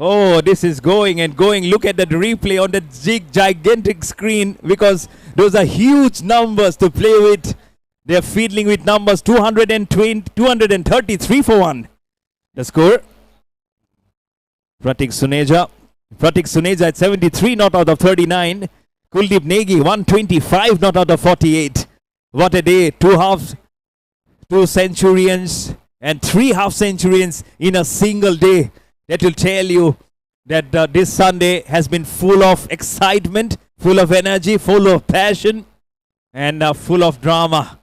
Oh, this is going and going. Look at that replay on that gigantic screen, because those are huge numbers to play with. They're fiddling with numbers. 233 for 1. The score. Pratik Suneja at 73 not out of 39. Kuldeep Negi 125 not out of 48. What a day. 2 halves, 2 centurions and 3 half centurions in a single day. That will tell you that this Sunday has been full of excitement, full of energy, full of passion, and full of drama.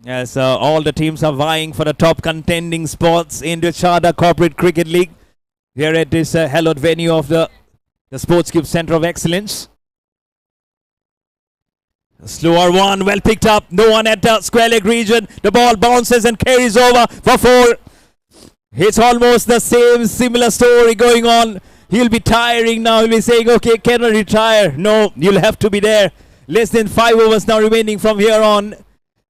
As all the teams are vying for the top contending spots in the Sarda Corporate Cricket League here at this hallowed venue of the Sportsmanship Centre of Excellence. Slower one, well picked up. No one at the square leg region. The ball bounces and carries over for 4. It's almost the similar story going on. He'll be tiring now. He'll be saying, okay, can I retire? No, you'll have to be there. Less than 5 overs now remaining from here on.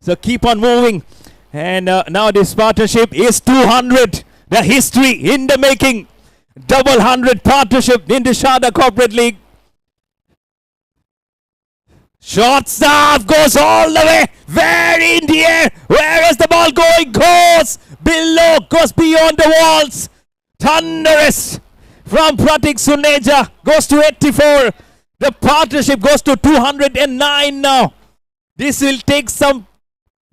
So keep on moving. And now this partnership is 200. The history in the making. Double 100 partnership in the Sarda Corporate League. Shortstop goes all the way. Very in the air. Where is the ball going? Goes below. Goes beyond the walls. Thunderous from Pratik Suneja. Goes to 84. The partnership goes to 209 now. This will take some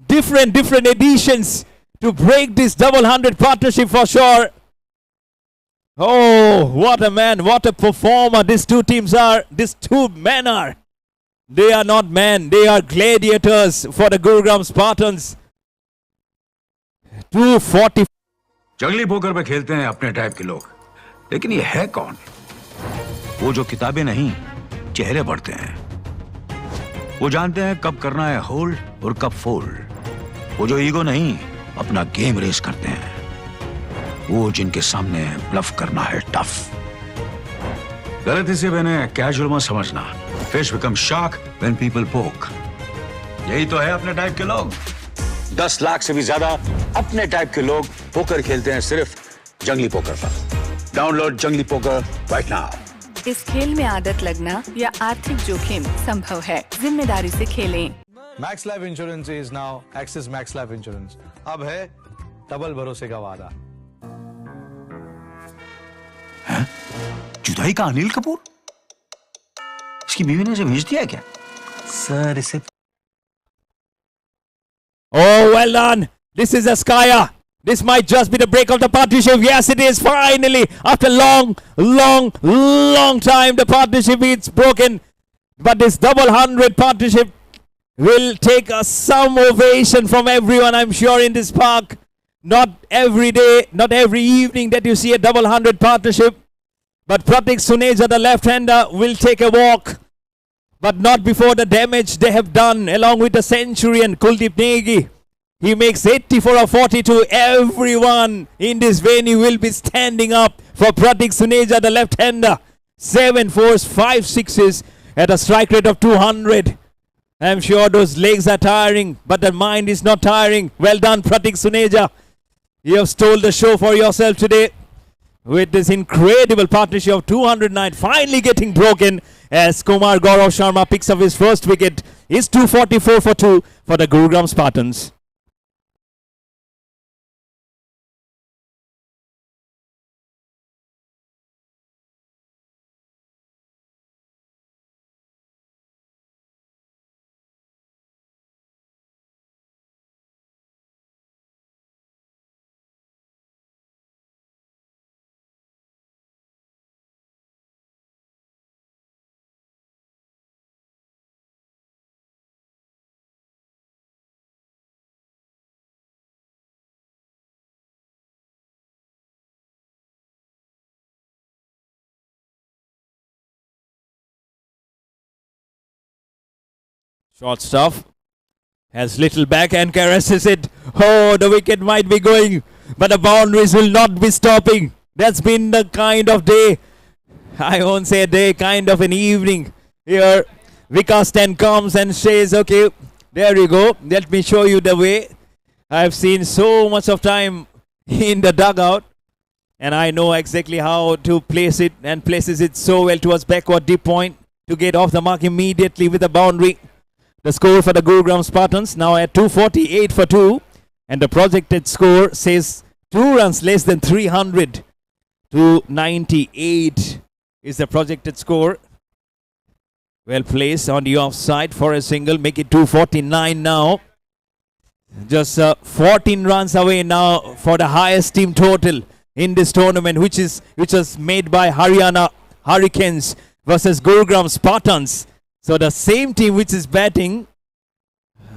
different editions to break this double 100 partnership for sure. Oh, what a man. What a performer these two teams are. These two men are. They are not men, they are gladiators for the Gurugram Spartans. 240. जंगली poker पे खेलते हैं अपने type के लोग, लेकिन ये है कौन? वो जो किताबें नहीं, चेहरे पढ़ते हैं। वो जानते हैं कब करना है होल्ड और कब फोल्ड। वो जो ईगो नहीं, अपना गेम रेस करते हैं। वो जिनके सामने ब्लफ करना है टफ। गलती से मैंने कैजुअल मत समझना। Fish become shark when people poke. यही तो है अपने टाइप के लोग। 10 लाख से भी ज्यादा अपने टाइप के लोग पोकर खेलते हैं सिर्फ जंगली पोकर पर। डाउनलोड जंगली पोकर right now. इस खेल में आदत लगना या आर्थिक जोखिम संभव है। जिम्मेदारी से खेलें। Max Life Insurance is now Axis Max Life Insurance. अब है डबल भरोसे का वादा। जुदाई का अनिल कपूर? इसकी बीवी ने इसे भेज दिया है क्या? सर इसे Oh, well done. This is a Skya. This might just be the break of the partnership. Yes, it is. Finally, after long time, the partnership is broken. But this double 100 partnership will take some ovation from everyone, I'm sure, in this park. Not every day, not every evening that you see a double 100 partnership. But Pratik Suneja, the left-hander, will take a walk. But not before the damage they have done, along with the centurion, Kuldeep Negi. He makes 84 of 42. Everyone in this venue will be standing up for Pratik Suneja, the left-hander. 7 fours, 5 sixes at a strike rate of 200. I'm sure those legs are tiring, but the mind is not tiring. Well done, Pratik Suneja. You have stole the show for yourself today with this incredible partnership of 209 finally getting broken as Kumar Gaurav Sharma picks up his first wicket. It's 244 for 2 for the Gurugram Spartans. Short stuff. Has little back and caresses it. Oh, the wicket might be going, but the boundaries will not be stopping. That's been the kind of day, I won't say a day, kind of an evening here. Vikas 10 comes and says, okay, there you go. Let me show you the way. I've seen so much of time in the dugout, and I know exactly how to place it, and places it so well towards backward deep point to get off the mark immediately with a boundary. The score for the Gurugram Spartans now at 248 for 2, and the projected score says 2 runs less than 300. 298 is the projected score. Well placed on the offside for a single, make it 249 now. Just 14 runs away now for the highest team total in this tournament, which was made by Haryana Hurricanes versus Gurugram Spartans. So the same team which is batting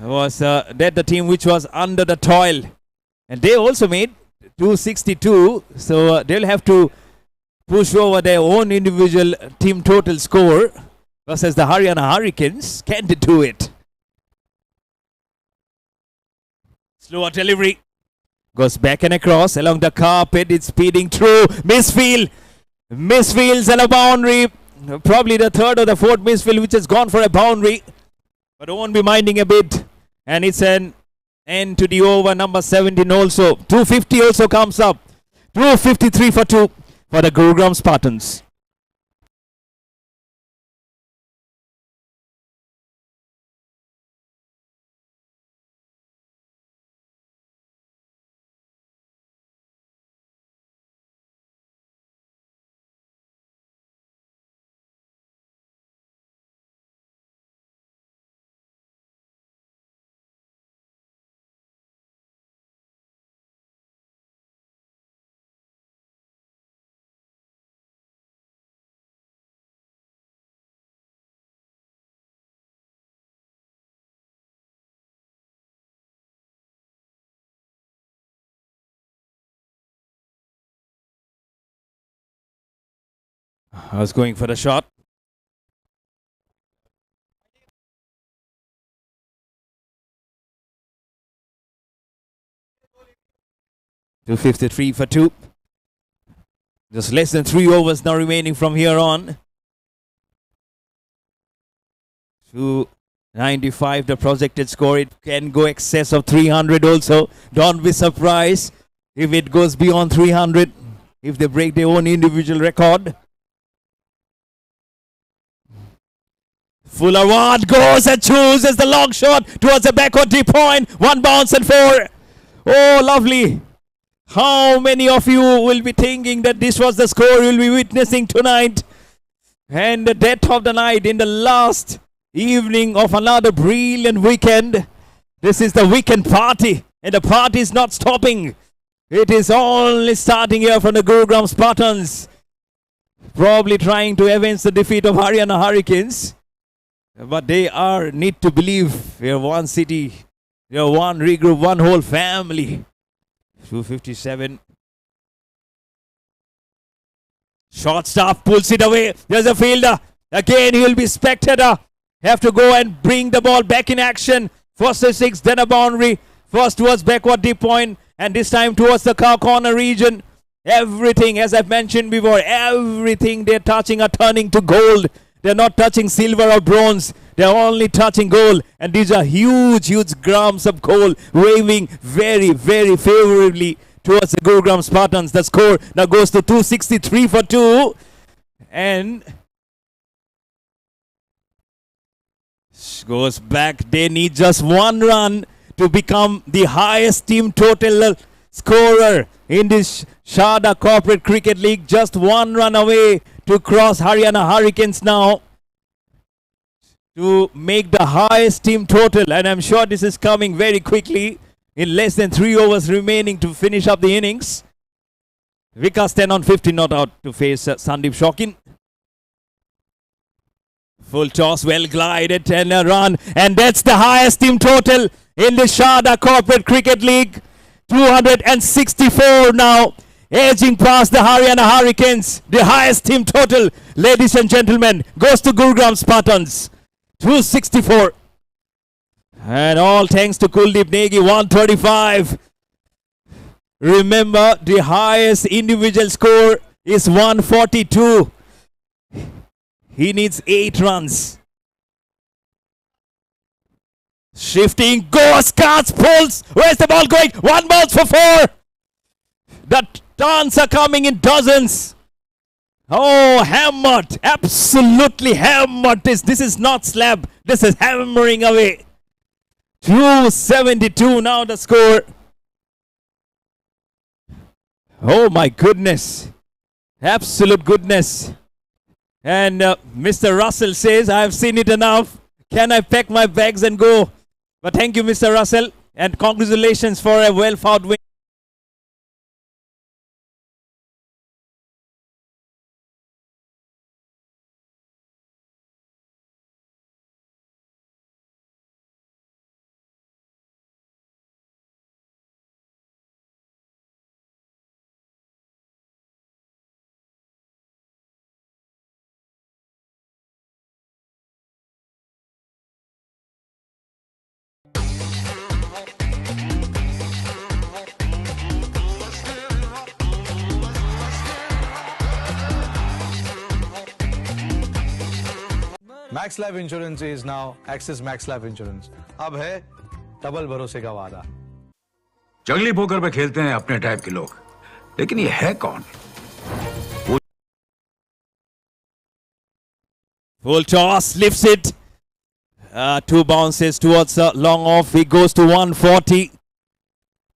was that the team which was under the toil, and they also made 262. So they'll have to push over their own individual team total score versus the Haryana Hurricanes. Can they do it? Slower delivery. Goes back and across along the carpet. It's speeding through. Misfield. Misfields and a boundary. Probably the third or the fourth misfield which has gone for a boundary. But won't be minding a bit. And it's an end to the over, number 17 also. 250 also comes up. 253 for 2 for the Gurugram Spartans. I was going for the shot. .253 for 2. Just less than 3 overs now remaining from here on. 295 the projected score. It can go excess of 300 also. Don't be surprised if it goes beyond 300, if they break their own individual record. Fuller one goes and chooses the long shot towards the backward deep point. 1 bounce and 4. Oh, lovely. How many of you will be thinking that this was the score you'll be witnessing tonight? And the death of the night in the last evening of another brilliant weekend. This is the weekend party, and the party is not stopping. It is only starting here from the Gurugram Spartans, probably trying to avenge the defeat of Haryana Hurricanes. But they need to believe we are one city, we are one regroup, one whole family. 257. Short stuff, pulls it away. There's a fielder. Again, he will be spectator. Have to go and bring the ball back in action. First a 6, then a boundary. First towards backward deep point, and this time towards the corner region. Everything, as I've mentioned before, everything they're touching are turning to gold. They're not touching silver or bronze. They're only touching gold. And these are huge, huge grams of gold waving very, very favorably towards the Gurugram Spartans. The score now goes to 263 for 2. And goes back. They need just 1 run to become the highest team total scorer in this Sarda Corporate Cricket League. Just 1 run away to cross Haryana Hurricanes now to make the highest team total. And I'm sure this is coming very quickly in less than 3 overs remaining to finish up the innings. Vikas 10 on 50 not out to face Sandeep Shokin. Full toss, well glided, and a run. And that's the highest team total in the Sarda Corporate Cricket League. 264 now, edging past the Haryana Hurricanes. The highest team total, ladies and gentlemen, goes to Gurugram Spartans. 264. And all thanks to Kuldeep Negi, 135. Remember, the highest individual score is 142. He needs 8 runs. Shifting, goes, cuts, pulls. Where's the ball going? 1 ball for 4. The turns are coming in dozens. Oh, hammered. Absolutely hammered. This is not slab. This is hammering away. 272 now the score. Oh my goodness. Absolute goodness. And Mr. Russell says, I've seen it enough. Can I pack my bags and go? But thank you, Mr. Russell. And congratulations for a well-fought win. Max Life Insurance is now Axis Max Life Insurance. अब है double भरोसे का वादा. जंगली poker पे खेलते हैं अपने टाइप के लोग, लेकिन ये है कौन? Full toss, lifts it. 2 bounces towards the long off. He goes to 140.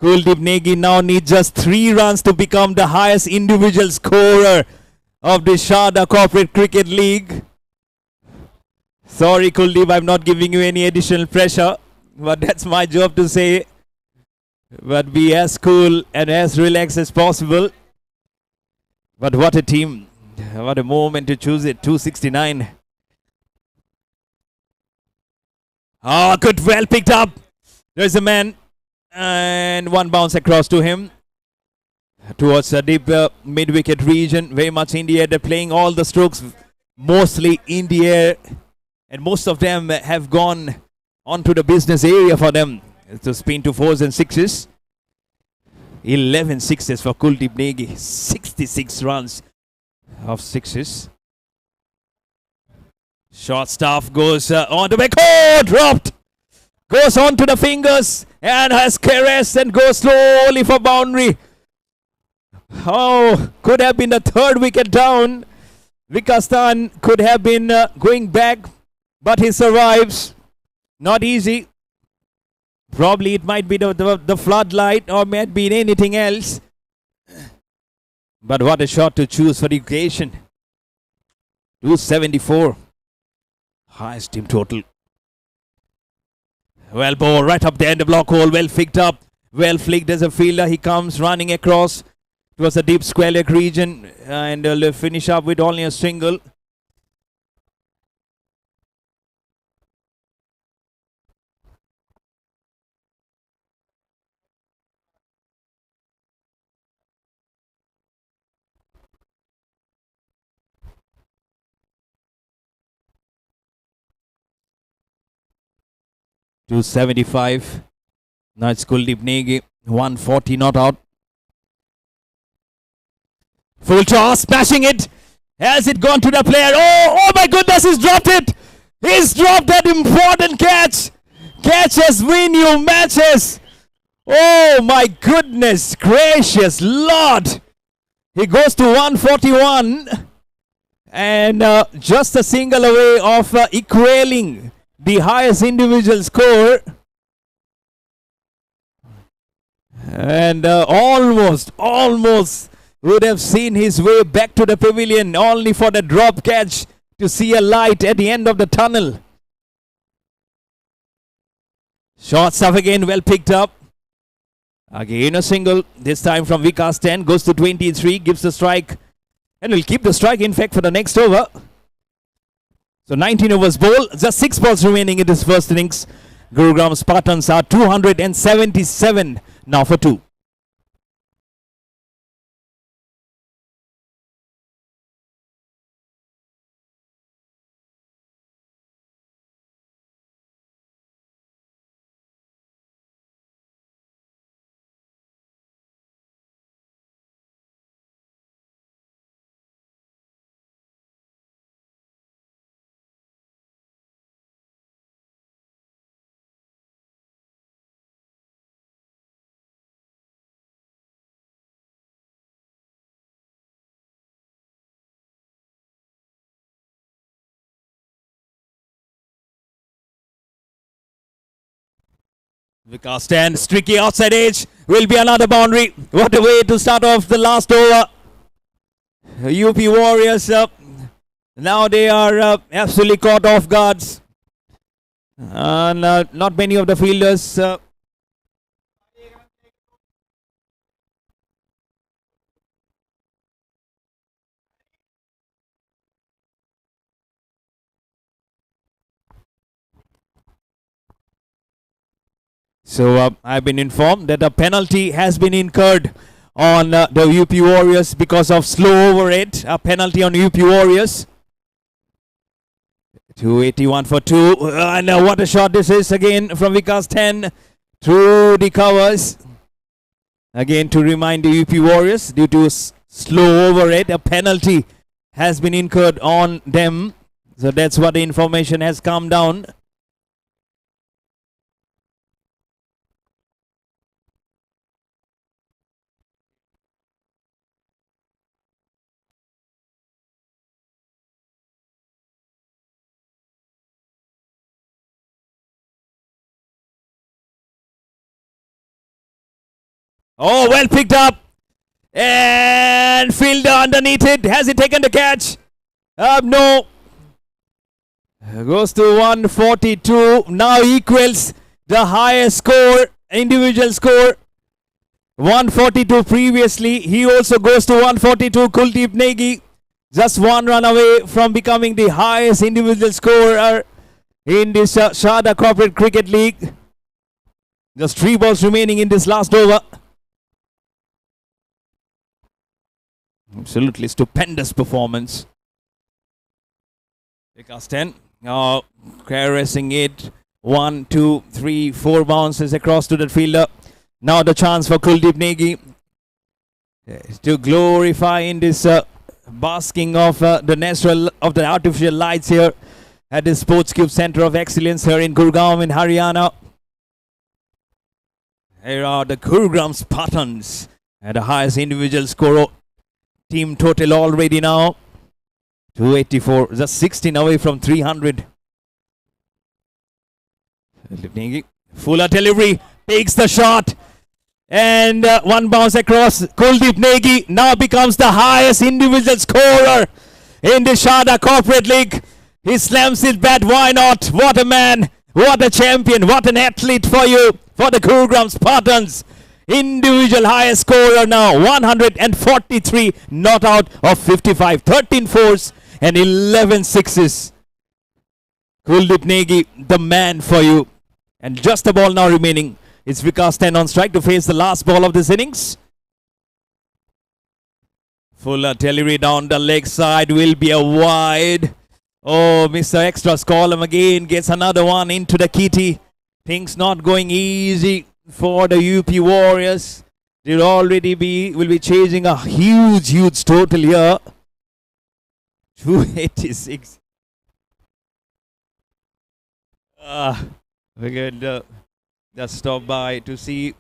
Kuldeep Negi now needs just 3 runs to become the highest individual scorer of the Sarda Corporate Cricket League. Sorry, Kuldeep, I'm not giving you any additional pressure, but that's my job to say. But be as cool and as relaxed as possible. But what a team. What a moment to choose it. 269. Oh, good. Well picked up. There's a man. And 1 bounce across to him. Towards the deep mid-wicket region. Very much in the air. They're playing all the strokes mostly in the air. And most of them have gone onto the business area for them. To spin to 4s and 6s. 11 sixes for Kuldeep Negi. 66 runs of 6s. Short staff goes on the back. Oh, dropped. Goes on to the fingers and has caressed and goes slowly for boundary. Oh, could have been the 3rd wicket down. Vikastan could have been going back, but he survives. Not easy. Probably it might be the floodlight or might be anything else. But what a shot to choose for the occasion. 274. Highest team total. Well ball right up there in the block hole. Well flicked up. Well flicked as a fielder. He comes running across towards the deep square leg region. And will finish up with only a single. .275. Now it's Kuldeep Negi. 140 not out. Full toss, smashing it. Has it gone to the player? Oh my goodness, he's dropped it. He's dropped that important catch. Catches win you matches. Oh my goodness gracious Lord. He goes to 141. And just a single away of equaling the highest individual score. And almost would have seen his way back to the pavilion only for the drop catch to see a light at the end of the tunnel. Short stuff again, well picked up. Again a single, this time from Vikas 10, goes to 23, gives the strike. And will keep the strike in fact for the next over. So 19 overs bowl, just 6 balls remaining in this first innings. Gurugram Spartans are 277 now for 2. Vikas 10, streaky outside edge, will be another boundary. What a way to start off the last over. UP Warriors, now they are absolutely caught off guards. And not many of the fielders So I've been informed that a penalty has been incurred on the UP Warriors because of slow over it. A penalty on UP Warriors. 281 for 2. And what a shot this is again from Vikas 10 through the covers. Again to remind the UP Warriors, due to slow over it, a penalty has been incurred on them. So that's what the information has come down. Oh, well picked up. And fielder underneath it. Has he taken the catch? No. Goes to 142. Now equals the highest score, individual score. 142 previously. He also goes to 142. Kuldeep Negi. Just one run away from becoming the highest individual scorer in this Sarda Corporate Cricket League. Just 3 balls remaining in this last over. Absolutely stupendous performance. Vikas 10. Now caressing it. 1, 2, 3, 4 bounces across to the fielder. Now the chance for Kuldeep Negi to glorify in this basking of the natural of the artificial lights here at the Sports Cube Center of Excellence here in Gurugram in Haryana. Here are the Gurugram Spartans at the highest individual score. Team total already now 284, just 16 away from 300. Fuller delivery, takes the shot, and one bounce across. Kuldeep Negi now becomes the highest individual scorer in the Sarda Corporate League. He slams his bat, why not? What a man, what a champion, what an athlete for you, for the Gurugram Spartans. Individual highest scorer now, 143, not out of 55, 13 fours and 11 sixes. Kuldeep Negi, the man for you. And just a ball now remaining. It's Vikas 10 on strike to face the last ball of this innings. Full artillery down the leg side will be a wide. Oh, Mr. Extras column again gets another one into the kitty. Things not going easy for the UP Warriors. They'll already will be chasing a huge total here. 286. We're going to just stop by to see,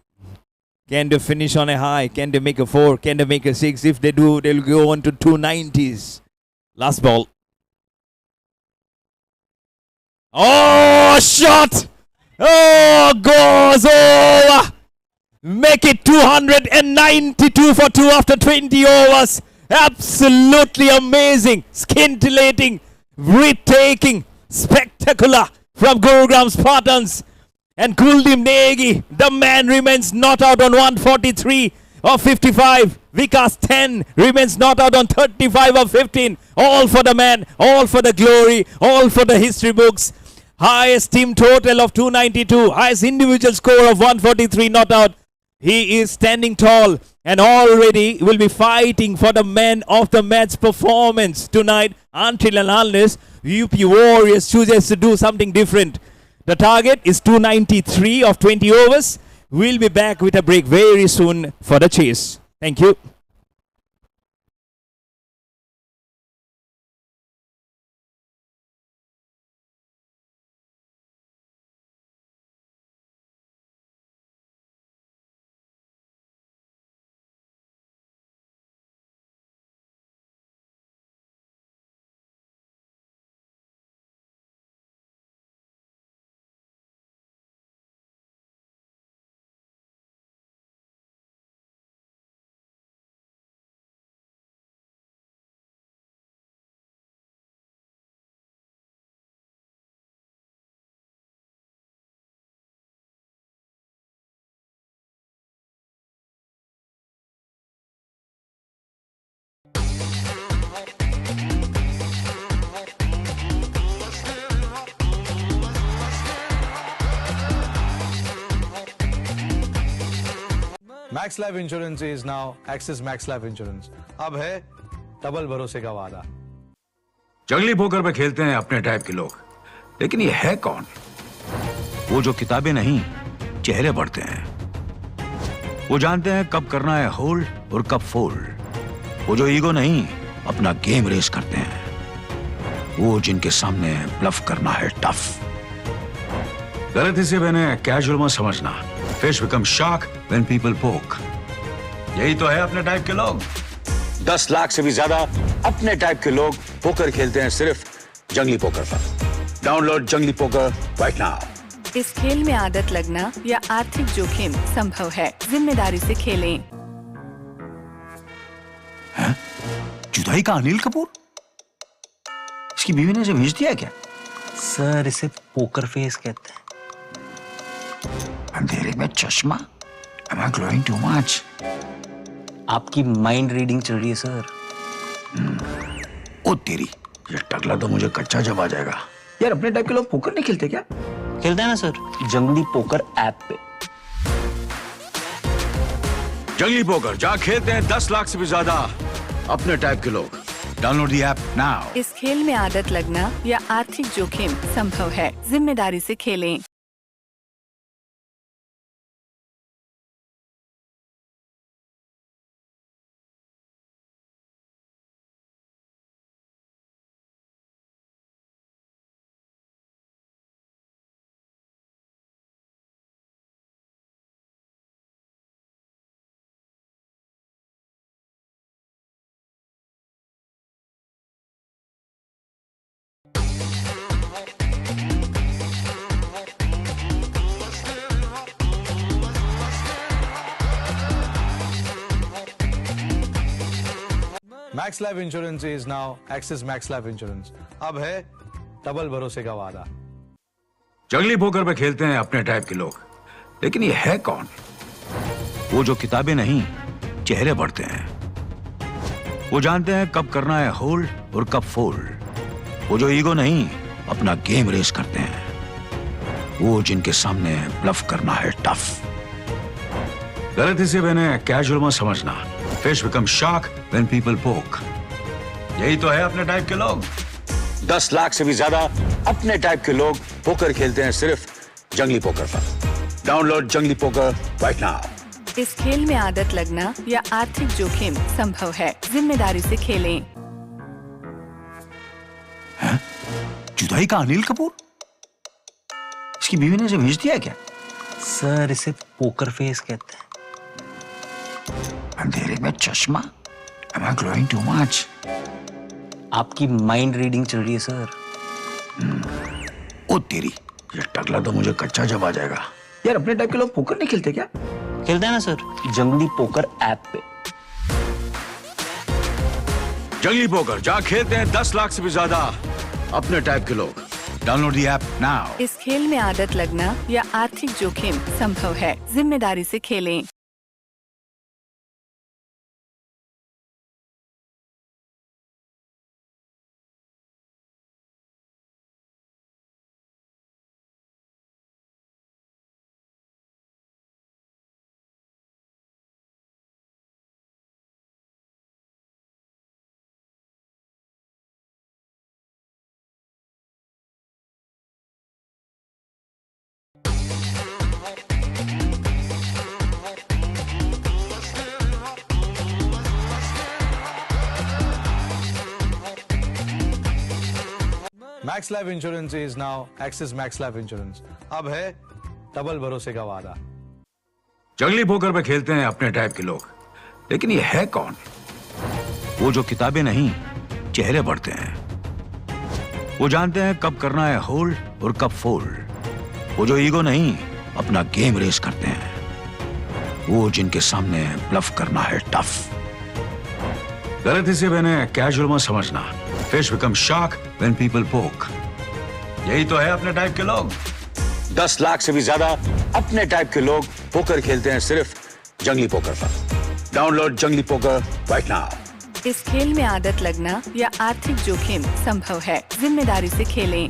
can they finish on a high? Can they make a 4? Can they make a 6? If they do, they'll go on to 290s. Last ball. Oh, shot! Oh, goes over. Make it 292 for 2 after 20 overs. Absolutely amazing, scintillating, breathtaking, spectacular from Gurugram Spartans. And Kuldeep Negi, the man, remains not out on 143 of 55. Vikas 10 remains not out on 35 of 15. All for the man, all for the glory, all for the history books. Highest team total of 292. Highest individual score of 143 not out. He is standing tall and already will be fighting for the man of the match performance tonight until and unless UP Warriors chooses to do something different. The target is 293 of 20 overs. We'll be back with a break very soon for the chase. Thank you. Max life insurance is now axis max life insurance. अब है double भरोसे का वादा। जंगली poker पे खेलते हैं अपने टाइप के लोग, लेकिन ये है कौन? वो जो किताबें नहीं, चेहरे पढ़ते हैं। वो जानते हैं कब करना है होल्ड और कब फोल्ड। वो जो ईगो नहीं, अपना गेम रेस करते हैं। वो जिनके सामने ब्लफ करना है टफ। गलती से मैंने कैजुअल मत समझना। Fish become shark when people पोक। यही तो है अपने टाइप के लोग। 10 लाख से भी ज्यादा अपने टाइप के लोग पोकर खेलते हैं सिर्फ जंगली पोकर पर। डाउनलोड जंगली पोकर राइट नाउ। इस खेल में आदत लगना या आर्थिक जोखिम संभव है। जिम्मेदारी से खेलें। जुदाई का अनिल कपूर? इसकी बीवी ने इसे भेज दिया क्या? सर इसे पोकर फेस कहते हैं। अंधेरे में चश्मा? Am I glowing too much? आपकी माइंड रीडिंग चल रही है सर। ओ तेरी, ये टकला तो मुझे कच्चा जब आ जाएगा। यार अपने टाइप के लोग पोकर नहीं खेलते क्या? खेलते हैं ना सर, जंगली पोकर ऐप पे। जंगली पोकर जहाँ खेलते हैं 10 लाख से भी ज्यादा अपने टाइप के लोग। Download the app now. इस खेल में आदत लगना या आर्थिक जोखिम संभव है। जिम्मेदारी से खेलें। Max life insurance is now axis max life insurance. अब है डबल भरोसे का वादा। जंगली पोकर पे खेलते हैं अपने टाइप के लोग, लेकिन ये है कौन? वो जो किताबें नहीं, चेहरे पढ़ते हैं। वो जानते हैं कब करना है होल्ड और कब फोल्ड। वो जो ईगो नहीं, अपना गेम रेस करते हैं। वो जिनके सामने ब्लफ करना है टफ। गलती से मैंने कैजुअल मत समझना। Fish become shark when people पोक। यही तो है अपने टाइप के लोग। 10 लाख से भी ज्यादा अपने टाइप के लोग पोकर खेलते हैं सिर्फ जंगली पोकर पर। डाउनलोड जंगली पोकर राइट नाउ। इस खेल में आदत लगना या आर्थिक जोखिम संभव है। जिम्मेदारी से खेलें। जुदाई का अनिल कपूर? इसकी बीवी ने इसे भेज दिया क्या? सर इसे पोकर फेस कहते हैं। अंधेरे में चश्मा? Am I glowing too much? आपकी माइंड रीडिंग चल रही है सर। ओ तेरी, ये टकला तो मुझे कच्चा जब आ जाएगा। यार अपने टाइप के लोग पोकर नहीं खेलते क्या? खेलते हैं ना सर, जंगली पोकर ऐप पे। जंगली पोकर जहाँ खेलते हैं 10 लाख से भी ज्यादा अपने टाइप के लोग। Download the app now. इस खेल में आदत लगना या आर्थिक जोखिम संभव है। जिम्मेदारी से खेलें। Max life insurance is now axis max life insurance. अब है डबल भरोसे का वादा। जंगली पोकर पे खेलते हैं अपने टाइप के लोग, लेकिन ये है कौन? वो जो किताबें नहीं, चेहरे पढ़ते हैं। वो जानते हैं कब करना है होल्ड और कब फोल्ड। वो जो ईगो नहीं, अपना गेम रेस करते हैं। वो जिनके सामने ब्लफ करना है टफ। गलती से मैंने कैजुअल मत समझना। Fish become shark when people पोक। यही तो है अपने टाइप के लोग। 10 लाख से भी ज्यादा अपने टाइप के लोग पोकर खेलते हैं सिर्फ जंगली पोकर पर। डाउनलोड जंगली पोकर राइट नाउ। इस खेल में आदत लगना या आर्थिक जोखिम संभव है। जिम्मेदारी से खेलें।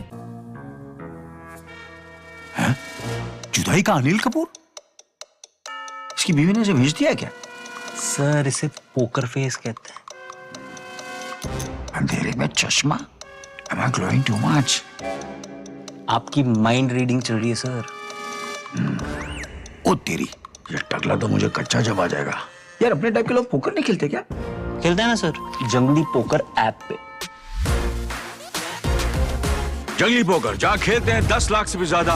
जुदाई का अनिल कपूर? इसकी बीवी ने इसे भेज दिया है क्या? सर इसे पोकर फेस कहते हैं। अंधेरे में चश्मा? Am I glowing too much? आपकी माइंड रीडिंग चल रही है सर। ओ तेरी, ये टकला तो मुझे कच्चा जब आ जाएगा। यार अपने टाइप के लोग पोकर नहीं खेलते क्या? खेलते हैं ना सर, जंगली पोकर ऐप पे। जंगली पोकर जहाँ खेलते हैं 10 लाख से भी ज्यादा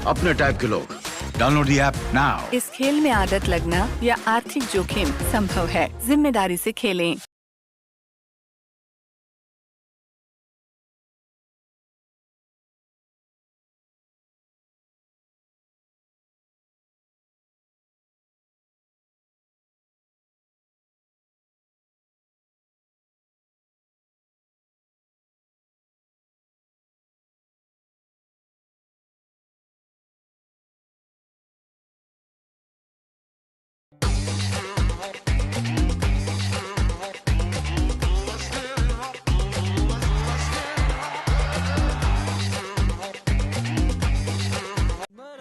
अपने टाइप के लोग। Download the app now. इस खेल में आदत लगना या आर्थिक जोखिम संभव है। जिम्मेदारी से खेलें।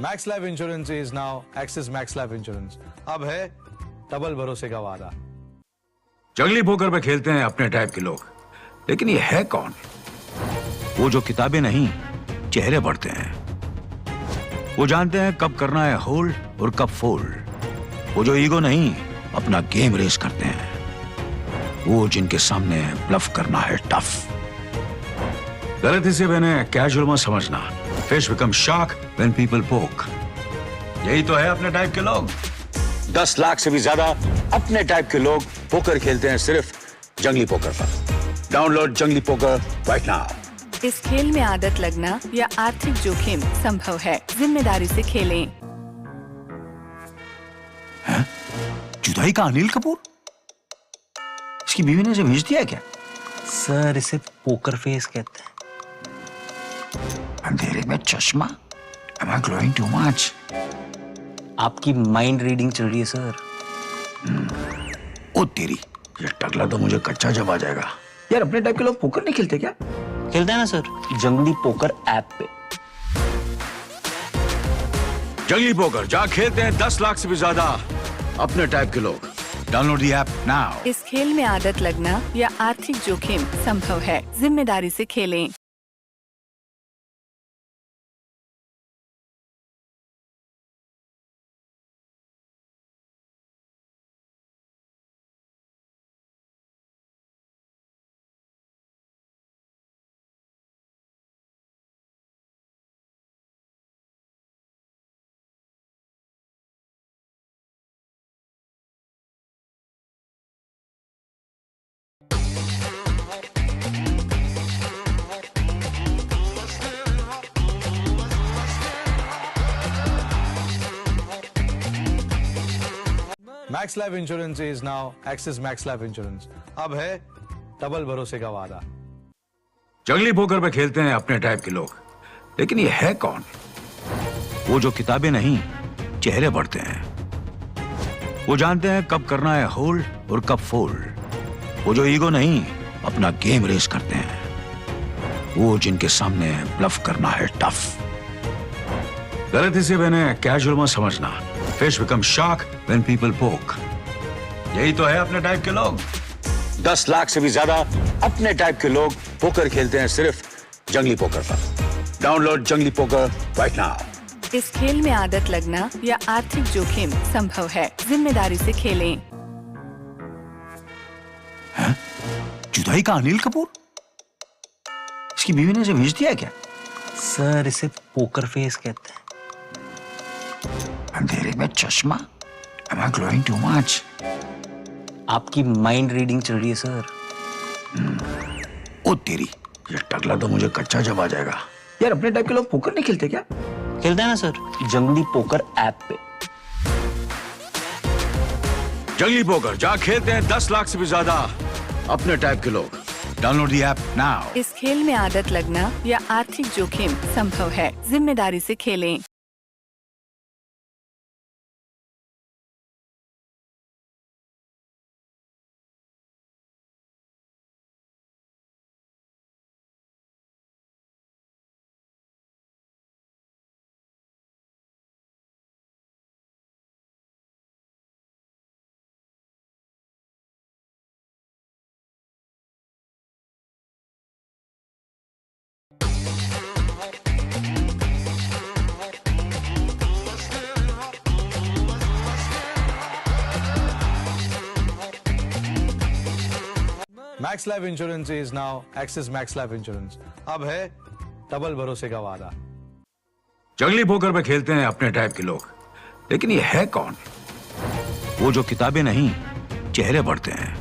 Max life insurance is now axis max life insurance. अब है डबल भरोसे का वादा। जंगली पोकर पे खेलते हैं अपने टाइप के लोग, लेकिन ये है कौन? वो जो किताबें नहीं, चेहरे पढ़ते हैं। वो जानते हैं कब करना है होल्ड और कब फोल्ड। वो जो ईगो नहीं, अपना गेम रेस करते हैं। वो जिनके सामने ब्लफ करना है टफ। गलती से मैंने कैजुअल मत समझना। Fish become shark when people पोक। यही तो है अपने टाइप के लोग। 10 लाख से भी ज्यादा अपने टाइप के लोग पोकर खेलते हैं सिर्फ जंगली पोकर पर। डाउनलोड जंगली पोकर राइट नाउ। इस खेल में आदत लगना या आर्थिक जोखिम संभव है। जिम्मेदारी से खेलें। जुदाई का अनिल कपूर? इसकी बीवी ने इसे भेज दिया है क्या? सर इसे पोकर फेस कहते हैं। अंधेरे में चश्मा? Am I glowing too much? आपकी माइंड रीडिंग चल रही है सर। ओ तेरी, ये टकला तो मुझे कच्चा जब आ जाएगा। यार अपने टाइप के लोग पोकर नहीं खेलते क्या? खेलते हैं ना सर, जंगली पोकर ऐप पे। जंगली पोकर जहाँ खेलते हैं 10 लाख से भी ज्यादा अपने टाइप के लोग। Download the app now. इस खेल में आदत लगना या आर्थिक जोखिम संभव है। जिम्मेदारी से खेलें। Max life insurance is now axis max life insurance. अब है डबल भरोसे का वादा। जंगली पोकर पे खेलते हैं अपने टाइप के लोग, लेकिन ये है कौन? वो जो किताबें नहीं, चेहरे पढ़ते हैं। वो जानते हैं कब करना है होल्ड और कब फोल्ड। वो जो ईगो नहीं, अपना गेम रेस करते हैं। वो जिनके सामने ब्लफ करना है टफ। गलती से मैंने कैजुअल मत समझना। Fish become shark when people पोक। यही तो है अपने टाइप के लोग। 10 लाख से भी ज्यादा अपने टाइप के लोग पोकर खेलते हैं सिर्फ जंगली पोकर पर। डाउनलोड जंगली पोकर राइट नाउ। इस खेल में आदत लगना या आर्थिक जोखिम संभव है। जिम्मेदारी से खेलें। जुदाई का अनिल कपूर? इसकी बीवी ने इसे भेज दिया है क्या? सर इसे पोकर फेस कहते हैं। अंधेरे में चश्मा? Am I glowing too much? आपकी माइंड रीडिंग चल रही है सर। ओ तेरी, ये टकला तो मुझे कच्चा जब आ जाएगा। यार अपने टाइप के लोग पोकर नहीं खेलते क्या? खेलते हैं ना सर, जंगली पोकर ऐप पे। जंगली पोकर जहाँ खेलते हैं 10 लाख से भी ज्यादा अपने टाइप के लोग। Download the app now. इस खेल में आदत लगना या आर्थिक जोखिम संभव है। जिम्मेदारी से खेलें। Max life insurance is now axis max life insurance. अब है डबल भरोसे का वादा. जंगली पोकर पे खेलते हैं अपने टाइप के लोग, लेकिन ये है कौन? वो जो किताबें नहीं, चेहरे पढ़ते हैं.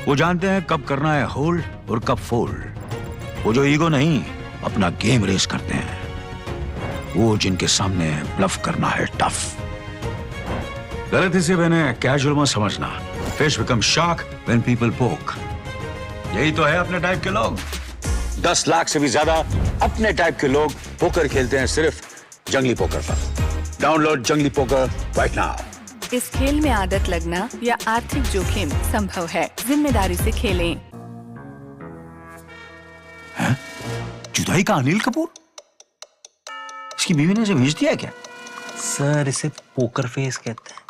वो जानते हैं कब करना है होल्ड और कब फोल्ड. वो जो ईगो नहीं, अपना गेम रेस करते हैं. वो जिनके सामने ब्लफ करना है टफ. गलती से मैंने कैजुअल मत समझना. Fish become shark when people पोक. यही तो है अपने टाइप के लोग. 10 लाख से भी ज्यादा अपने टाइप के लोग पोकर खेलते हैं सिर्फ जंगली पोकर पर. डाउनलोड जंगली पोकर राइट नाउ. इस खेल में आदत लगना या आर्थिक जोखिम संभव है. जिम्मेदारी से खेलें. जुदाई का अनिल कपूर? इसकी बीवी ने इसे भेज दिया है क्या? सर इसे पोकर फेस कहते हैं.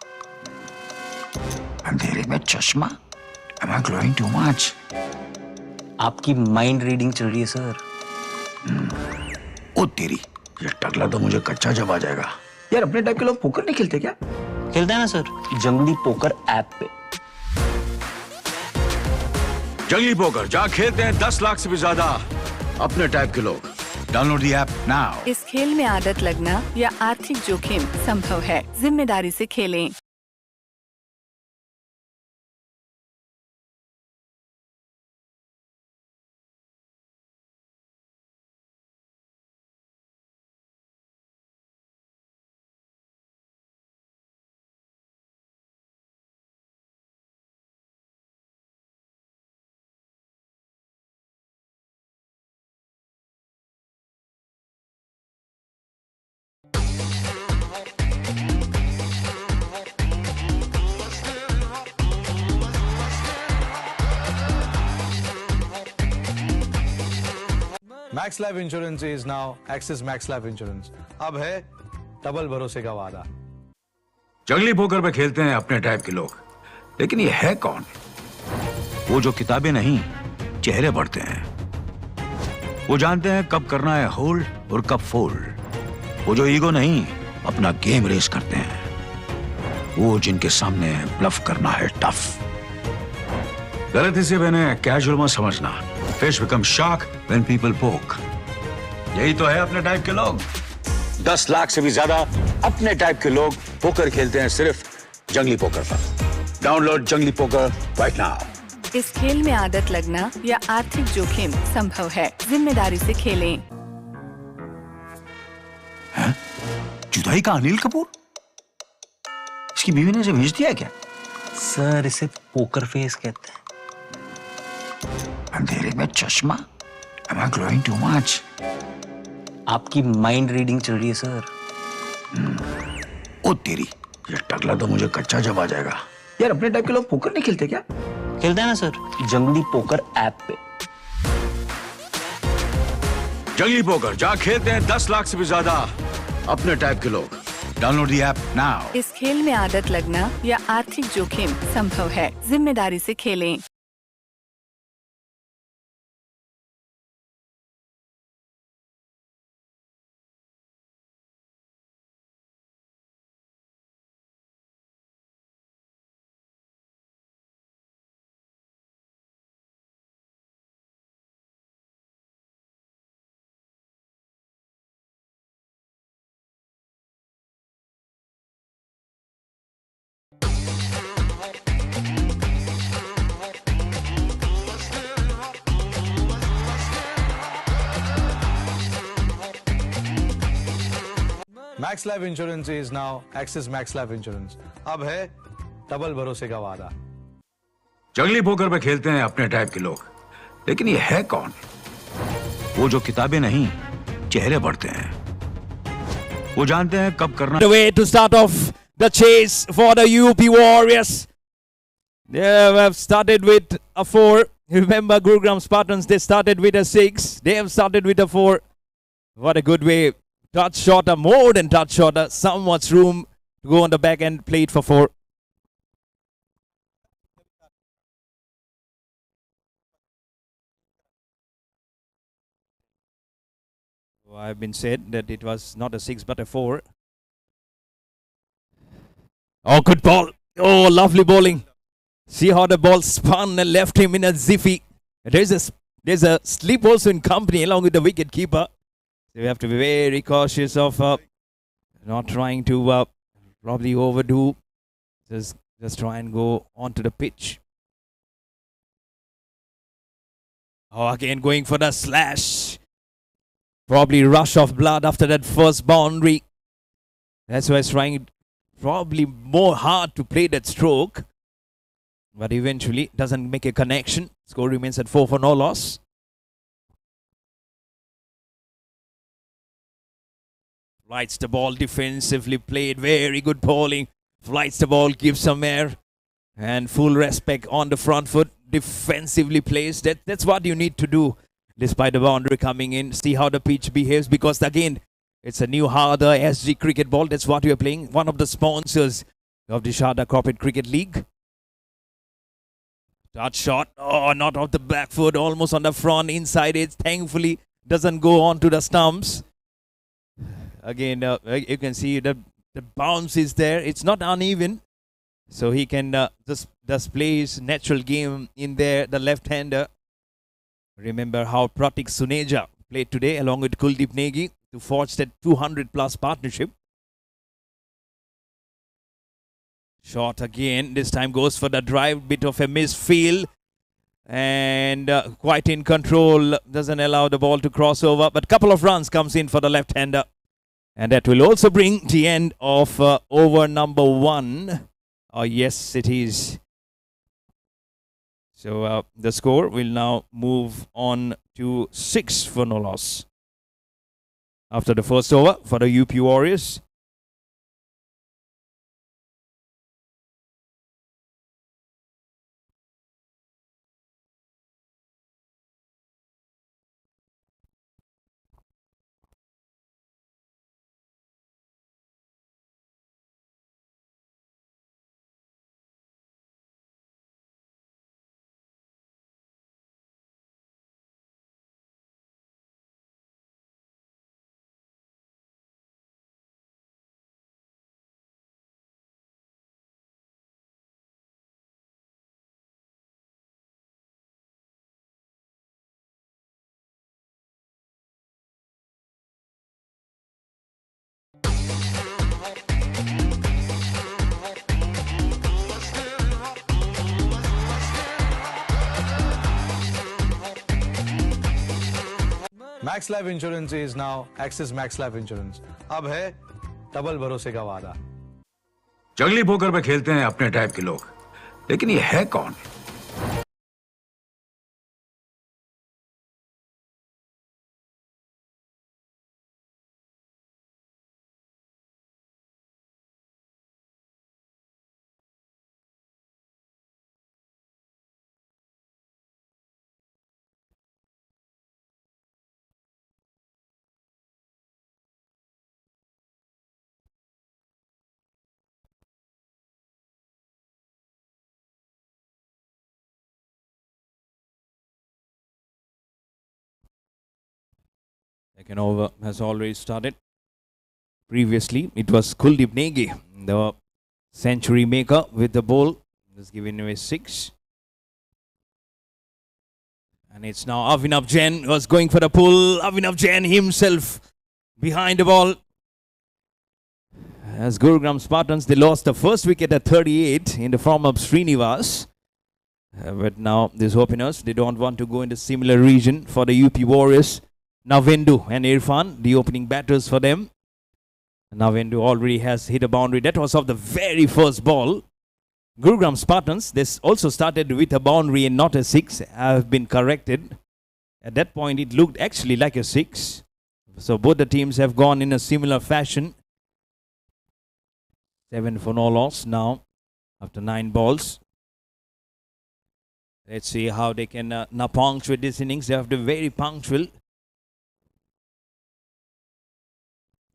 अंधेरे में चश्मा? Am I glowing too much? आपकी माइंड रीडिंग चल रही है सर. ओ तेरी, ये टकला तो मुझे कच्चा जब आ जाएगा. यार अपने टाइप के लोग पोकर नहीं खेलते क्या? खेलते हैं ना सर, जंगली पोकर ऐप पे. जंगली पोकर जहाँ खेलते हैं 10 लाख से भी ज्यादा अपने टाइप के लोग. Download the app now. इस खेल में आदत लगना या आर्थिक जोखिम संभव है. जिम्मेदारी से खेलें. Max life insurance is now axis max life insurance. अब है डबल भरोसे का वादा. जंगली पोकर पे खेलते हैं अपने टाइप के लोग, लेकिन ये है कौन? वो जो किताबें नहीं, चेहरे पढ़ते हैं. वो जानते हैं कब करना है होल्ड और कब फोल्ड. वो जो ईगो नहीं, अपना गेम रेस करते हैं. वो जिनके सामने ब्लफ करना है टफ. गलती से मैंने कैजुअल मत समझना. Fish become shark when people पोक. यही तो है अपने टाइप के लोग. 10 लाख से भी ज्यादा अपने टाइप के लोग पोकर खेलते हैं सिर्फ जंगली पोकर पर. डाउनलोड जंगली पोकर राइट नाउ. इस खेल में आदत लगना या आर्थिक जोखिम संभव है. जिम्मेदारी से खेलें. जुदाई का अनिल कपूर? इसकी बीवी ने इसे भेज दिया है क्या? सर इसे पोकर फेस कहते हैं. अंधेरे में चश्मा? Am I glowing too much? आपकी माइंड रीडिंग चल रही है सर. ओ तेरी, ये टकला तो मुझे कच्चा जब आ जाएगा. यार अपने टाइप के लोग पोकर नहीं खेलते क्या? खेलते हैं ना सर, जंगली पोकर ऐप पे. जंगली पोकर जहाँ खेलते हैं 10 लाख से भी ज्यादा अपने टाइप के लोग. Download the app now. इस खेल में आदत लगना या आर्थिक जोखिम संभव है. जिम्मेदारी से खेलें. Max life insurance is now axis max life insurance. अब है डबल भरोसे का वादा. जंगली पोकर पे खेलते हैं अपने टाइप के लोग, लेकिन ये है कौन? वो जो किताबें नहीं, चेहरे पढ़ते हैं. वो जानते हैं कब करना. The way to start off the chase for the UP Warriors. They have started with a 4. Remember Gurugram Spartans, they started with a 6. They have started with a 4. What a good way. Touch shot, a more than touch shot, somewhat room to go on the back end, played for 4. I've been said that it was not a 6 but a 4. Oh, good ball. Oh, lovely bowling. See how the ball spun and left him in a ziffy. There's a slip also in company along with the wicket keeper. So we have to be very cautious of not trying to probably overdo. Just try and go onto the pitch. Oh, again going for the slash. Probably rush of blood after that first boundary. That's why he's trying probably more hard to play that stroke. But eventually doesn't make a connection. Score remains at 4 for no loss. Flights the ball defensively played. Very good bowling. Flights the ball, gives some air. And full respect on the front foot. Defensively placed. That's what you need to do. Despite the boundary coming in. See how the pitch behaves. Because again, it's a new harder SG cricket ball. That's what we are playing. One of the sponsors of the Sarda Corporate Cricket League. Touch shot. Oh, not off the back foot. Almost on the front. Inside it. Thankfully, doesn't go on to the stumps. Again, you can see the bounce is there. It's not uneven. So he can just play his natural game in there, the left-hander. Remember how Pratik Suneja played today along with Kuldeep Negi to forge that 200-plus partnership. Shot again. This time goes for the drive. Bit of a misfield. And quite in control. Doesn't allow the ball to cross over. But couple of runs comes in for the left-hander. And that will also bring the end of over number 1. Oh, yes, it is. So the score will now move on to 6 for no loss. After the first over for the UP Warriors. Max Life Insurance is now Axis Max Life Insurance. अब है double भरोसे का वादा. जंगली poker पे खेलते हैं अपने टाइप के लोग, लेकिन ये है कौन? Second over has already started. Previously, it was Kuldeep Negi, the century maker with the ball. Just giving away 6. And it's now Avinav Jain was going for the pull. Avinav Jain himself behind the ball. As Gurugram Spartans, they lost the first wicket at 38 in the form of Srinivas. But now these openers, they don't want to go in the similar region for the UP Warriors. Navendu and Irfan, the opening batters for them. Navendu already has hit a boundary. That was of the very first ball. Gurugram Spartans, this also started with a boundary and not a 6. Have been corrected. At that point, it looked actually like a 6. So both the teams have gone in a similar fashion. 7 for no loss now after 9 balls. Let's see how they can punctuate this innings. They have to be very punctual.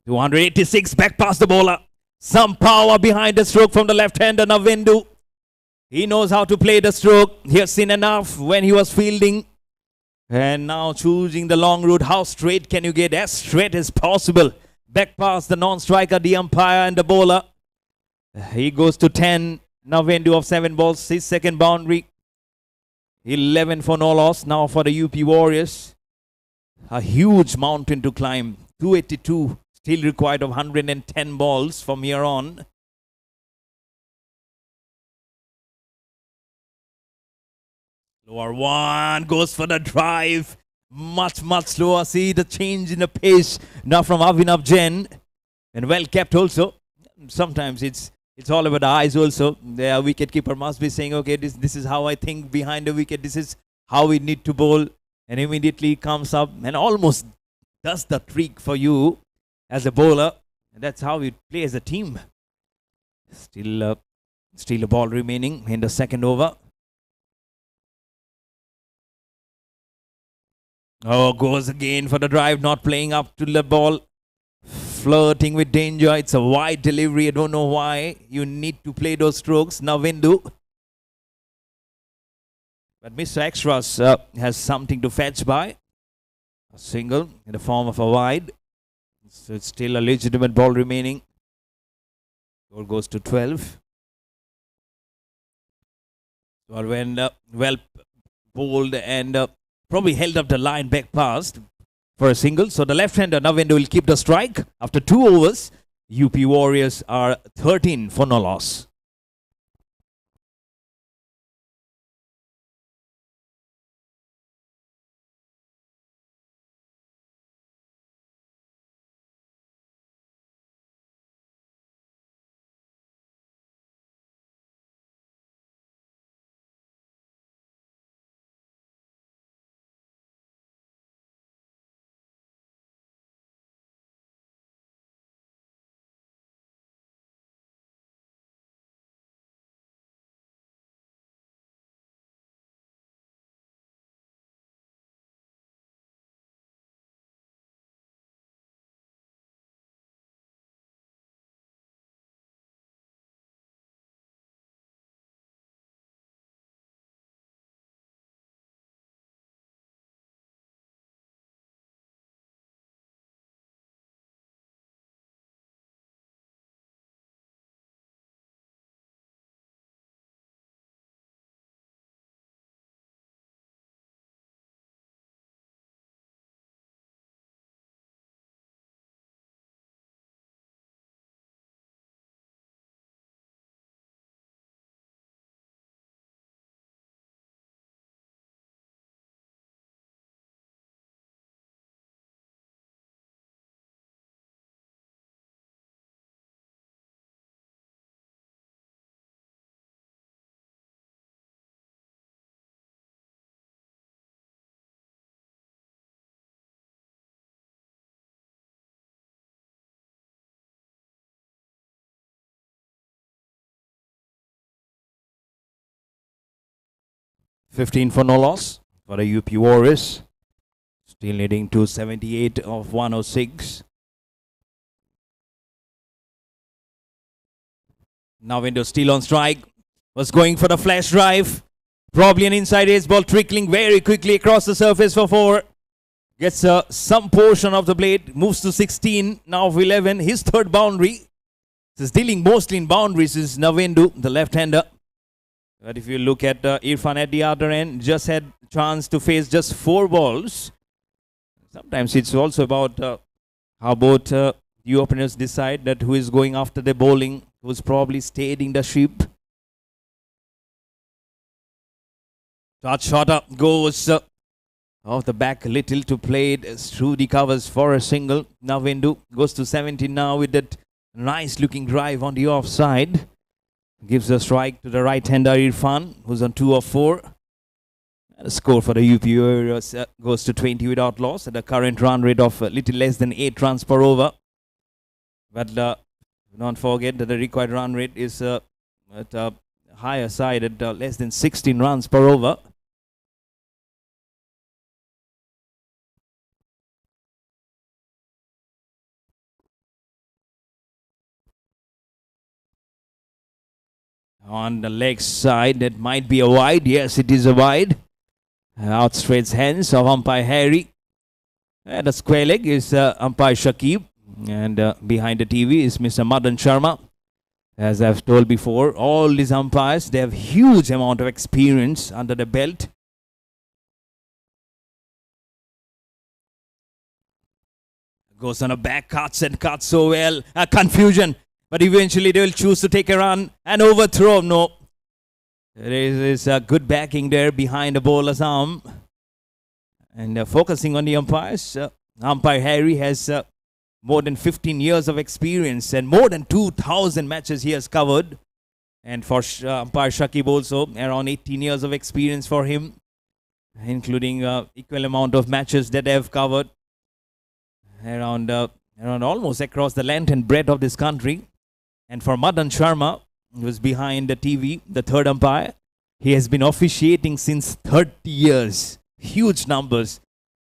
286 back past the bowler. Some power behind the stroke from the left-hander Navendu. He knows how to play the stroke. He has seen enough when he was fielding. And now choosing the long route. How straight can you get? As straight as possible. Back past the non-striker, the umpire and the bowler. He goes to 10. Navendu of 7 balls, his second boundary. 11 for no loss. Now for the UP Warriors. A huge mountain to climb. 282 still required of 110 balls from here on. Lower one goes for the drive. Much slower. See the change in the pace now from Avinav Jain. And well kept also. Sometimes it's all about the eyes also. The wicketkeeper must be saying, okay, this is how I think behind the wicket. This is how we need to bowl. And immediately comes up and almost does the trick for you as a bowler. And that's how we play as a team. Still a ball remaining in the second over. Oh, goes again for the drive, not playing up to the ball. Flirting with danger. It's a wide delivery. I don't know why you need to play those strokes. Navendu. But Mr. Extras has something to fetch by. A single in the form of a wide. So it's still a legitimate ball remaining. Score goes to 12. Well, when well bowled and probably held up the line back past for a single. So the left-hander Navendu will keep the strike. After 2 overs, UP Warriors are 13 for no loss. $15 for no loss for the UP Warriors. Still leading to 78 of 106. Now Navendu still on strike. Was going for the flash drive. Probably an inside edge ball trickling very quickly across the surface for 4. Gets some portion of the blade. Moves to 16. Now of 11. His third boundary. This is dealing mostly in boundaries is Navendu, the left-hander. But if you look at Irfan at the other end, just had chance to face just 4 balls. Sometimes it's also about how both the openers decide that who is going after the bowling, who's probably steadying the ship. Touch shot goes off the back a little to play it through the covers for a single. Navendu goes to 17 now with that nice looking drive on the offside. Gives a strike to the right-hander Irfan, who's on 2 of 4. And the score for the UP Warriors goes to 20 without loss at a current run rate of a little less than 8 runs per over. But don't forget that the required run rate is at a higher side at less than 16 runs per over. On the leg side, that might be a wide. Yes, it is a wide. Outstretched hands of umpire Harry. And the square leg is umpire Shakib. And behind the TV is Mr. Madan Sharma. As I've told before, all these umpires, they have huge amount of experience under the belt. Goes on a back, cuts and cuts so well. Confusion. But eventually they will choose to take a run and overthrow. No. There is a good backing there behind the bowler's arm. And focusing on the umpires, umpire Harry has more than 15 years of experience and more than 2,000 matches he has covered. And for umpire Shakib also, around 18 years of experience for him, including equal amount of matches that they have covered around almost across the length and breadth of this country. And for Madan Sharma, who was behind the TV, the third umpire, he has been officiating since 30 years. Huge numbers.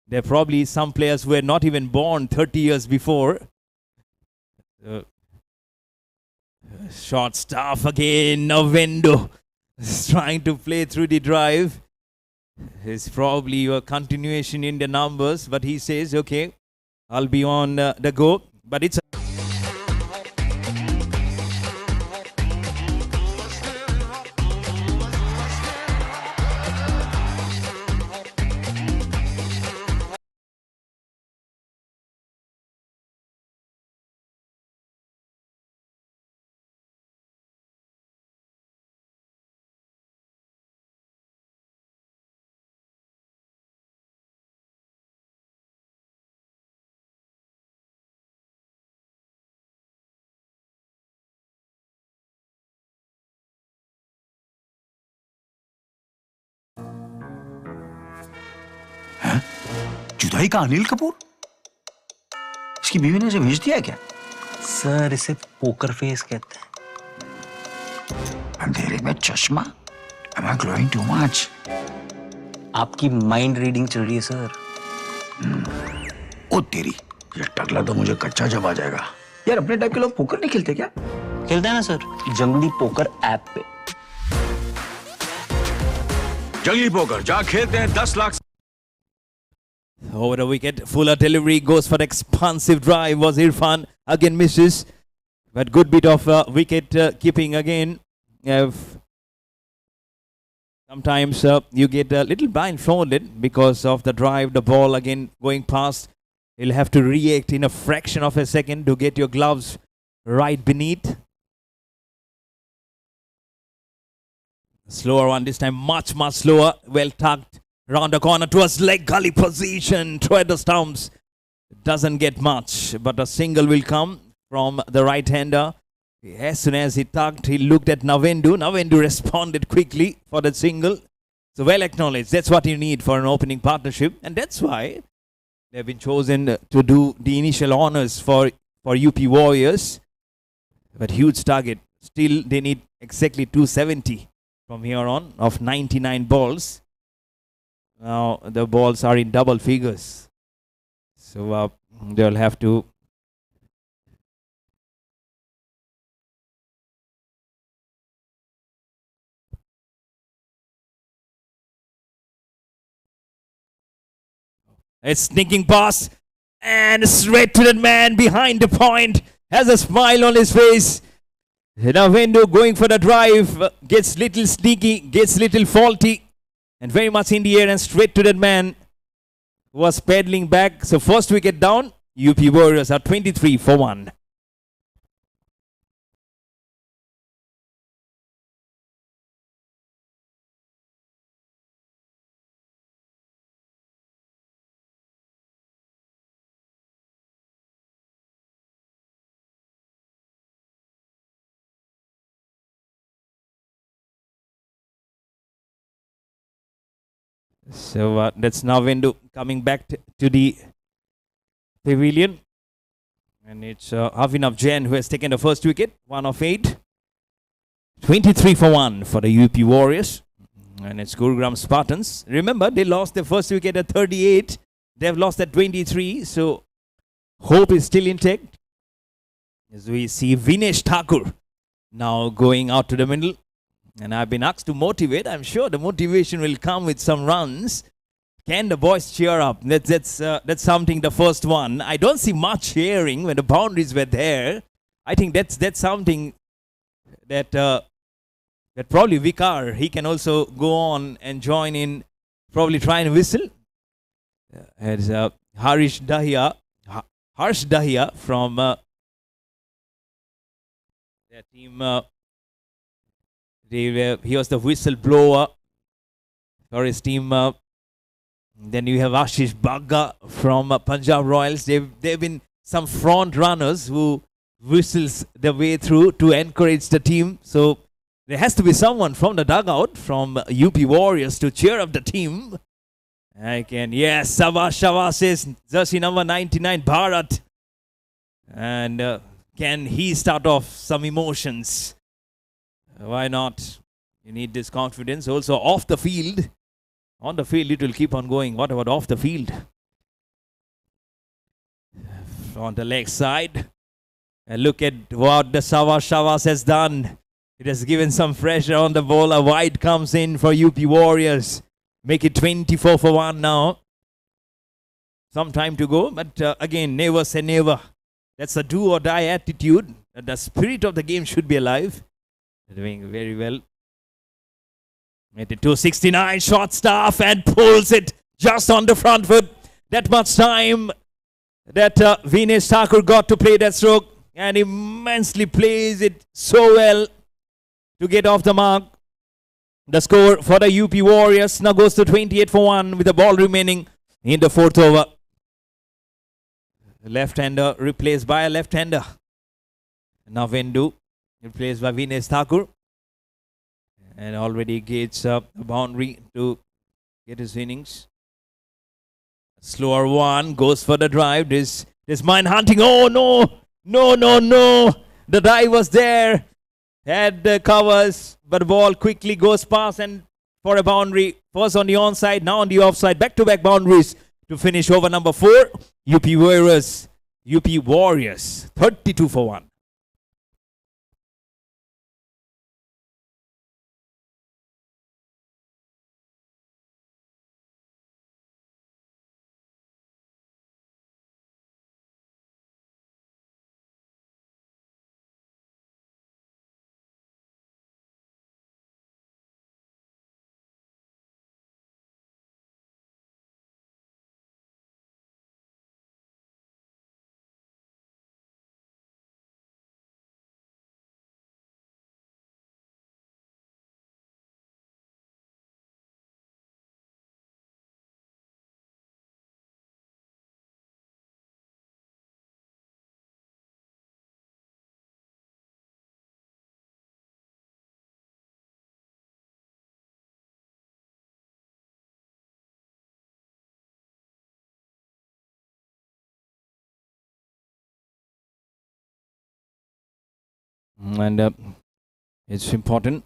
There are probably some players who were not even born 30 years before. Short stuff again. Navendo is trying to play through the drive. It's probably a continuation in the numbers, but he says, okay, I'll be on the go. But it's जुदाई का अनिल कपूर? इसकी बीवी ने इसे भेज दिया है क्या? सर इसे पोकर फेस कहते हैं। अंधेरे में चश्मा? Am I glowing too much? आपकी माइंड रीडिंग चल रही है सर। ओ तेरी, ये टकला तो मुझे कच्चा जब आ जाएगा। यार अपने टाइप के लोग पोकर नहीं खेलते क्या? खेलते हैं ना सर, जंगली पोकर ऐप पे। जंगली पोकर जहाँ खेलते हैं 10 lakh. over the wicket. Fuller delivery goes for the expansive drive. Was Irfan again misses, but good bit of wicket keeping again. Sometimes you get a little blindfolded because of the drive, the ball again going past. You'll have to react in a fraction of a second to get your gloves right beneath. Slower one this time, much slower. Well tucked round the corner towards leg gully position. Toward the stumps. Doesn't get much, but a single will come from the right-hander. As soon as he tucked, he looked at Navendu. Navendu responded quickly for that single. So well acknowledged. That's what you need for an opening partnership. And that's why they've been chosen to do the initial honors for UP Warriors. But huge target. Still, they need exactly 270 from here on of 99 balls. Now, the balls are in double figures. So, they'll have to... A sneaking pass and straight to that man behind the point. Has a smile on his face. Navendu going for the drive. Gets little sneaky, gets little faulty. And very much in the air and straight to that man who was pedaling back. So first wicket down. UP Warriors are 23 for 1. So that's Navendu coming back to the pavilion. And it's Avinav Jain who has taken the first wicket. 1 of 8. 23 for 1 for the UP Warriors. And it's Gurugram Spartans. Remember, they lost their first wicket at 38. They've lost at 23. So hope is still intact. As we see Vinesh Thakur now going out to the middle. And I've been asked to motivate. I'm sure the motivation will come with some runs. Can the boys cheer up? That's something, the first one. I don't see much cheering when the boundaries were there. I think that's something that probably Vikar, he can also go on and join in, probably try and whistle. As Harsh Dahiya from their team, he was the whistle blower for his team. Then you have Ashish Bagga from Punjab Royals. They've been some front runners who whistles the way through to encourage the team. So there has to be someone from the dugout from UP Warriors to cheer up the team. Yes, Shabas says jersey number 99, Bharat. And can he start off some emotions? Why not? You need this confidence. Also off the field. On the field, it will keep on going. What about off the field? On the leg side. And look at what the Shavas has done. It has given some pressure on the ball. A wide comes in for UP Warriors. Make it 24 for 1 now. Some time to go. But again, never say never. That's a do or die attitude. The spirit of the game should be alive. They're doing very well. Made it 269, short staff and pulls it just on the front foot. That much time that Vinesh Thakur got to play that stroke, and immensely plays it so well to get off the mark. The score for the UP Warriors now goes to 28 for 1 with the ball remaining in the 4th over. Left-hander replaced by a left-hander. Now Vendu replaced by Vinesh Thakur. And already gets a boundary to get his innings. Slower one goes for the drive. This mind hunting. Oh no! No! The drive was there. Had the covers, but the ball quickly goes past and for a boundary. First on the onside, now on the offside. Back-to-back boundaries to finish over number 4. UP Warriors 32 for 1. And it's important.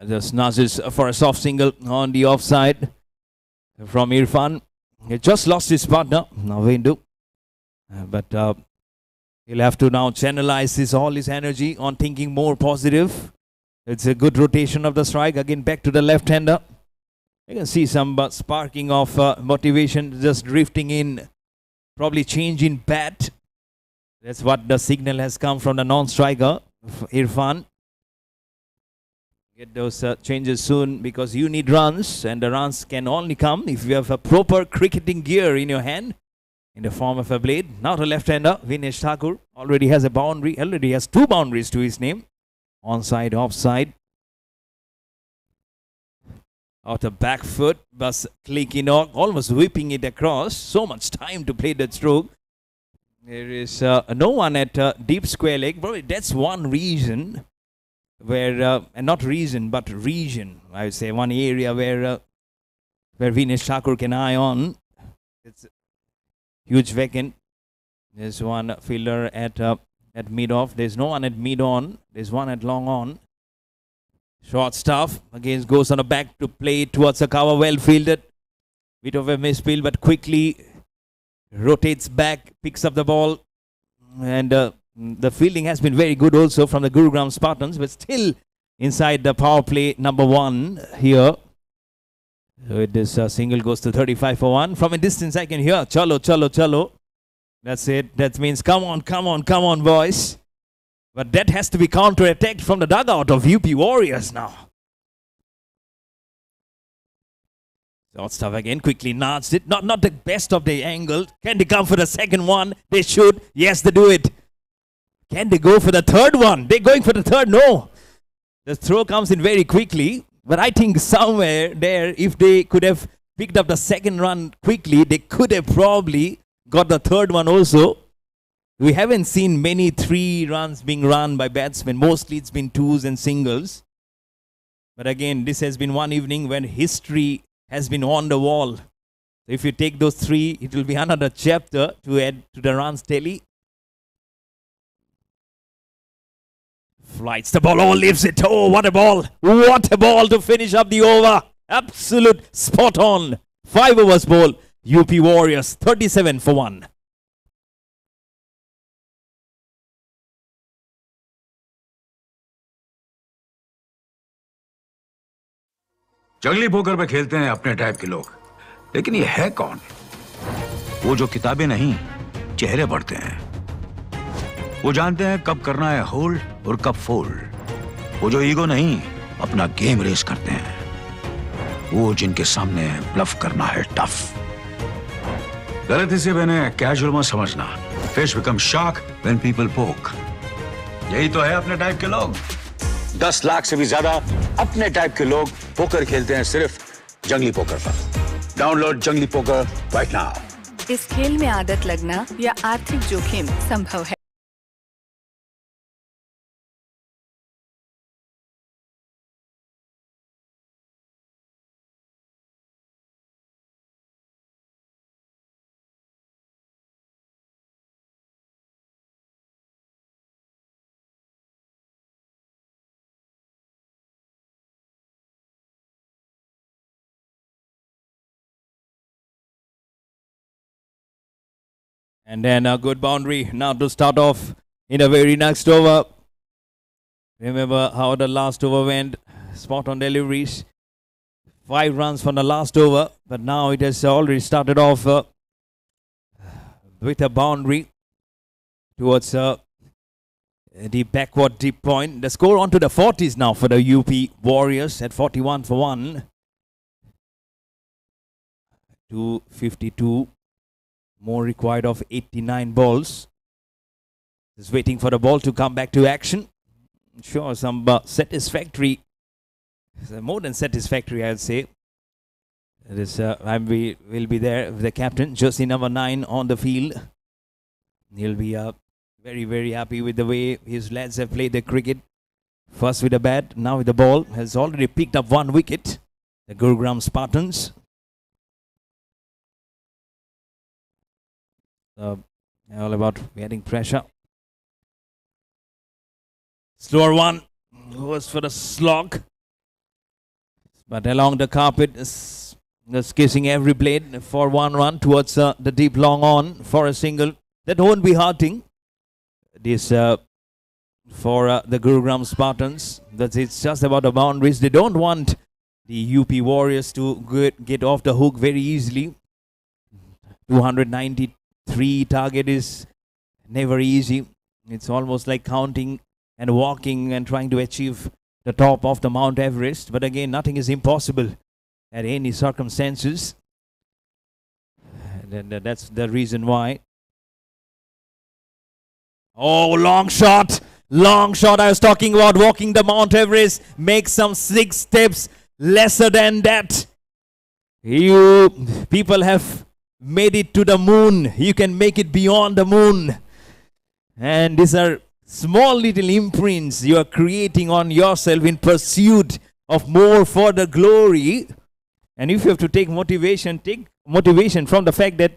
The snuzzes for a soft single on the offside from Irfan. He just lost his partner, Navendu. But he'll have to now channelize all his energy on thinking more positive. It's a good rotation of the strike. Again, back to the left-hander. You can see some sparking of motivation just drifting in. Probably change in bat. That's what the signal has come from the non-striker, Irfan. Get those changes soon because you need runs, and the runs can only come if you have a proper cricketing gear in your hand in the form of a blade. Now the left-hander, Vinesh Thakur, already has a boundary, already has 2 boundaries to his name. Onside, offside. Out the back foot, but clicking on, almost whipping it across. So much time to play that stroke. There is no one at deep square leg. Probably that's one reason where, and not reason, but region, I would say, one area where Vinesh Thakur can eye on. It's huge vacant. There's one fielder at mid-off. There's no one at mid-on. There's one at long-on. Short stuff. Again goes on a back to play towards the cover. Well fielded. Bit of a misfield, but quickly rotates back, picks up the ball, and the fielding has been very good also from the Gurugram Spartans, but still inside the power play number 1 here. So this single goes to 35 for 1. From a distance I can hear chalo. That's it. That means come on boys. But that has to be counter-attacked from the dugout of UP Warriors now. Short stuff again, quickly nudged it. Not the best of the angle. Can they come for the second one? They should. Yes, they do it. Can they go for the third one? They're going for the third. No. The throw comes in very quickly. But I think somewhere there, if they could have picked up the second run quickly, they could have probably got the third one also. We haven't seen many 3 runs being run by batsmen. Mostly it's been 2s and singles. But again, this has been one evening when history has been on the wall. So if you take those 3, it will be another chapter to add to the runs tally. Flights the ball, leaves it. Oh, what a ball. What a ball to finish up the over. Absolute spot on. 5 overs ball. UP Warriors 37 for 1. जंगली poker पे खेलते हैं अपने type के लोग, लेकिन ये है कौन? वो जो किताबें नहीं, चेहरे पढ़ते हैं। वो जानते हैं कब करना है होल्ड और कब फोल्ड। वो जो ईगो नहीं, अपना गेम रेस करते हैं। वो जिनके सामने ब्लफ करना है टफ। गलती से मैंने कैजुअल मत समझना। Fish become shark when people पोक। यही तो है अपने टाइप के लोग। 10 लाख से भी ज्यादा अपने टाइप के लोग पोकर खेलते हैं सिर्फ जंगली पोकर पर। डाउनलोड जंगली पोकर राइट नाउ। इस खेल में आदत लगना या आर्थिक जोखिम संभव है। And then a good boundary now to start off in the very next over. Remember how the last over went. Spot on deliveries. 5 runs from the last over. But now it has already started off with a boundary towards the backward deep point. The score on to the 40s now for the UP Warriors at 41 for 1. 252. More required of 89 balls. Just waiting for the ball to come back to action. Sure, some satisfactory, more than satisfactory, I'd say. This we will be there with the captain, jersey number 9 on the field. He'll be very, very happy with the way his lads have played their cricket. First with the bat, now with the ball. Has already picked up 1 wicket. The Gurugram Spartans. All about adding pressure. Slower one goes for the slog, but along the carpet is just kissing every blade for 1 run towards the deep long on for a single. That won't be hurting. This for the Gurugram Spartans. It's just about the boundaries. They don't want the UP Warriors to get off the hook very easily. 293 target is never easy. It's almost like counting and walking and trying to achieve the top of the Mount Everest. But again, nothing is impossible at any circumstances. And that's the reason why. Oh, long shot. Long shot. I was talking about walking the Mount Everest. Make some 6 steps lesser than that. You people have made it to the moon. You can make it beyond the moon. And these are small little imprints you are creating on yourself in pursuit of more further glory. And if you have to take motivation from the fact that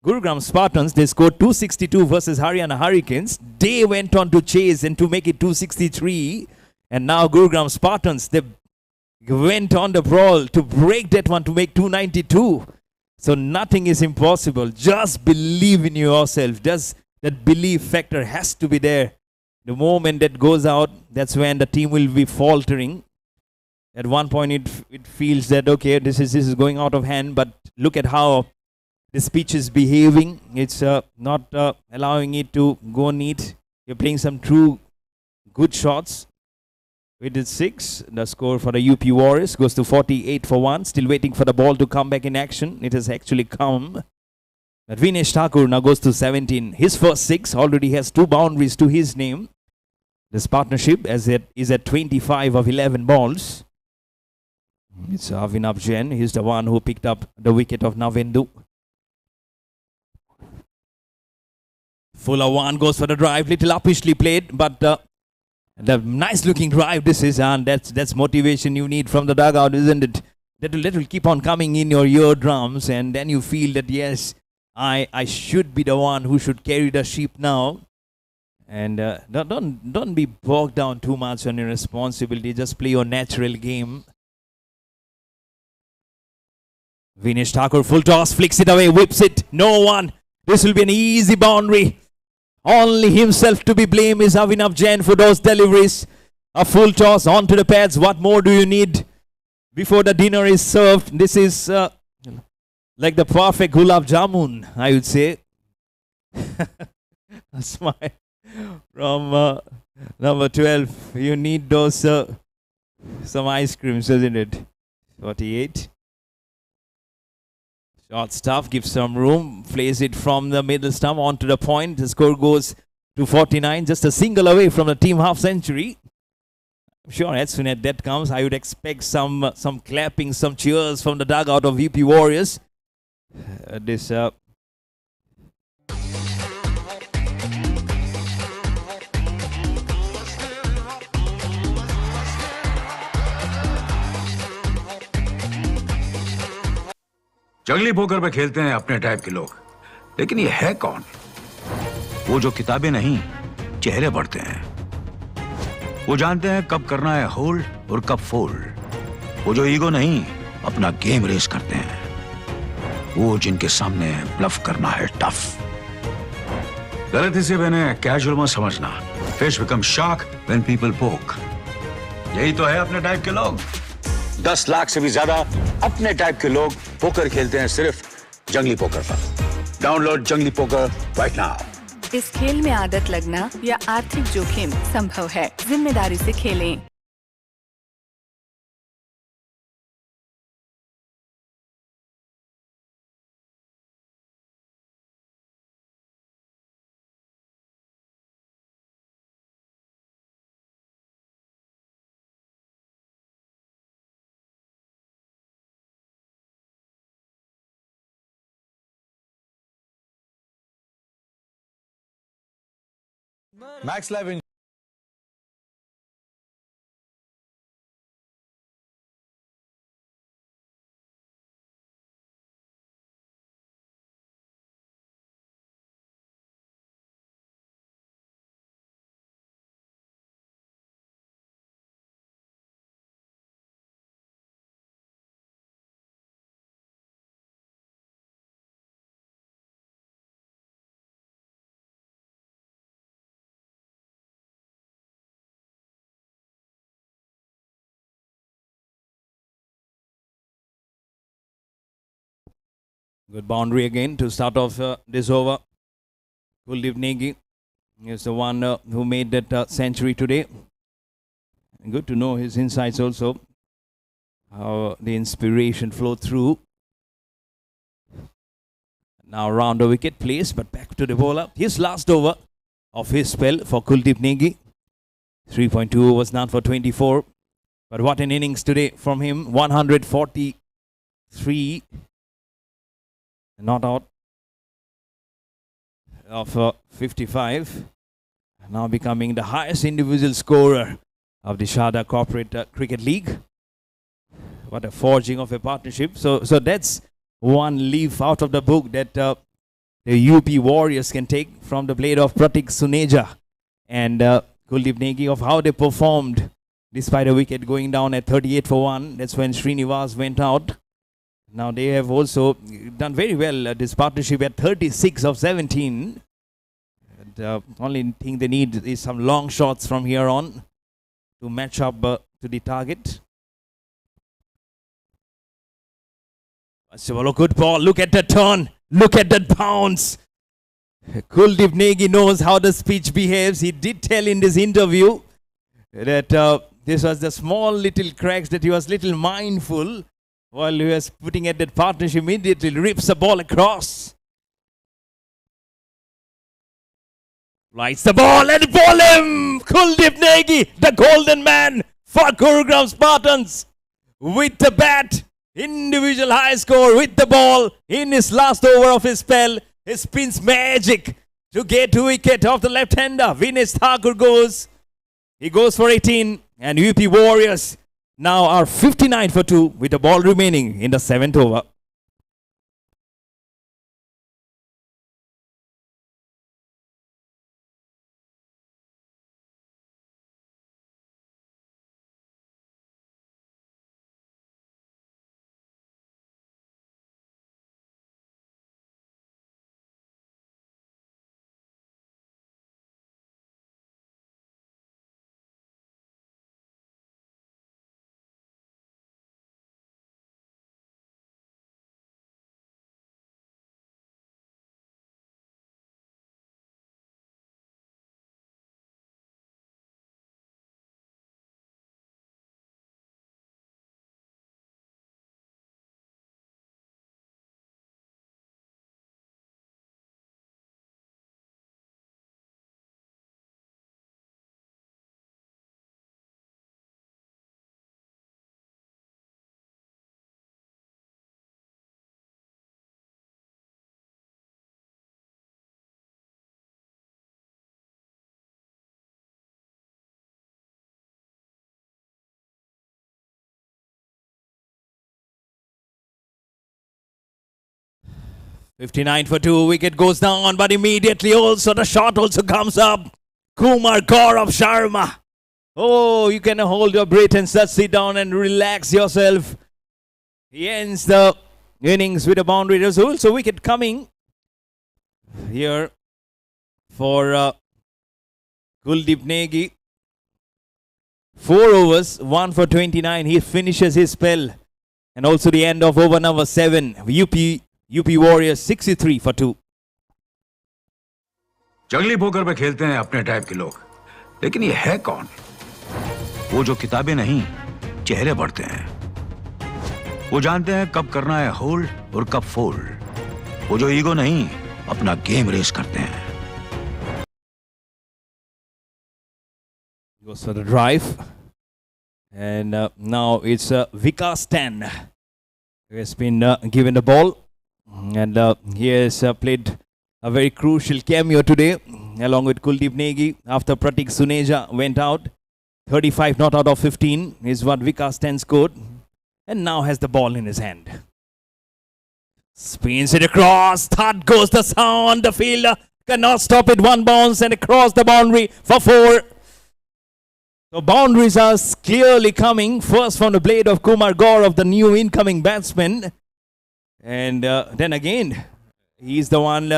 Gurugram Spartans, they scored 262 versus Haryana Hurricanes. They went on to chase and to make it 263. And now Gurugram Spartans, they went on the brawl to break that one to make 292. So nothing is impossible. Just believe in yourself. Just that belief factor has to be there. The moment that goes out, that's when the team will be faltering. At one point, it feels that, okay, this is going out of hand. But look at how this pitch is behaving. It's not allowing it to go neat. You're playing some true good shots. We did 6. The score for the UP Warriors goes to 48 for 1. Still waiting for the ball to come back in action. It has actually come. But Vinesh Thakur now goes to 17. His first 6 already has 2 boundaries to his name. This partnership is at 25 of 11 balls. It's Avinav Jain. He's the one who picked up the wicket of Navendu. Fuller one goes for the drive. Little uppishly played, but the nice looking drive this is, and that's motivation you need from the dugout, isn't it? That will keep on coming in your eardrums, and then you feel that yes, I should be the one who should carry the sheep now. And don't be bogged down too much on your responsibility. Just play your natural game. Vinesh Thakur full toss, flicks it away, whips it. No one. This will be an easy boundary. Only himself to be blamed is Avinav Jain for those deliveries. A full toss onto the pads. What more do you need before the dinner is served? This is like the perfect gulab jamun, I would say. A smile from number 12. You need those some ice creams, isn't it? 48. Short stuff, gives some room, plays it from the middle stump onto the point. The score goes to 49, just a single away from the team half century. I'm sure as soon as that comes, I would expect some clapping, some cheers from the dugout of UP Warriors. जंगली poker पे खेलते हैं अपने type के लोग, लेकिन ये है कौन? वो जो किताबें नहीं, चेहरे पढ़ते हैं। वो जानते हैं कब करना है होल्ड और कब फोल्ड। वो जो ईगो नहीं, अपना गेम रेस करते हैं। वो जिनके सामने ब्लफ करना है टफ। गलती से मैंने कैजुअल मत समझना। Fish become shark when people पोक। यही तो है अपने टाइप के लोग। 10 लाख से भी ज्यादा अपने टाइप के लोग पोकर खेलते हैं सिर्फ जंगली पोकर पर। डाउनलोड जंगली पोकर राइट नाउ। इस खेल में आदत लगना या आर्थिक जोखिम संभव है। जिम्मेदारी से खेलें। Max Live in Good boundary again to start off this over. Kuldeep Negi is the one who made that century today. And good to know his insights also, how the inspiration flowed through. Now round the wicket place, but back to the bowler. His last over of his spell for Kuldeep Negi. 3.2 overs, not for 24. But what an innings today from him. 143. Not out of 55. Now becoming the highest individual scorer of the Sarda Corporate Cricket League. What a forging of a partnership. So that's one leaf out of the book that the UP Warriors can take from the blade of Pratik Suneja and Kuldeep Negi, of how they performed despite a wicket going down at 38 for 1. That's when Srinivas went out. Now they have also done very well at this partnership at 36 of 17. And, only thing they need is some long shots from here on to match up to the target. So a good ball. Look at the turn. Look at that bounce. Kuldeep Negi knows how the speech behaves. He did tell in this interview that this was the small little cracks that he was little mindful while he was putting at that partnership. Immediately rips the ball across. Lights the ball and ball him! Kuldeep Negi, the golden man for Gurugram Spartans. With the bat, individual high score with the ball in his last over of his spell. His spin's magic to get to wicket of the left-hander. Vinesh Thakur goes. He goes for 18 and UP Warriors now are 59 for 2 with the ball remaining in the 7th over. .59 for 2. Wicket goes down, but immediately also the shot also comes up. Kumar Gaurav Sharma. Oh, you can hold your breath and just sit down and relax yourself. He ends the innings with a boundary. There's also wicket coming here for Kuldeep Negi. 4 overs, 1 for 29. He finishes his spell. And also the end of over number 7. UP Warriors 63 for 2. जंगली poker पे खेलते हैं अपने type के लोग, लेकिन ये है कौन? वो जो किताबें नहीं, चेहरे पढ़ते हैं। वो जानते हैं कब करना है होल्ड और कब फोल्ड। वो जो ईगो नहीं, अपना गेम रेस करते हैं। Goes for the drive. And now it's Vikas 10 who has been given the ball. And he has played a very crucial cameo today along with Kuldeep Negi after Pratik Suneja went out. 35 not out of 15 is what Vikas 10 scored. And now has the ball in his hand. Spins it across. Third goes the sound. The fielder cannot stop it. One bounce and across the boundary for 4. So boundaries are clearly coming. First from the blade of Kumar Gaurav, the new incoming batsman. And then again, he's the one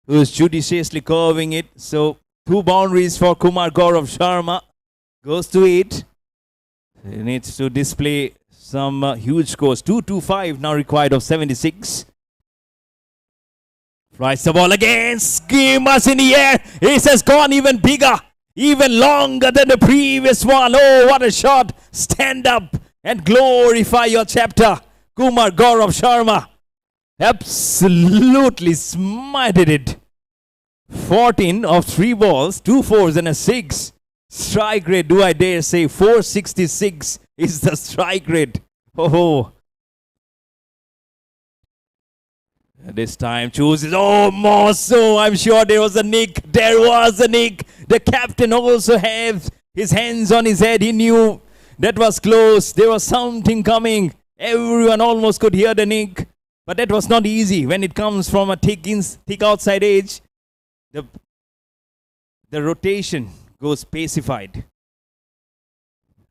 who is judiciously curving it. So 2 boundaries for Kumar Gaurav Sharma. Goes to 8. He needs to display some huge scores. 225 now required of 76. Flies the ball again. Skimmers in the air. This has gone even bigger. Even longer than the previous one. Oh, what a shot. Stand up and glorify your chapter. Kumar Gaurav Sharma absolutely smited it. 14 of 3 balls, 2 fours and a 6. Strike rate, do I dare say, 466 is the strike rate. Oh. This time chooses, oh, Mosso. I'm sure there was a nick. There was a nick. The captain also has his hands on his head. He knew that was close. There was something coming. Everyone almost could hear the nick. But that was not easy when it comes from a thick outside edge. The rotation goes pacified.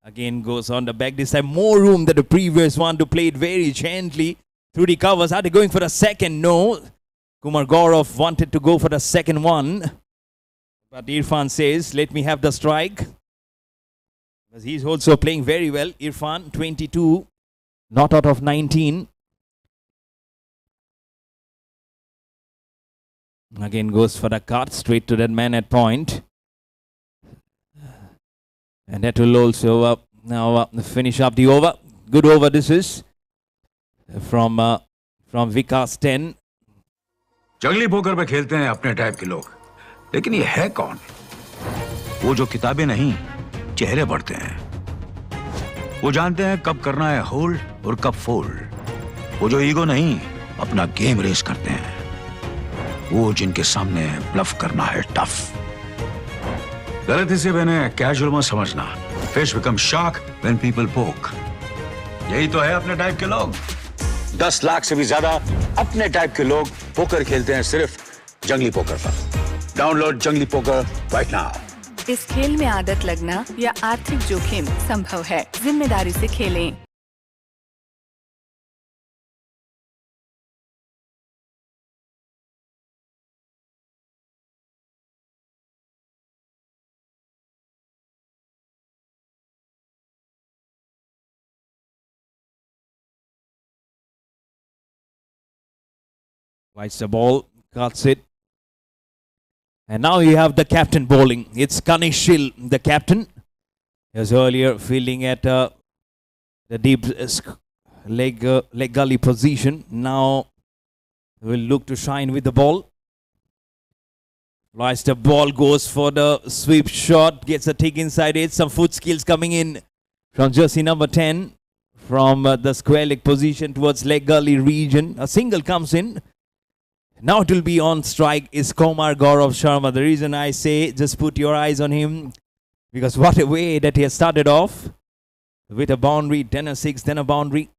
Again goes on the back. This time more room than the previous one to play it very gently through the covers. Are they going for the second? No. Kumar Gaurav wanted to go for the second one. But Irfan says, let me have the strike. Because he's also playing very well. Irfan, 22, not out of 19. Again goes for the cut straight to that man at point. And that will also now finish up the over. Good over this is from Vikas 10. जंगली poker पे खेलते हैं अपने type के लोग, लेकिन ये है कौन? वो जो किताबें नहीं, चेहरे पढ़ते हैं। वो जानते हैं कब करना है होल्ड और कब फोल्ड। वो जो ईगो नहीं, अपना गेम रेस करते हैं। वो जिनके सामने ब्लफ करना है टफ। गलती से मैंने कैजुअल मत समझना। Fish become shark when people पोक। यही तो है अपने टाइप के लोग। 10 लाख से भी ज्यादा अपने टाइप के लोग पोकर खेलते हैं सिर्फ जंगली पोकर पर। डाउनलोड जंगली पोकर राइट नाउ। इस खेल में आदत लगना या आर्थिक जोखिम संभव है। जिम्मेदारी से खेलें। Lights the ball, cuts it. And now you have the captain bowling. It's Kanishil, the captain. He was earlier fielding at the deep leg gully position. Now will look to shine with the ball. Lights the ball, goes for the sweep shot, gets a tick inside it. Some foot skills coming in from jersey number 10 from the square leg position towards leg gully region. A single comes in. Now it will be on strike is Kumar Gaurav Sharma. The reason I say just put your eyes on him, because what a way that he has started off with a boundary, then a 6, then a boundary.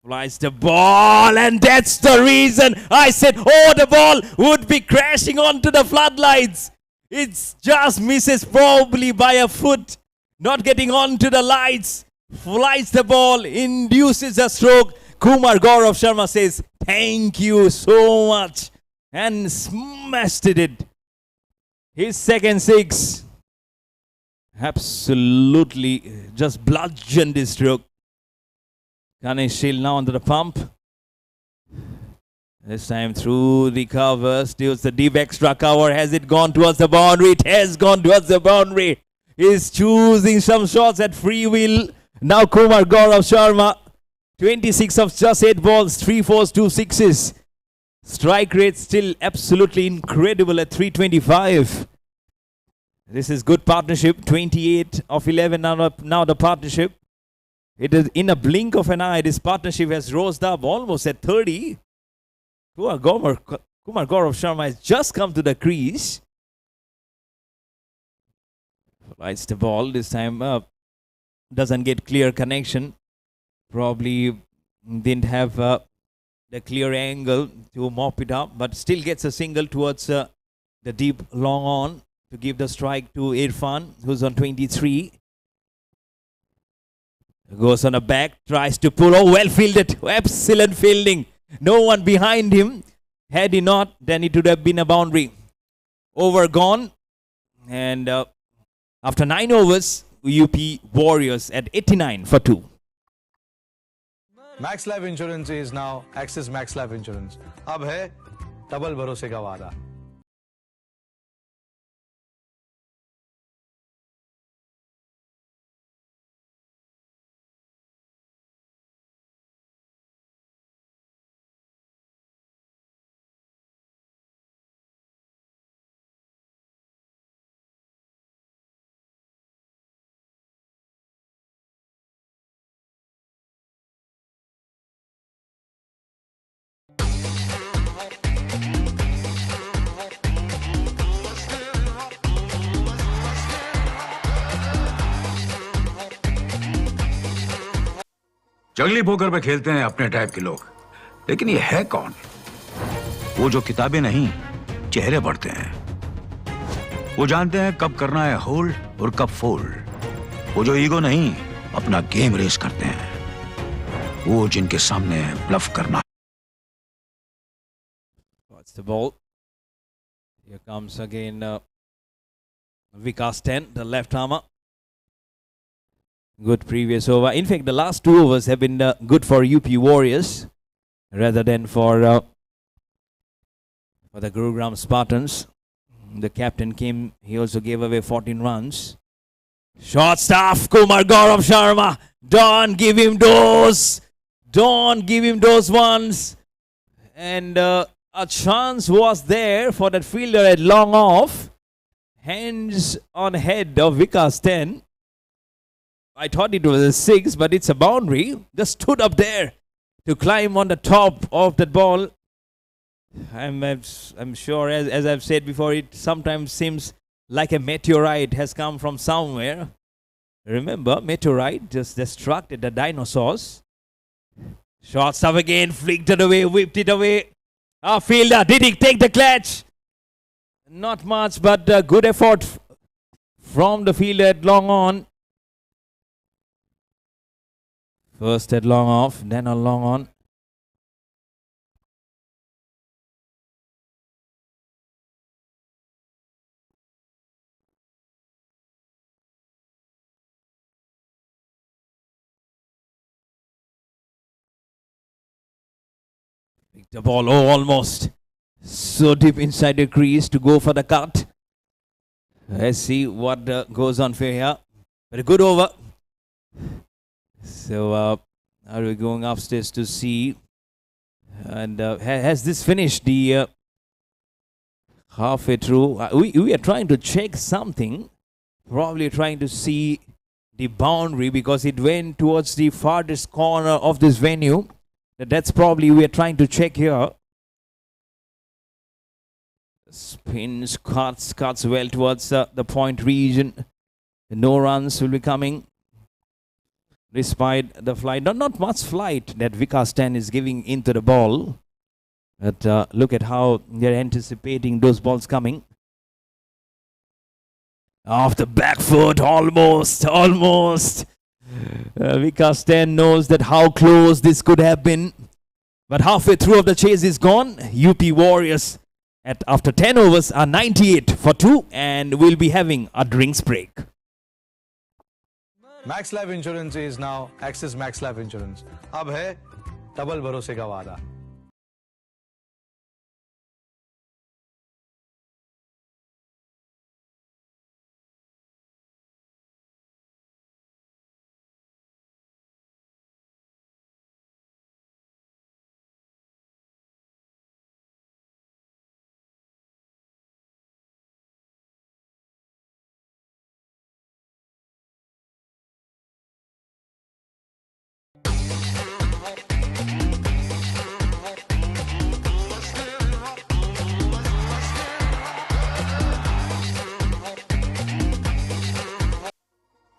Flies the ball, and that's the reason I said, oh, the ball would be crashing onto the floodlights. It just misses probably by a foot, not getting onto the lights. Flies the ball, induces a stroke. Kumar Gaurav Sharma says, thank you so much, and smashed it. His second 6. Absolutely just bludgeoned his stroke. Kanishil now under the pump. This time through the cover, steals the deep extra cover. Has it gone towards the boundary? It has gone towards the boundary. He's choosing some shots at free will. Now Kumar Gaurav Sharma. 26 of just 8 balls, 3 fours, 2 sixes. Strike rate still absolutely incredible at 325. This is good partnership. 28 of 11 now the partnership. It is in a blink of an eye. This partnership has rose up almost at 30. Kumar Gaurav Sharma has just come to the crease. Lights the ball. This time doesn't get clear connection. Probably didn't have the clear angle to mop it up, but still gets a single towards the deep long on to give the strike to Irfan, who's on 23. Goes on the back, tries to pull. Oh, well fielded. Excellent fielding. No one behind him. Had he not, then it would have been a boundary. Over gone. And after 9 overs, UP Warriors at 89 for 2. Max Life Insurance is now Axis Max Life Insurance. अब है double भरोसे का वादा। जंगली poker पे खेलते हैं अपने टाइप के लोग, लेकिन ये है कौन? वो जो किताबें नहीं, चेहरे पढ़ते हैं। वो जानते हैं कब करना है होल्ड और कब फोल्ड। वो जो ईगो नहीं, अपना गेम रेस करते हैं। वो जिनके सामने ब्लफ करना। What's the ball? Here comes again Vikas 10, the left armer. Good previous over. In fact, the last 2 overs have been good for UP Warriors rather than for for the Gurugram Spartans. The captain came, he also gave away 14 runs. Short staff, Kumar Gaurav Sharma. Don't give him those. Don't give him those ones. And a chance was there for that fielder at long off. Hands on head of Vikas 10. I thought it was a 6, but it's a boundary. Just stood up there to climb on the top of that ball. I'm sure, as I've said before, it sometimes seems like a meteorite has come from somewhere. Remember, meteorite just destructed the dinosaurs. Short stuff again, flicked it away, whipped it away. Our fielder, did he take the catch? Not much, but good effort from the fielder at long on. First at long off, then on long on. Picked the ball, almost so deep inside the crease to go for the cut. Let's see what goes on for here. But a good over. So are we going upstairs to see? And has this finished the halfway through? We are trying to check something. Probably trying to see the boundary because it went towards the farthest corner of this venue. That's probably we are trying to check here. Spins, cuts well towards the point region. No runs will be coming. Despite the flight, not much flight that Vikas 10 is giving into the ball. But look at how they're anticipating those balls coming. Off the back foot, almost. Vikas 10 knows that how close this could have been. But halfway through of the chase is gone. UP Warriors after 10 overs are 98 for 2 and will be having a drinks break. Max Life Insurance is now Axis Max Life Insurance. अब है double भरोसे का वादा.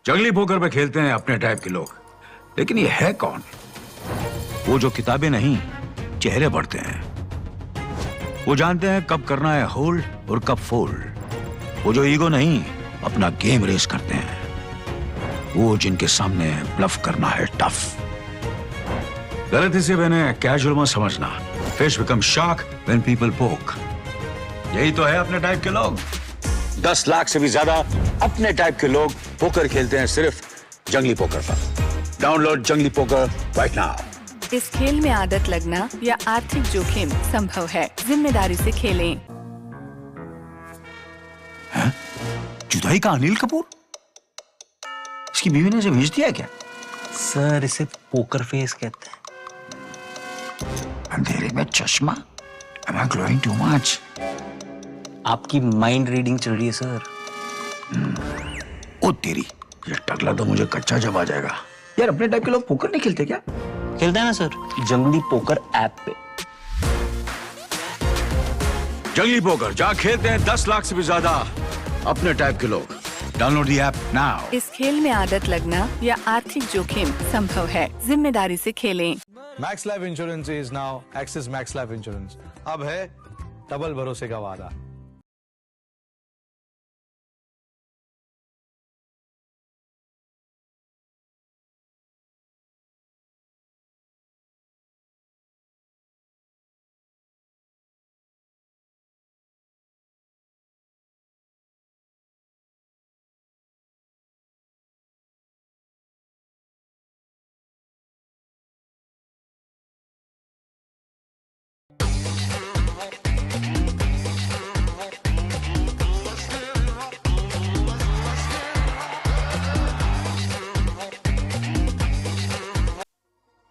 जंगली poker पे खेलते हैं अपने टाइप के लोग, लेकिन ये है कौन? वो जो किताबें नहीं, चेहरे पढ़ते हैं। वो जानते हैं कब करना है होल्ड और कब फोल्ड। वो जो ईगो नहीं, अपना गेम रेस करते हैं। वो जिनके सामने ब्लफ करना है टफ। गलती से मैंने कैजुअल मत समझना। Fish become shark when people पोक। यही तो है अपने टाइप के लोग। 10 लाख से भी ज्यादा अपने टाइप के लोग पोकर खेलते हैं सिर्फ जंगली पोकर पर। डाउनलोड जंगली पोकर राइट नाउ। इस खेल में आदत लगना या आर्थिक जोखिम संभव है। जिम्मेदारी से खेलें। जुदाई का अनिल कपूर? इसकी बीवी ने इसे भेज दिया क्या? सर इसे पोकर फेस कहते हैं। अंधेरे में चश्मा? Am I glowing too much? आपकी माइंड रीडिंग चल रही है सर। ओ तेरी, ये टकला तो मुझे कच्चा जब आ जाएगा। यार अपने टाइप के लोग पोकर नहीं खेलते क्या? खेलते हैं ना सर, जंगली पोकर ऐप पे। जंगली पोकर जहाँ खेलते हैं 10 लाख से भी ज्यादा अपने टाइप के लोग। Download the app now. इस खेल में आदत लगना या आर्थिक जोखिम संभव है। जिम्मेदारी से खेलें। Max life insurance is now axis max life insurance. अब है डबल भरोसे का वादा।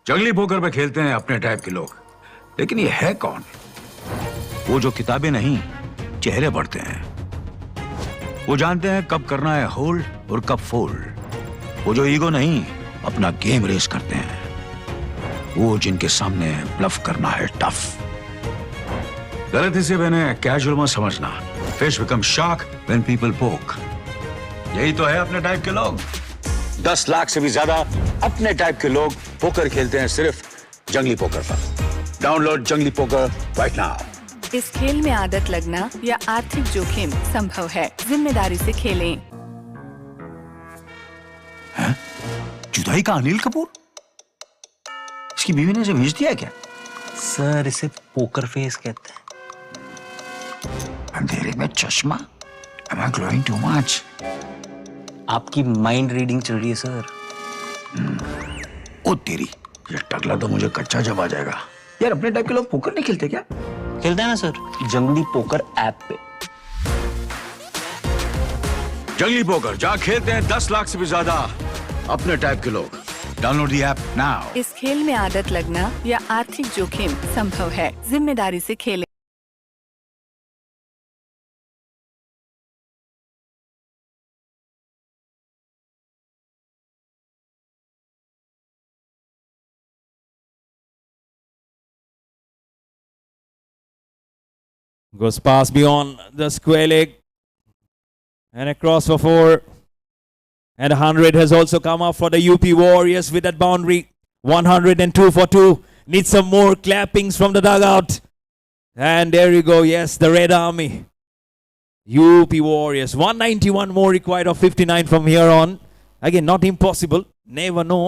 जंगली पोकर पे खेलते हैं अपने टाइप के लोग, लेकिन ये है कौन? वो जो किताबें नहीं, चेहरे पढ़ते हैं। वो जानते हैं कब करना है होल्ड और कब फोल्ड। वो जो ईगो नहीं, अपना गेम रेस करते हैं। वो जिनके सामने ब्लफ करना है टफ। गलती से मैंने कैजुअल मत समझना। Fish become shark when people पोक। यही तो है अपने टाइप के लोग। 10 लाख से भी ज्यादा अपने टाइप के लोग पोकर खेलते हैं सिर्फ जंगली पोकर पर। डाउनलोड जंगली पोकर राइट नाउ। इस खेल में आदत लगना या आर्थिक जोखिम संभव है। जिम्मेदारी से खेलें। जुदाई का अनिल कपूर? इसकी बीवी ने इसे भेज दिया है क्या? सर इसे पोकर फेस कहते हैं। अंधेरे में चश्मा? Am I glowing too much? आपकी माइंड रीडिंग चल रही है सर। ओ तेरी, ये टकला तो मुझे कच्चा जब आ जाएगा। यार अपने टाइप के लोग पोकर नहीं खेलते क्या? खेलते हैं ना सर, जंगली पोकर ऐप पे। जंगली पोकर जहाँ खेलते हैं 10 लाख से भी ज्यादा अपने टाइप के लोग। Download the app now. इस खेल में आदत लगना या आर्थिक जोखिम संभव है। जिम्मेदारी से खेलें। Goes pass beyond the square leg. And across for 4. And 100 has also come up for the UP Warriors with that boundary. 102 for 2. Needs some more clappings from the dugout. And there you go. Yes, the Red Army. UP Warriors. 191 more required of 59 from here on. Again, not impossible. Never know.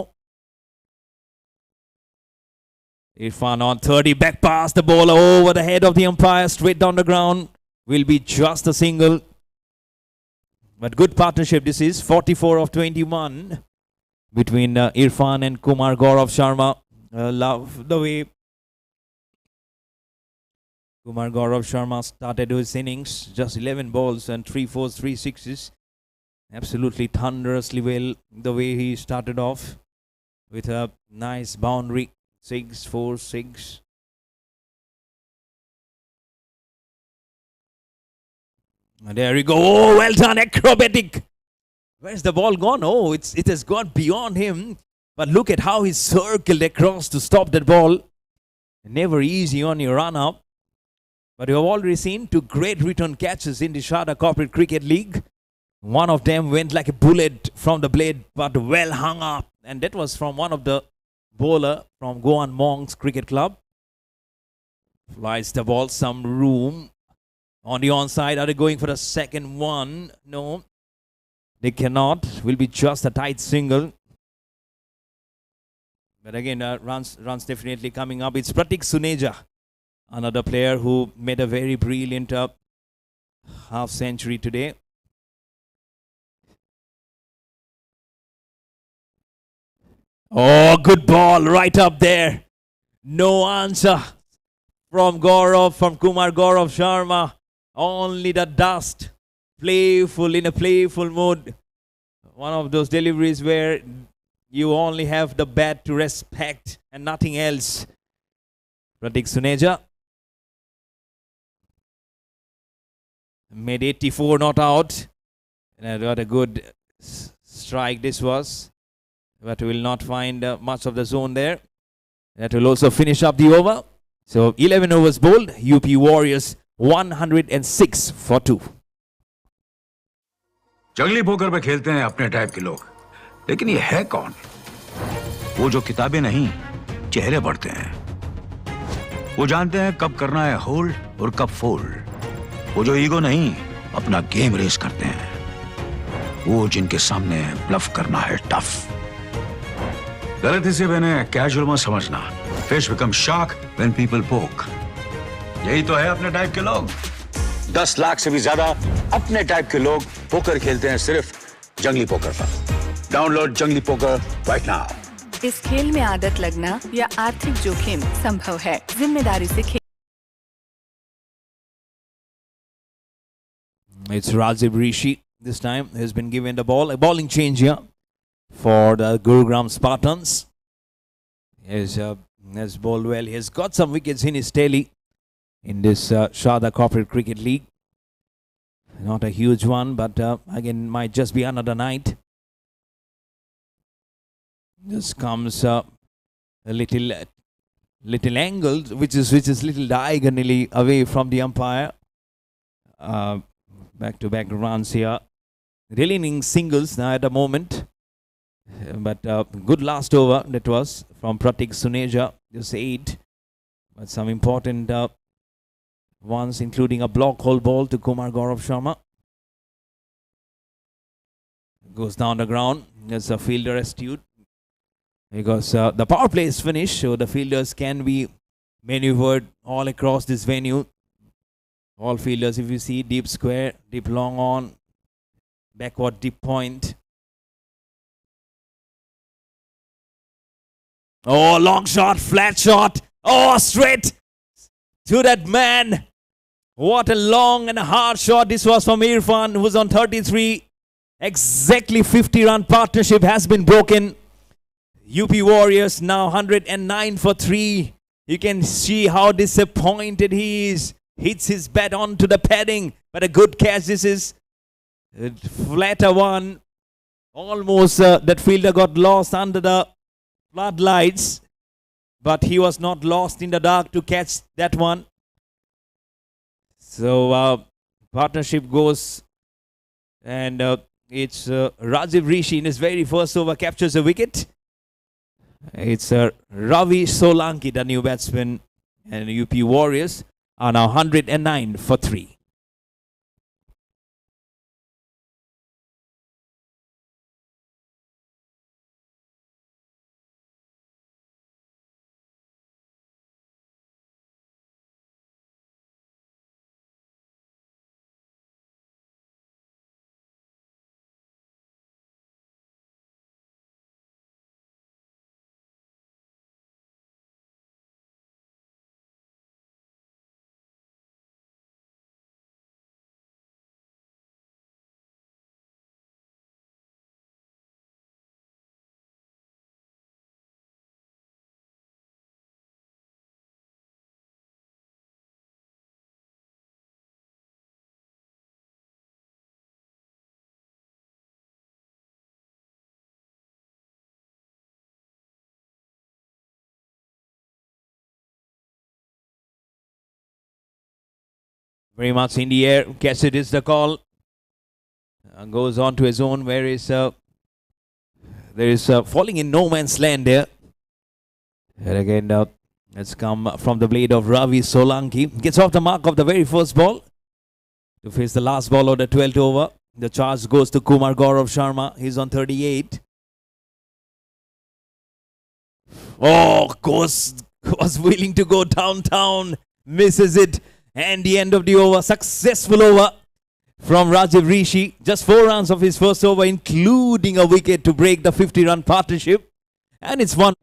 Irfan on 30, back pass, the ball over the head of the umpire, straight down the ground. Will be just a single. But good partnership this is, 44 of 21 between Irfan and Kumar Gaurav Sharma. Love the way Kumar Gaurav Sharma started his innings. Just 11 balls and 3 fours, 3 sixes. Absolutely thunderously well the way he started off with a nice boundary. 6, 4, 6. And there we go. Oh, well done. Acrobatic. Where's the ball gone? Oh, it has gone beyond him. But look at how he circled across to stop that ball. Never easy on your run up. But you have already seen 2 great return catches in the Sarda Corporate Cricket League. One of them went like a bullet from the blade, but well hung up. And that was from one of the bowler from Goan Monks Cricket Club. Flies the ball, some room. On the onside, are they going for the second one? No, they cannot. Will be just a tight single. But again, runs definitely coming up. It's Pratik Suneja, another player who made a very brilliant half century today. Oh, good ball right up there. No answer from Kumar Gaurav Sharma. Only the dust. Playful, in a playful mood. One of those deliveries where you only have the bat to respect and nothing else. Pratik Suneja made 84 not out. And what a good strike this was. But we will not find much of the zone there. That will also finish up the over. So 11 overs bowled. UP Warriors 106 for 2. जंगली poker पे खेलते हैं अपने type के लोग, लेकिन ये है कौन? वो जो किताबें नहीं, चेहरे पढ़ते हैं। वो जानते हैं कब करना है होल्ड और कब फोल्ड। वो जो ईगो नहीं, अपना गेम रेस करते हैं। वो जिनके सामने ब्लफ करना है टफ। गलती से मैंने कैजुअल मत समझना। Fish become shark when people पोक। यही तो है अपने टाइप के लोग। 10 लाख से भी ज्यादा अपने टाइप के लोग पोकर खेलते हैं सिर्फ जंगली पोकर पर। डाउनलोड जंगली पोकर राइट नाउ। इस खेल में आदत लगना या आर्थिक जोखिम संभव है। जिम्मेदारी से खेलें। It's Rajiv Rishi this time has been given the ball. A bowling change here for the Gurugram Spartans. has bowled well. He has got some wickets in his tally in this Sarda Corporate Cricket League. Not a huge one, but again, might just be another night. This comes a little angled, which is little diagonally away from the umpire. Back-to-back runs here. Really inning singles now at the moment. But good last over that was from Pratik Suneja, just 8. But some important ones, including a block hole ball to Kumar Gaurav Sharma. Goes down the ground. There's a fielder astute. Because the power play is finished, so the fielders can be maneuvered all across this venue. All fielders, if you see, deep square, deep long on, backward deep point. Oh, long shot, flat shot. Oh, straight to that man. What a long and hard shot this was from Irfan, who's on 33. Exactly 50-run partnership has been broken. UP Warriors now 109 for 3. You can see how disappointed he is. Hits his bat onto the padding, but a good catch. This is a flatter one. Almost that fielder got lost under the floodlights, but he was not lost in the dark to catch that one. So partnership goes, and it's Rajiv Rishi in his very first over captures a wicket. It's Ravi Solanki, the new batsman, and UP Warriors are now 109 for 3. Very much in the air. Cassidy is the call. Goes on to his own, where is there is falling in no man's land there. And again, it's come from the blade of Ravi Solanki. Gets off the mark of the very first ball to face the last ball of the 12th over. The charge goes to Kumar Gaurav Sharma. He's on 38. Oh, was willing to go downtown. Misses it. And the end of the over. Successful over from Rajiv Rishi. Just 4 runs of his first over, including a wicket to break the 50-run partnership. And it's one.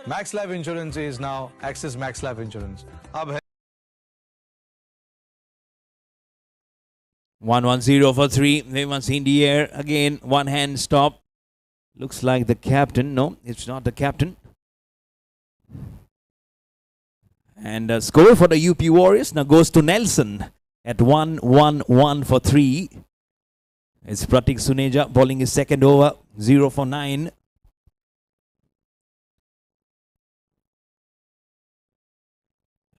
Max Life Insurance is now Axis Max Life Insurance. अब है 1-1-0 for 3. Everyone's in the air. Again, one hand stop. Looks like the captain. No, it's not the captain. And score for the UP Warriors now goes to Nelson at 1-1-1 for 3. It's Pratik Suneja bowling his second over, 0 for 9.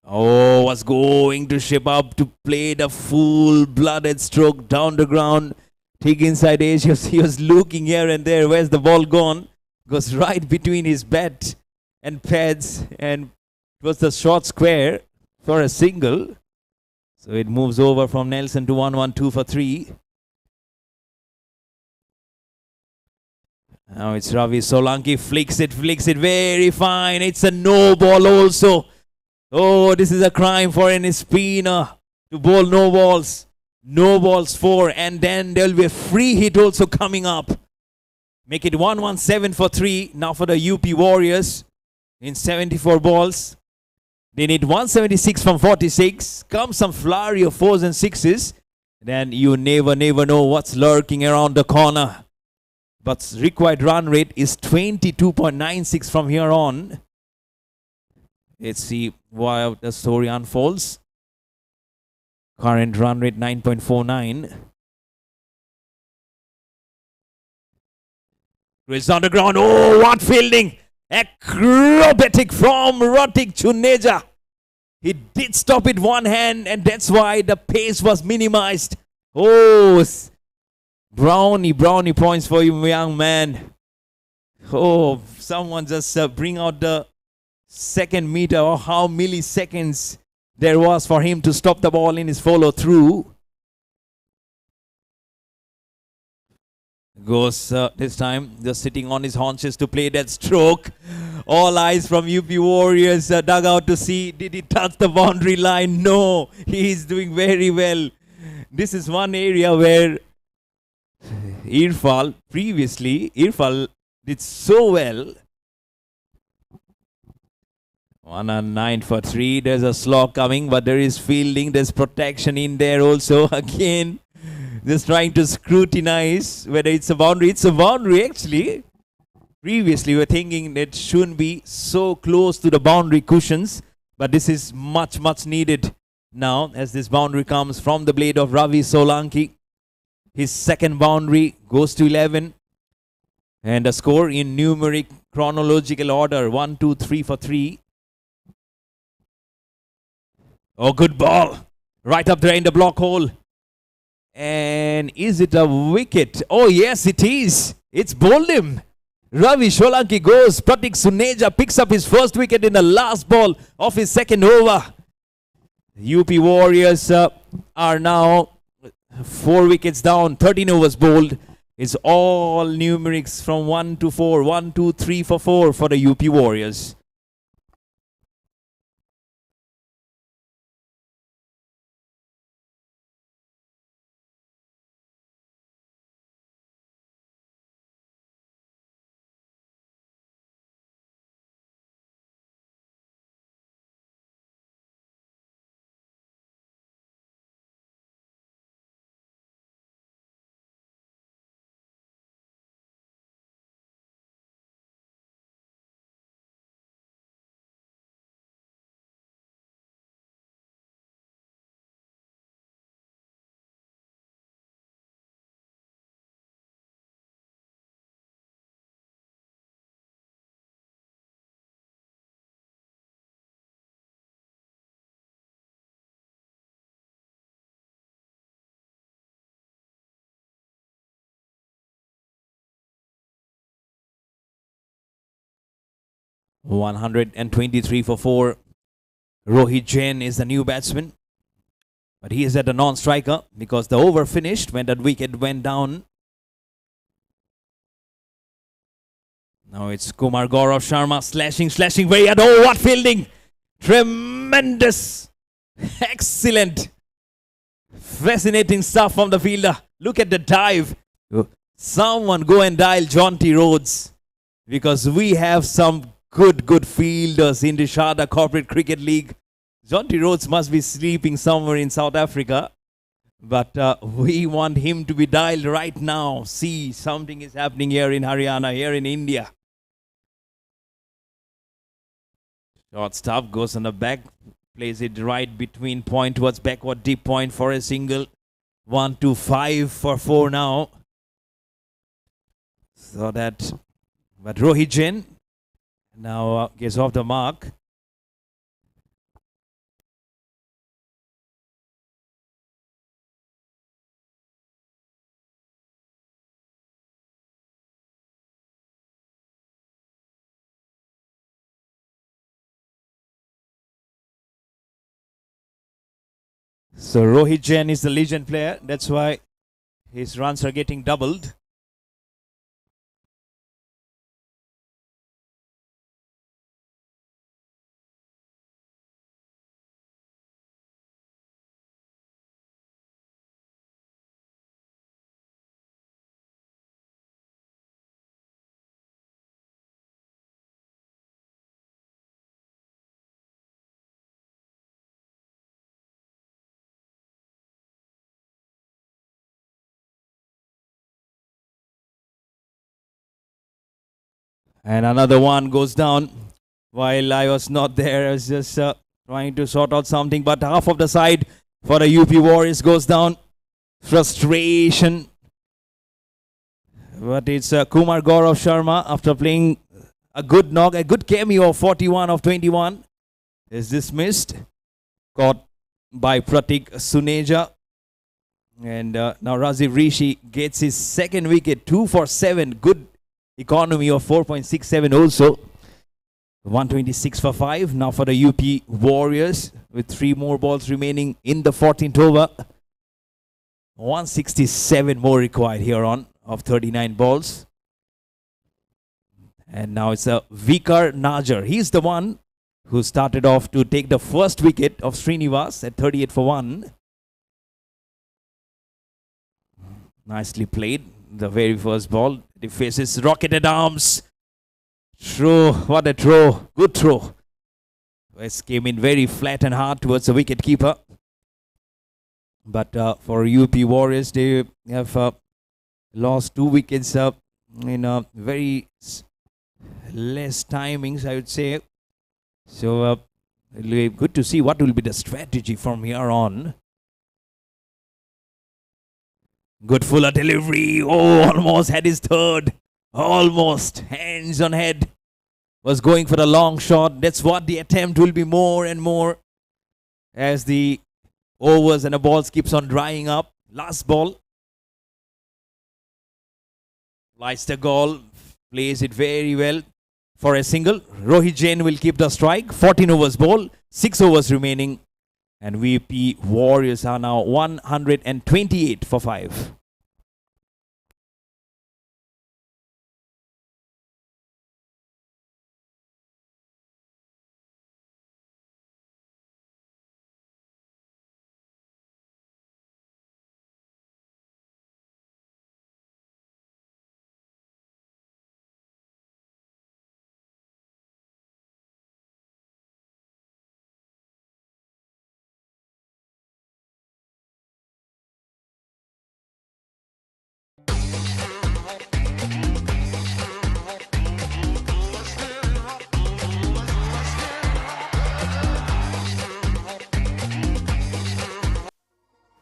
Oh, was going to ship up to play the full-blooded stroke down the ground. Take inside edge. He was looking here and there. Where's the ball gone? Goes right between his bat and pads. And it was the short square for a single. So it moves over from Nelson to 1-1-2 for 3. Now it's Ravi Solanki, flicks it very fine. It's a no ball also. Oh, this is a crime for an spinner to bowl no balls. No balls 4, and then there will be a free hit also coming up. Make it 1-1-7 for 3. Now for the UP Warriors in 74 balls. They need 176 from 46. Comes some flurry of 4s and 6s. Then you never know what's lurking around the corner. But required run rate is 22.96 from here on. Let's see how the story unfolds. Current run rate 9.49. Chris on the ground. Oh, what fielding! Acrobatic from Ratik Chuneja. He did stop it one hand, and that's why the pace was minimized. Oh, brownie points for you, young man. Oh, someone just bring out the second meter or how milliseconds there was for him to stop the ball in his follow through. Goes this time just sitting on his haunches to play that stroke. All eyes from UP Warriors dugout to see, did he touch the boundary line? No, he is doing very well. This is one area where Irfal did so well. 1-9 for 3. There's a slog coming, but there is fielding. There's protection in there also. Again, just trying to scrutinize whether it's a boundary. It's a boundary actually. Previously, we were thinking it shouldn't be so close to the boundary cushions, but this is much needed now as this boundary comes from the blade of Ravi Solanki. His second boundary goes to 11. And the score in numeric chronological order, 1, 2, 3 for 3. Oh, good ball. Right up there in the block hole. And is it a wicket? Oh, yes, it is. It's bowled him. Ravi Solanki goes. Pratik Suneja picks up his first wicket in the last ball of his second over. UP Warriors are now 4 wickets down. 13 overs bowled. It's all numerics from 1 to 4. 1, 2, 3 for 4 for the UP Warriors. $123 for 4. Rohit Jain is the new batsman. But he is at a non-striker because the over finished when that wicket went down. Now it's Kumar Gaurav Sharma slashing very hard. Oh, what fielding! Tremendous! Excellent! Fascinating stuff from the fielder. Look at the dive. Someone go and dial Jonty Rhodes, because we have some good fielders in the Sarda Corporate Cricket League. Jonty Rhodes must be sleeping somewhere in South Africa, but we want him to be dialed right now. See, something is happening here in Haryana, here in India. Short stuff goes on the back, plays it right between point towards backward deep point for a single. 1, 2, 5 for 4 now. So that, but Rohit Jain now gets off the mark. So Rohit Jain is the legend player. That's why his runs are getting doubled. And another one goes down. While I was not there, I was just trying to sort out something. But half of the side for the UP Warriors goes down. Frustration. But it's Kumar Gaurav Sharma, after playing a good knock, a good cameo of 41 of 21, is dismissed. Caught by Pratik Suneja. And now Rajiv Rishi gets his second wicket, 2 for 7. Good economy of 4.67 also. 126 for 5. Now for the UP Warriors with 3 more balls remaining in the 14th over. 167 more required here on of 39 balls. And now it's a Vikar Najar. He's the one who started off to take the first wicket of Srinivas at 38 for 1. Nicely played. The very first ball. It faces rocketed arms. Throw. What a throw. Good throw. West came in very flat and hard towards the wicket keeper. But for UP Warriors, they have lost 2 wickets in very less timings, I would say. So it'll be good to see what will be the strategy from here on. Good Fuller delivery. Oh, almost had his third. Almost. Hands on head. Was going for the long shot. That's what the attempt will be more and more as the overs and the balls keeps on drying up. Last ball. Lights the goal. Plays it very well for a single. Rohit Jain will keep the strike. 14 overs ball. 6 overs remaining. And VP Warriors are now 128 for 5.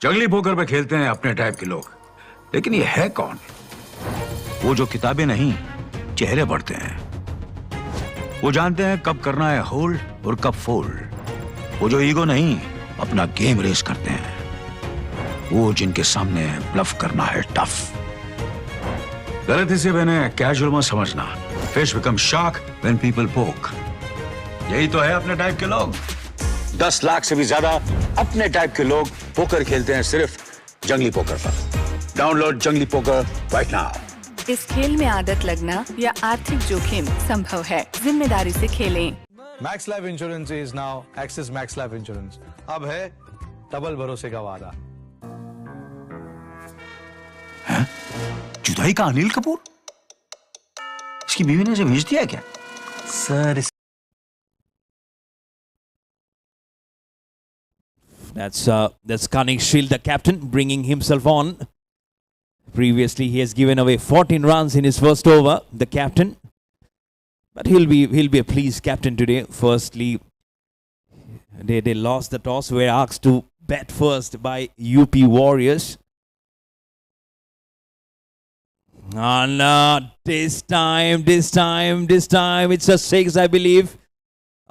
जंगली poker पे खेलते हैं अपने type के लोग, लेकिन ये है कौन? वो जो किताबें नहीं, चेहरे पढ़ते हैं। वो जानते हैं कब करना है होल्ड और कब फोल्ड। वो जो ईगो नहीं, अपना गेम रेस करते हैं। वो जिनके सामने ब्लफ करना है टफ। गलती से मैंने कैजुअल मत समझना। Fish become shark when people पोक। यही तो है अपने टाइप के लोग। 10 लाख से भी ज्यादा अपने टाइप के लोग पोकर खेलते हैं सिर्फ जंगली पोकर पर। डाउनलोड जंगली पोकर राइट नाउ। इस खेल में आदत लगना या आर्थिक जोखिम संभव है। जिम्मेदारी से खेलें। Max life insurance is now axis max life insurance. अब है डबल भरोसे का वादा। जुदाई का अनिल कपूर? इसकी बीवी ने इसे भेज दिया क्या? Sir That's Cunning Shield, the captain, bringing himself on. Previously, he has given away 14 runs in his first over, the captain. But he'll be a pleased captain today. Firstly, they lost the toss. Were asked to bat first by UP Warriors. And this time, it's a 6, I believe.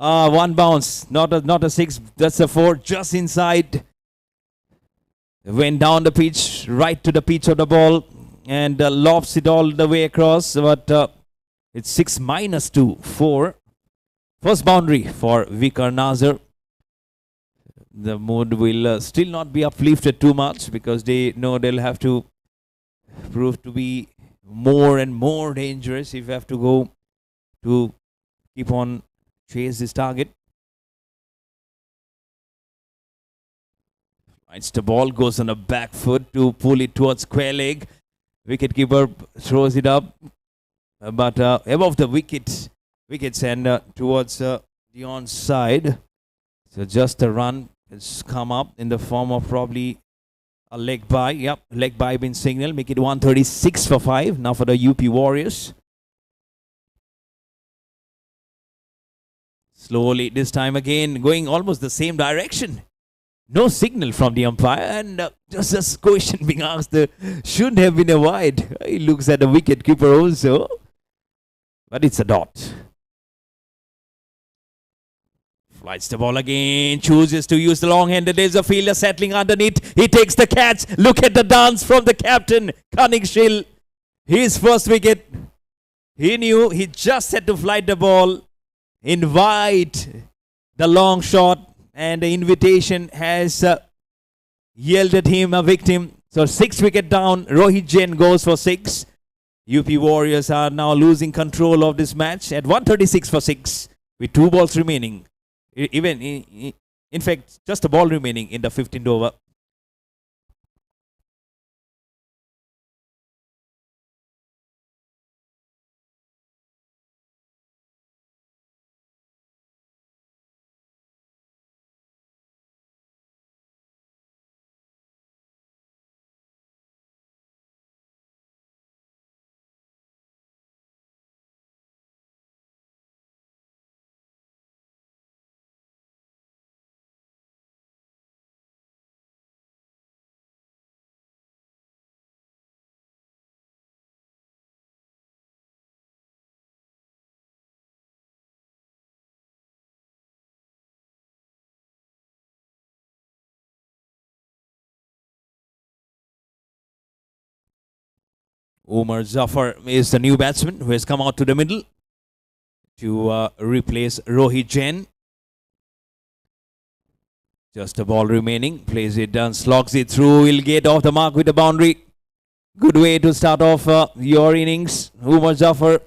1 bounce, not a 6, that's a 4, just inside. Went down the pitch, right to the pitch of the ball, and lofts it all the way across. But it's 6 minus 2, 4. First boundary for Vikar Nazar. the mood will still not be uplifted too much because they know they'll have to prove to be more and more dangerous if you have to go to keep on chase this target. It's the ball goes on a back foot to pull it towards square leg. Wicketkeeper throws it up, but above the wickets and towards the onside. So just a run has come up in the form of probably a leg bye. Yep, leg bye been signaled. Make it 136 for 5. Now for the UP Warriors. Slowly this time again going almost the same direction. No signal from the umpire and just a question being asked. Shouldn't have been a wide. He looks at the wicket keeper also. But it's a dot. Flights the ball again. Chooses to use the long hander. There's a fielder settling underneath. He takes the catch. Look at the dance from the captain. Cunningshill. His first wicket. He knew he just had to flight the ball. Invite the long shot. And the invitation has yielded him a victim. So 6 wicket down. Rohit Jain goes for 6. UP Warriors are now losing control of this match at 136 for 6 with 2 balls remaining. Even in fact, just a ball remaining in the 15th over. Umar Zafar is the new batsman who has come out to the middle to replace Rohit Jain. Just a ball remaining. Plays it down, slogs it through. He'll get off the mark with the boundary. Good way to start off your innings, Umar Zafar.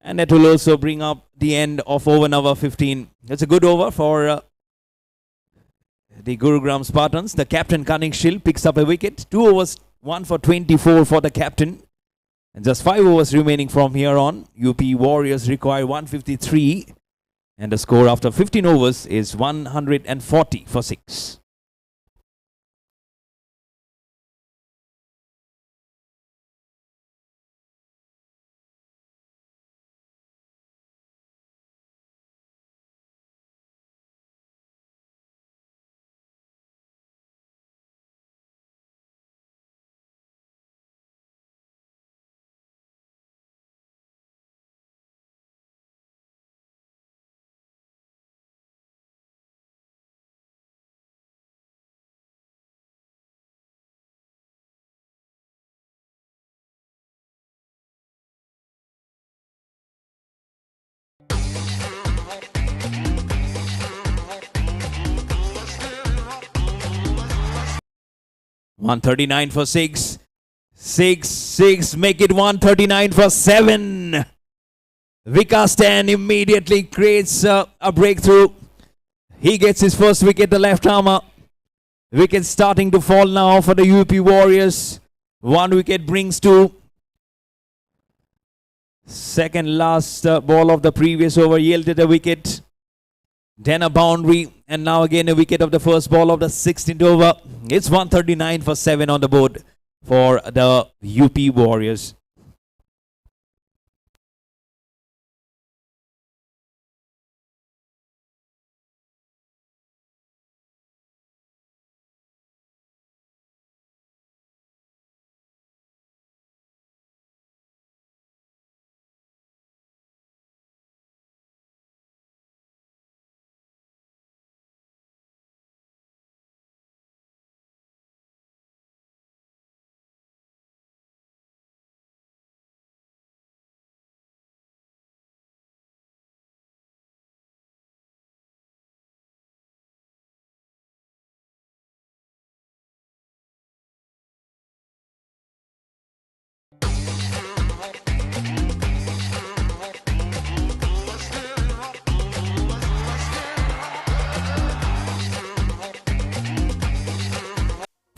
And that will also bring up the end of over number 15. That's a good over for the Gurugram Spartans. The captain Cunningshill picks up a wicket. 2 overs, 1 for 24 for the captain. And just 5 overs remaining from here on. UP Warriors require 153. And the score after 15 overs is 140 for 6. $139 for 6. 6. Make it 139 for 7. Vikastan immediately creates a breakthrough. He gets his first wicket, the left armer. Wicket starting to fall now for the UP Warriors. 1 wicket brings 2. Second last ball of the previous over yielded a wicket. Then a boundary. And now again a wicket of the first ball of the 16th over. It's 139 for 7 on the board for the UP Warriors.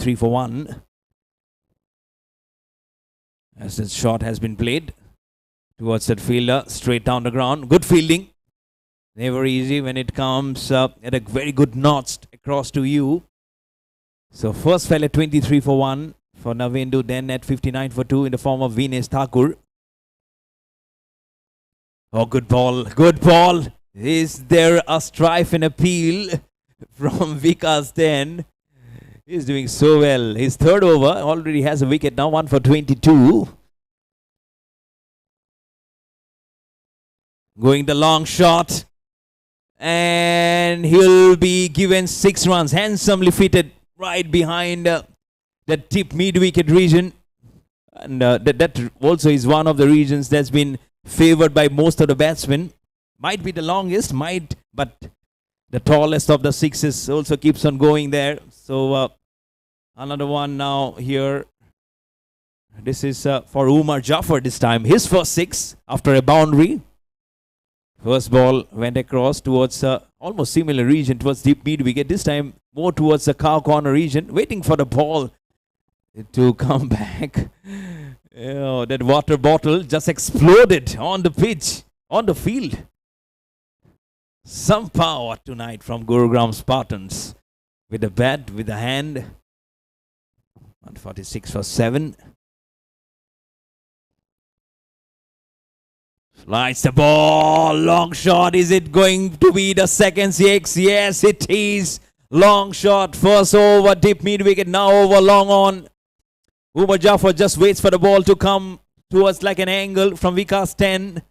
23 for 1. As the shot has been played towards that fielder, straight down the ground. Good fielding. Never easy when it comes at a very good notch across to you. So first fell at 23 for 1 for Navendu, then at 59 for 2 in the form of Vinesh Thakur. Oh, good ball. Good ball. Is there a strife and appeal from Vikas then? He's doing so well. His third over already has a wicket now, 1 for 22. Going the long shot. And he'll be given 6 runs. Handsomely fitted right behind the tip mid-wicket region. And that also is one of the regions that's been favored by most of the batsmen. Might be the longest, but the tallest of the sixes also keeps on going there. So another one now here. This is for Umar Jafar this time. His first 6 after a boundary. First ball went across towards almost similar region, towards deep mid-wicket. This time more towards the cow corner region. Waiting for the ball to come back. Oh, that water bottle just exploded on the pitch, on the field. Some power tonight from Gurugram Spartans. With the bat, with the hand. 146 for 7. Slides the ball. Long shot. Is it going to be the second 6? Yes, it is. Long shot. First over, deep mid-wicket. Now over, long on. Umar Jafar just waits for the ball to come towards like an angle from Vikas 10.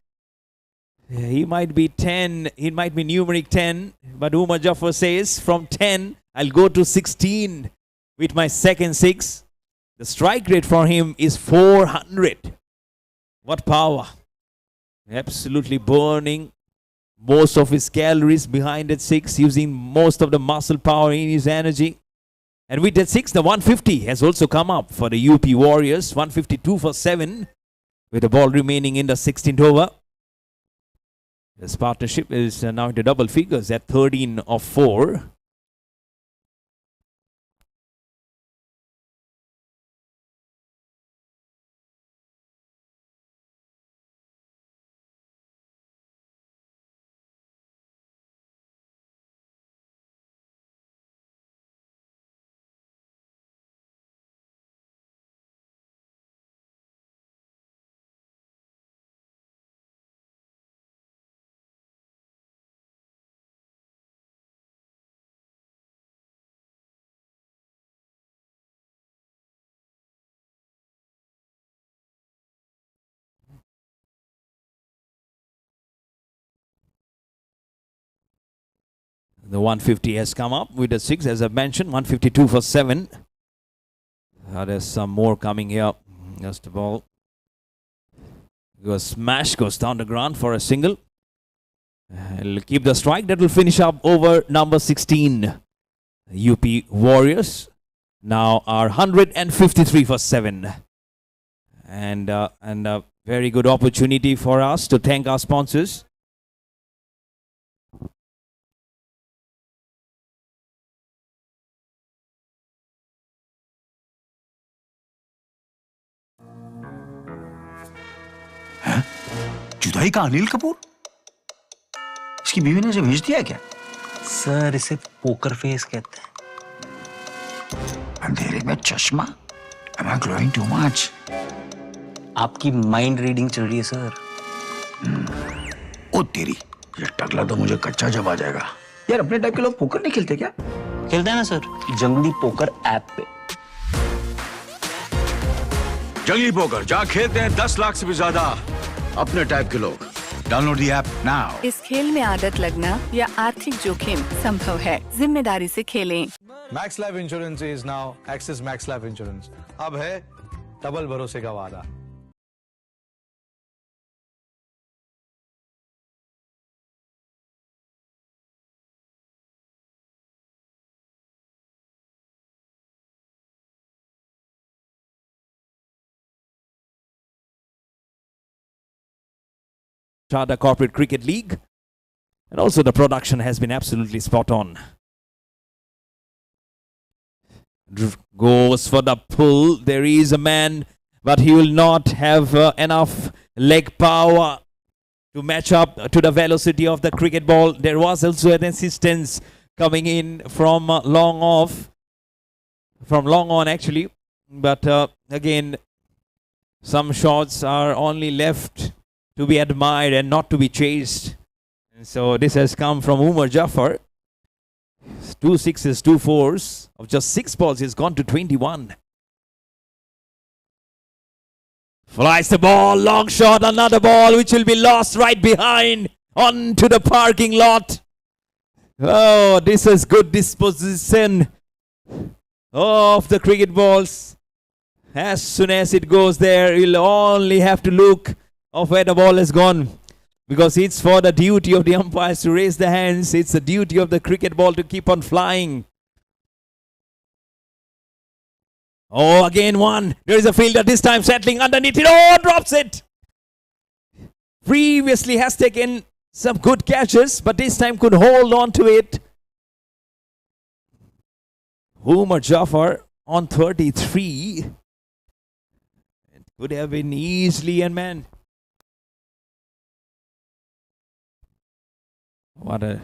He might be 10. It might be numeric 10. But Umar Jafar says from 10, I'll go to 16 with my second 6. The strike rate for him is 400. What power. Absolutely burning most of his calories behind that 6, using most of the muscle power in his energy. And with that 6, the 150 has also come up for the UP Warriors. 152 for 7 with the ball remaining in the 16th over. This partnership is now into double figures at 13 of 4. The 150 has come up with the 6, as I mentioned. 152 for 7. There's some more coming here. Just the ball. Goes smash, goes down the ground for a single. He'll keep the strike. That will finish up over number 16. UP Warriors now are 153 for 7. And a very good opportunity for us to thank our sponsors. जुदाई का अनिल कपूर? इसकी बीवी ने इसे भेज दिया क्या? Sir इसे पोकर फेस कहते हैं. अंधेरे में चश्मा? Am I glowing too much? आपकी माइंड रीडिंग चल रही है सर. ओ तेरी, ये टकला तो मुझे कच्चा जब आ जाएगा. यार अपने टाइप के लोग पोकर नहीं खेलते क्या? खेलते हैं ना सर, जंगली पोकर ऐप पे. जंगली पोकर जहाँ खेलते हैं 10 लाख से भी ज्यादा अपने टाइप के लोग. Download the app now. इस खेल में आदत लगना या आर्थिक जोखिम संभव है. जिम्मेदारी से खेलें. Max life insurance is now axis max life insurance. अब है डबल भरोसे का वादा. Sarda Corporate Cricket League, and also the production has been absolutely spot on. Goes for the pull. There is a man, but he will not have enough leg power to match up to the velocity of the cricket ball. There was also an assistance coming in from long on actually. But again, some shots are only left to be admired and not to be chased. And so this has come from Umar Jafar. 2 sixes, 2 fours. Of just 6 balls, he's gone to 21. Flies the ball, long shot, another ball which will be lost right behind onto the parking lot. Oh, this is good disposition of the cricket balls. As soon as it goes there, you'll only have to look of where the ball has gone. Because it's for the duty of the umpires to raise the hands. It's the duty of the cricket ball to keep on flying. Oh, again one. There is a fielder this time settling underneath it. Oh, drops it. Previously has taken some good catches, but this time could hold on to it. Umar Jafar on 33. It could have been easily, and man, what a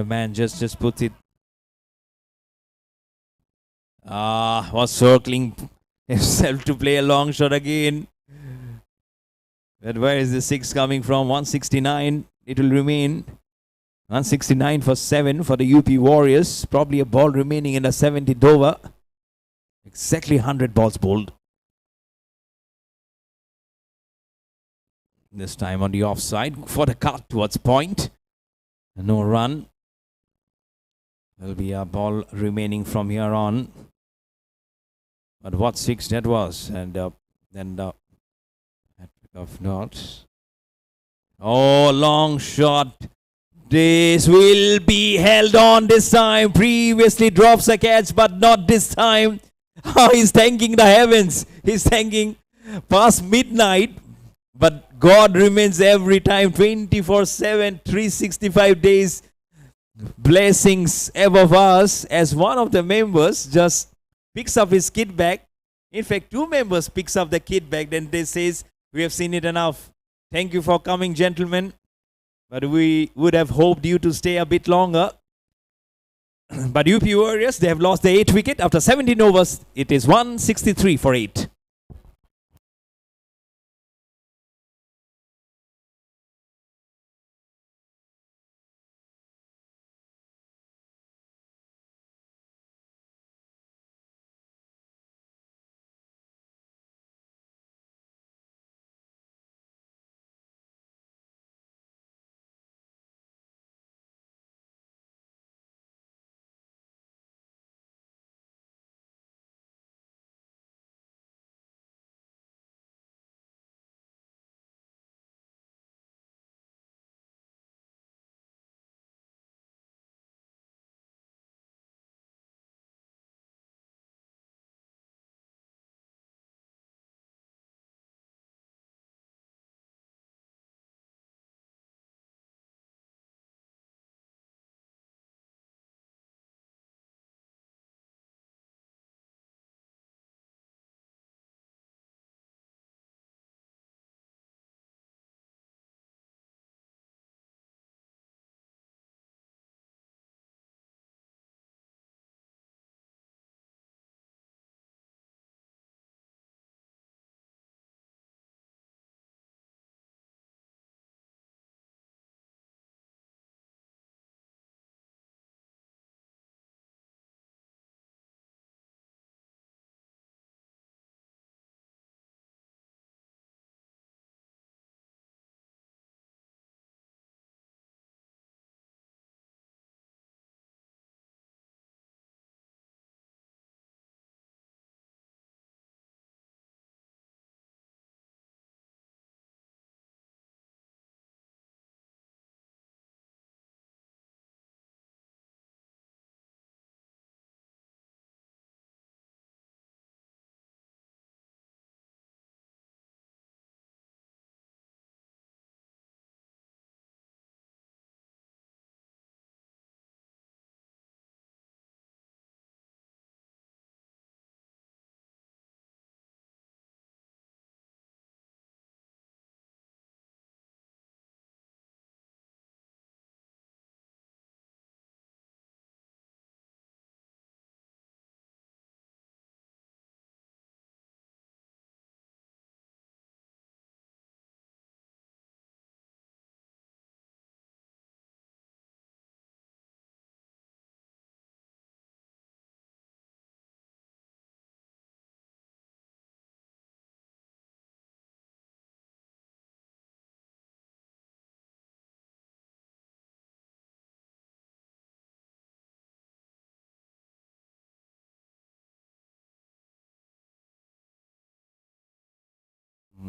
man just puts it. Was circling himself to play a long shot again. But where is the 6 coming from? 169. It will remain 169 for 7 for the UP Warriors. Probably a ball remaining in the 70th over. Exactly 100 balls bowled. This time on the offside for the cut towards point. No run. There'll be a ball remaining from here on. But what 6 that was. And then the of knots. Oh, long shot. This will be held on this time. Previously drops a catch, but not this time. Oh, he's thanking the heavens. He's thanking past midnight. But God remains every time 24/7, 365 days. Blessings above us, as one of the members just picks up his kit bag. In fact, 2 members picks up the kit bag. Then they says, we have seen it enough. Thank you for coming, gentlemen. But we would have hoped you to stay a bit longer. But UP Warriors, they have lost the 8th wicket after 17 overs. It is 163 for 8.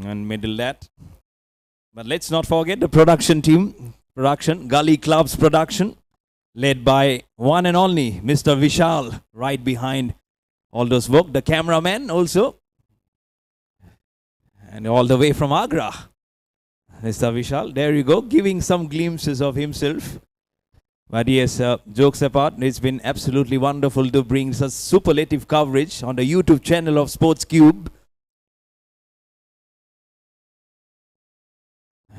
and middle that. But let's not forget the production team, Gully Clubs production, led by one and only Mr. Vishal, right behind all those work. The cameraman also, and all the way from Agra, Mr. Vishal. There you go, giving some glimpses of himself. But yes, jokes apart, it's been absolutely wonderful to bring such superlative coverage on the YouTube channel of Sports Cube.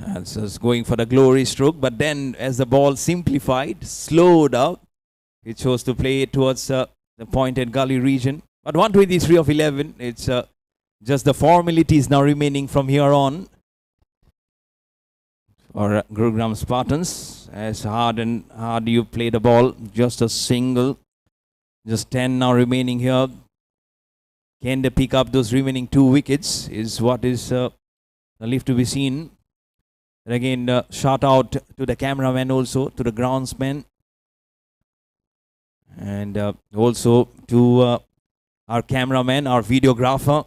And so it's going for the glory stroke, but then as the ball simplified, slowed out, it chose to play it towards the pointed gully region. But 123 of 11, it's just the formalities now remaining from here on for Gurugram Spartans. As hard you play the ball, just a single, just 10 now remaining here. Can they pick up those remaining 2 wickets is what is left to be seen. And again, shout out to the cameraman also, to the groundsman, and also to our cameraman, our videographer.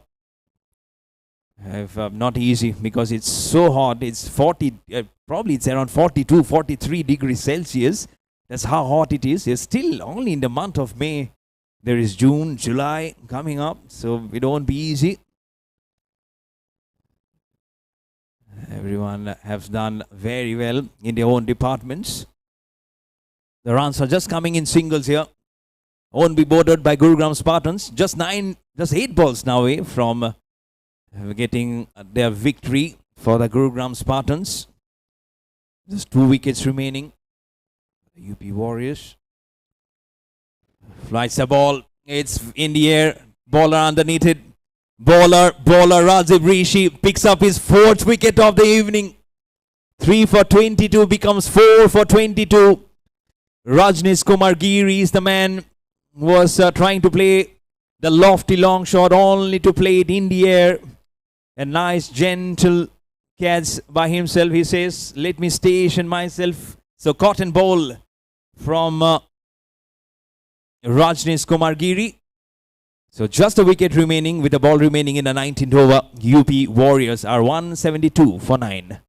Not easy because it's so hot. It's 40, probably it's around 42, 43 degrees Celsius. That's how hot it is. It's still only in the month of May. There is June, July coming up, so it won't be easy. Everyone has done very well in their own departments. The runs are just coming in singles here. Won't be bordered by Gurugram Spartans. Just 8 balls now away from getting their victory for the Gurugram Spartans. Just 2 wickets remaining. The UP Warriors. Flies the ball. It's in the air. Bowler underneath it. Bowler Rajiv Rishi picks up his 4th wicket of the evening. 3 for 22 becomes 4 for 22. Rajneesh Kumar Giri is the man who was trying to play the lofty long shot, only to play it in the air. A nice gentle catch by himself. He says, let me station myself. So cotton ball from Rajneesh Kumar Giri. So just a wicket remaining with the ball remaining in the 19th over. UP Warriors are 172 for 9.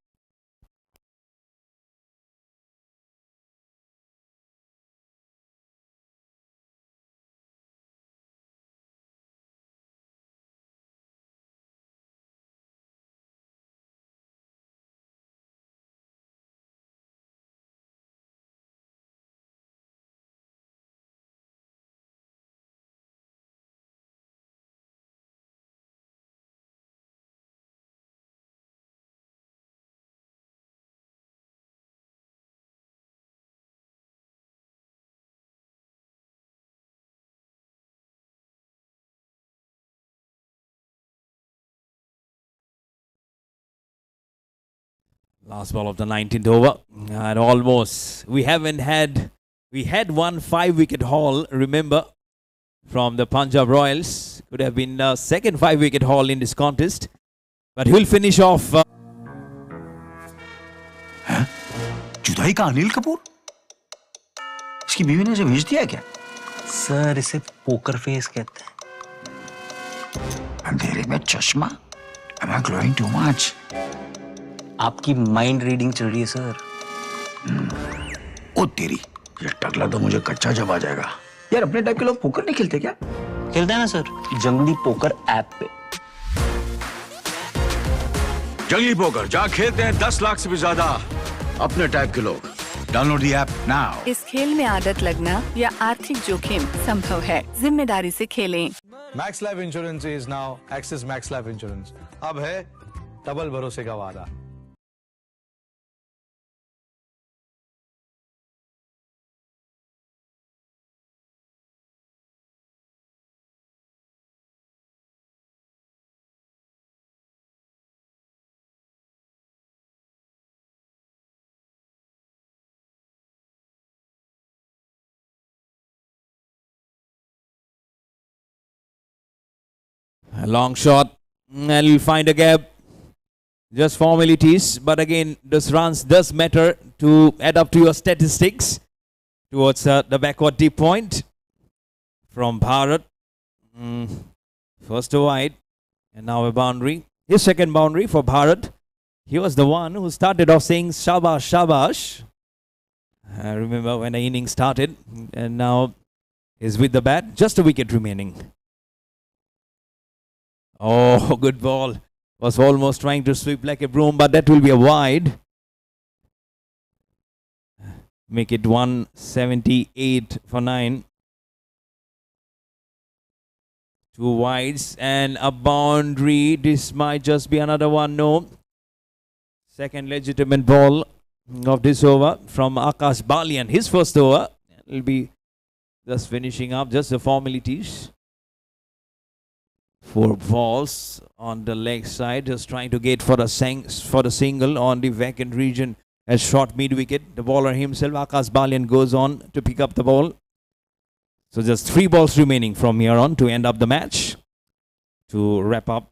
Last ball of the 19th over, and almost we had one 5-wicket haul, remember, from the Punjab Royals. Could have been the second 5-wicket haul in this contest, but he'll finish off. जुदाई का अनिल कपूर? इसकी बीवी ने इसे भेज दिया क्या? Sir इसे पोकर फेस कहते हैं. अंधेरे में चश्मा? Am I glowing too much? आपकी माइंड रीडिंग चल रही है सर. ओ तेरी, ये टकला तो मुझे कच्चा जब आ जाएगा. यार अपने टाइप के लोग पोकर नहीं खेलते क्या? खेलते हैं ना सर, जंगली पोकर ऐप पे. जंगली पोकर जहाँ खेलते हैं 10 लाख से भी ज्यादा अपने टाइप के लोग. Download the app now. इस खेल में आदत लगना या आर्थिक जोखिम संभव है. जिम्मेदारी से खेलें. Max life insurance is now axis max life insurance. अब है डबल भरोसे का वादा. A long shot, and you'll find a gap. Just formalities, but again, this runs does matter to add up to your statistics towards the backward deep point from Bharat. First a wide, and now a boundary. his second boundary for Bharat. He was the one who started off saying shabash, shabash. I remember when the inning started, and now he's with the bat. Just a wicket remaining. Oh, good ball. Was almost trying to sweep like a broom, but that will be a wide. Make it 178 for 9. 2 wides and a boundary. This might just be another one. No. Second legitimate ball of this over from Akash Balian. His first over. Will be just finishing up, just the formalities. 4 balls on the leg side, just trying to get for the single on the vacant region at short mid wicket. The bowler himself, Akash Balian, goes on to pick up the ball. So just 3 balls remaining from here on to end up the match, to wrap up.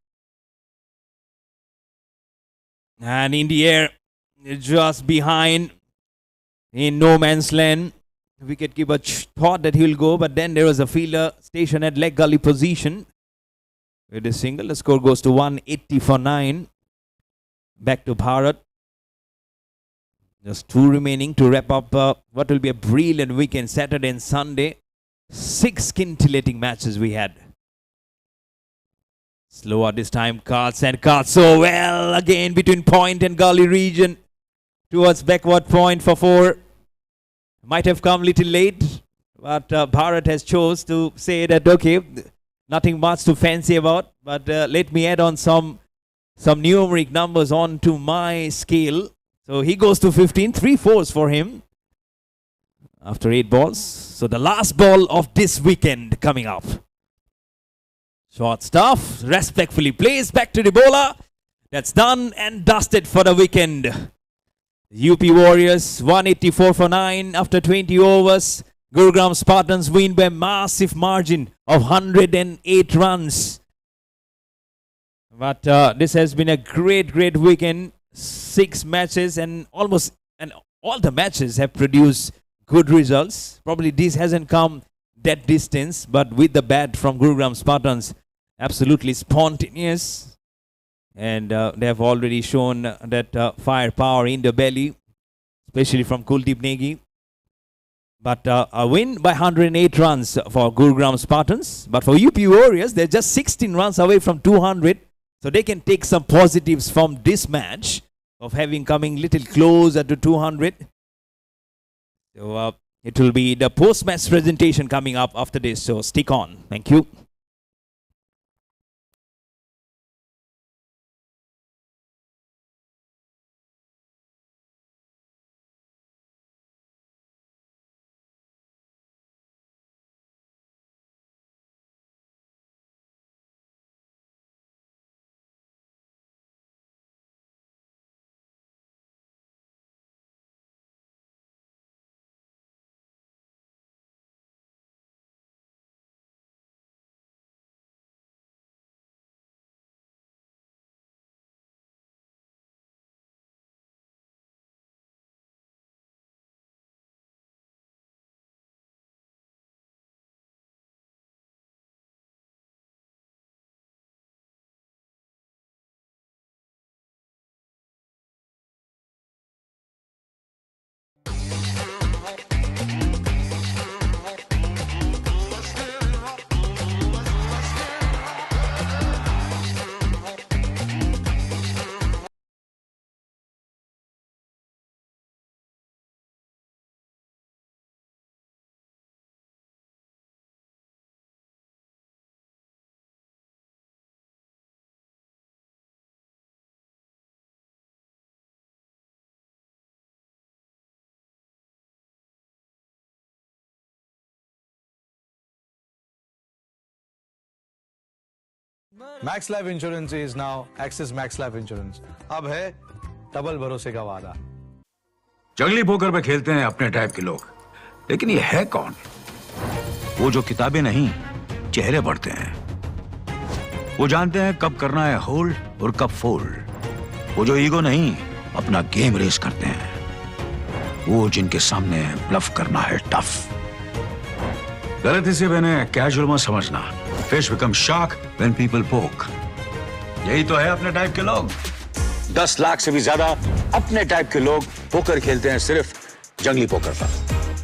And in the air, just behind, in no man's land, wicketkeeper thought that he will go, but then there was a fielder stationed at leg gully position. With a single, the score goes to 180 for 9. Back to Bharat. Just 2 remaining to wrap up what will be a brilliant weekend, Saturday and Sunday. 6 scintillating matches we had. Slower this time, cuts and cuts so well again between point and gully region towards backward point for 4. Might have come little late, but Bharat has chose to say that okay, nothing much to fancy about, but let me add on some numeric numbers onto my scale. So he goes to 15, 3 fours for him after 8 balls. So the last ball of this weekend coming up. Short stuff, respectfully placed back to the bowler. That's done and dusted for the weekend. UP Warriors 184 for 9 after 20 overs. Gurugram Spartans win by massive margin of 108 runs. But this has been a great weekend. 6 matches and all the matches have produced good results. Probably this hasn't come that distance, but with the bat from Gurugram Spartans, absolutely spontaneous. And they have already shown that firepower in the belly, especially from Kuldeep Negi. But a win by 108 runs for Gurugram Spartans. But for UP Warriors, they're just 16 runs away from 200. So they can take some positives from this match of having coming little closer to 200. So it will be the post-match presentation coming up after this. So stick on. Thank you. Max Life Insurance is now Axis Max Life Insurance. अब है double भरोसे का वादा. जंगली poker पे खेलते हैं अपने टाइप के लोग, लेकिन ये है कौन? वो जो किताबें नहीं, चेहरे पढ़ते हैं. वो जानते हैं कब करना है होल्ड और कब फोल्ड. वो जो ईगो नहीं, अपना गेम रेस करते हैं. वो जिनके सामने ब्लफ करना है टफ. गलती से मैंने कैजुअल मत समझना. Fish become shark when people poke. यही तो है अपने टाइप के लोग। 10 लाख से भी ज्यादा अपने टाइप के लोग पोकर खेलते हैं सिर्फ जंगली पोकर पर।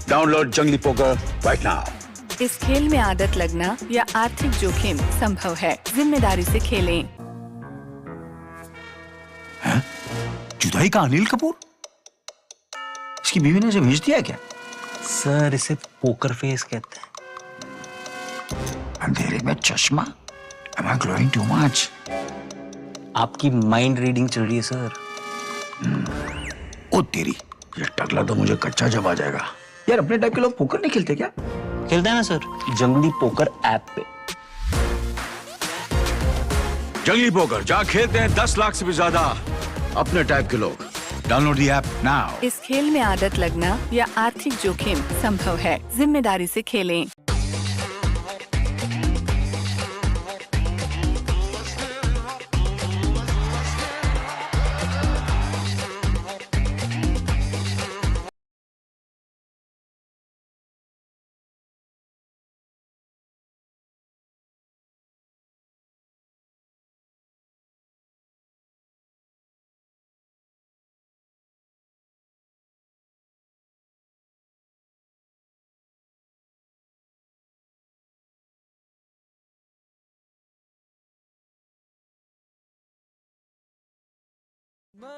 डाउनलोड जंगली पोकर राइट नाउ। इस खेल में आदत लगना या आर्थिक जोखिम संभव है। जिम्मेदारी से खेलें। जुदाई का अनिल कपूर? इसकी बीवी ने इसे भेज दिया क्या? सर इसे पोकर फेस कहते हैं। अंधेरे में चश्मा? Am I glowing too much? आपकी माइंड रीडिंग चल रही है सर। ओ तेरी, ये टकला तो मुझे कच्चा जब आ जाएगा। यार अपने टाइप के लोग पोकर नहीं खेलते क्या? खेलते हैं ना सर, जंगली पोकर ऐप पे। जंगली पोकर जहाँ खेलते हैं 10 लाख से भी ज्यादा अपने टाइप के लोग। Download the app now. इस खेल में आदत लगना या आर्थिक जोखिम संभव है। जिम्मेदारी से खेलें।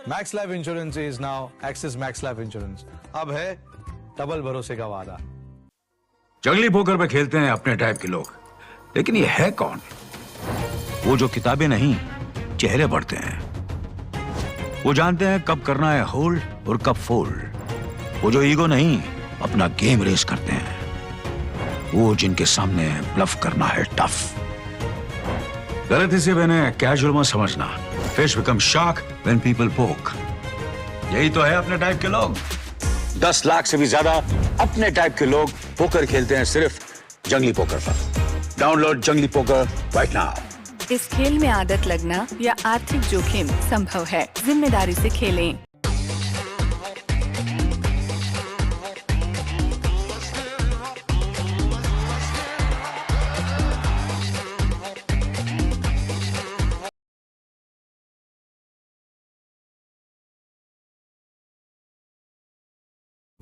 Max life insurance is now axis max life insurance. अब है डबल भरोसे का वादा। जंगली पोकर पे खेलते हैं अपने टाइप के लोग, लेकिन ये है कौन? वो जो किताबें नहीं, चेहरे पढ़ते हैं। वो जानते हैं कब करना है होल्ड और कब फोल्ड। वो जो ईगो नहीं, अपना गेम रेस करते हैं। वो जिनके सामने ब्लफ करना है टफ। गलती से मैंने कैजुअल मत समझना। Fish become shark when people poke. यही तो है अपने टाइप के लोग। 10 लाख से भी ज्यादा अपने टाइप के लोग पोकर खेलते हैं सिर्फ जंगली पोकर पर। डाउनलोड जंगली पोकर राइट नाउ। इस खेल में आदत लगना या आर्थिक जोखिम संभव है। जिम्मेदारी से खेलें।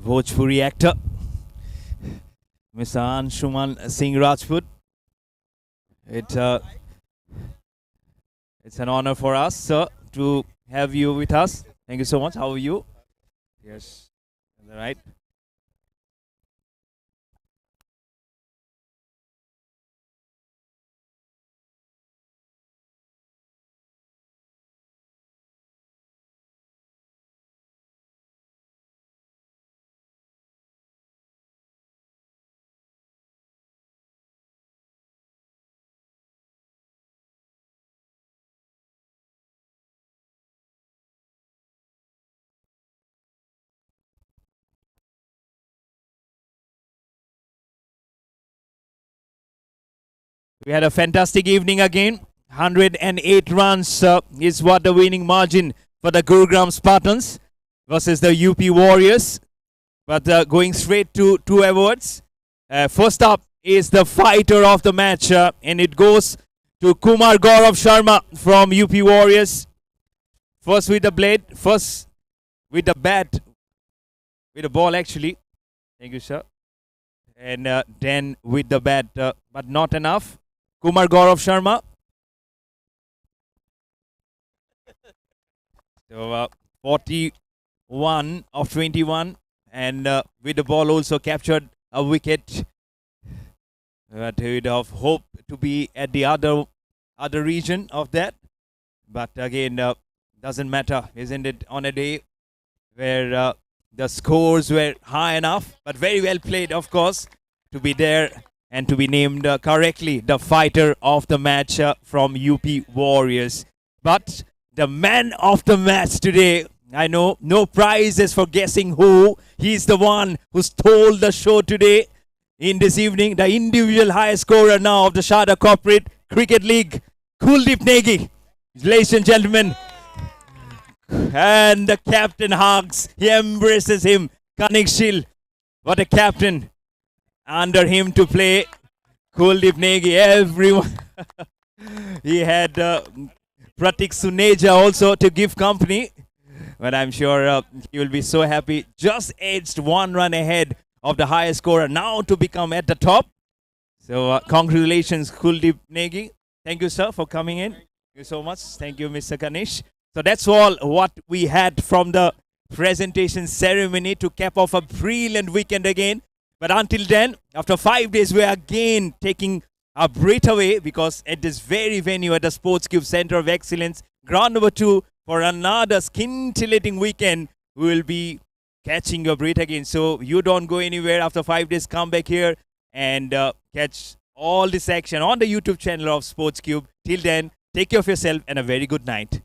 Bhojpuri actor, Mr. Anshuman Singh Rajput. It's an honor for us, sir, to have you with us. Thank you so much. How are you? Yes. All right. We had a fantastic evening again. 108 runs is what the winning margin for the Gurugram Spartans versus the UP Warriors. But going straight to two awards. First up is the fighter of the match, and it goes to Kumar Gaurav Sharma from UP Warriors. First with the blade, first with the bat, with the ball actually. Thank you, sir. And then with the bat, but not enough. Kumar Gaurav Sharma. So 41 of 21, and with the ball also captured a wicket. But we'd have hoped to be at the other region of that. But again, doesn't matter, isn't it? On a day where the scores were high enough, but very well played, of course, to be there and to be named correctly the fighter of the match from UP Warriors. But the man of the match today, I know no prizes for guessing who. He's the one who stole the show today in this evening. The individual highest scorer now of the Sarda Corporate Cricket League, Kuldeep Negi. Ladies and gentlemen, and the captain hugs, he embraces him. Kanikshil, what a captain. Under him to play Kuldeep Negi, everyone. He had Pratik Suneja also to give company. But I'm sure he will be so happy. Just edged 1 run ahead of the highest scorer now to become at the top. So congratulations, Kuldeep Negi. Thank you, sir, for coming in. Thank you so much. Thank you, Mr. Kanish. So that's all what we had from the presentation ceremony to cap off a brilliant weekend again. But until then, after 5 days, we are again taking a breath away because at this very venue at the Sports Cube Center of Excellence, ground number 2, for another scintillating weekend, we will be catching your breath again. So you don't go anywhere. After 5 days, come back here and catch all this action on the YouTube channel of Sports Cube. Till then, take care of yourself and a very good night.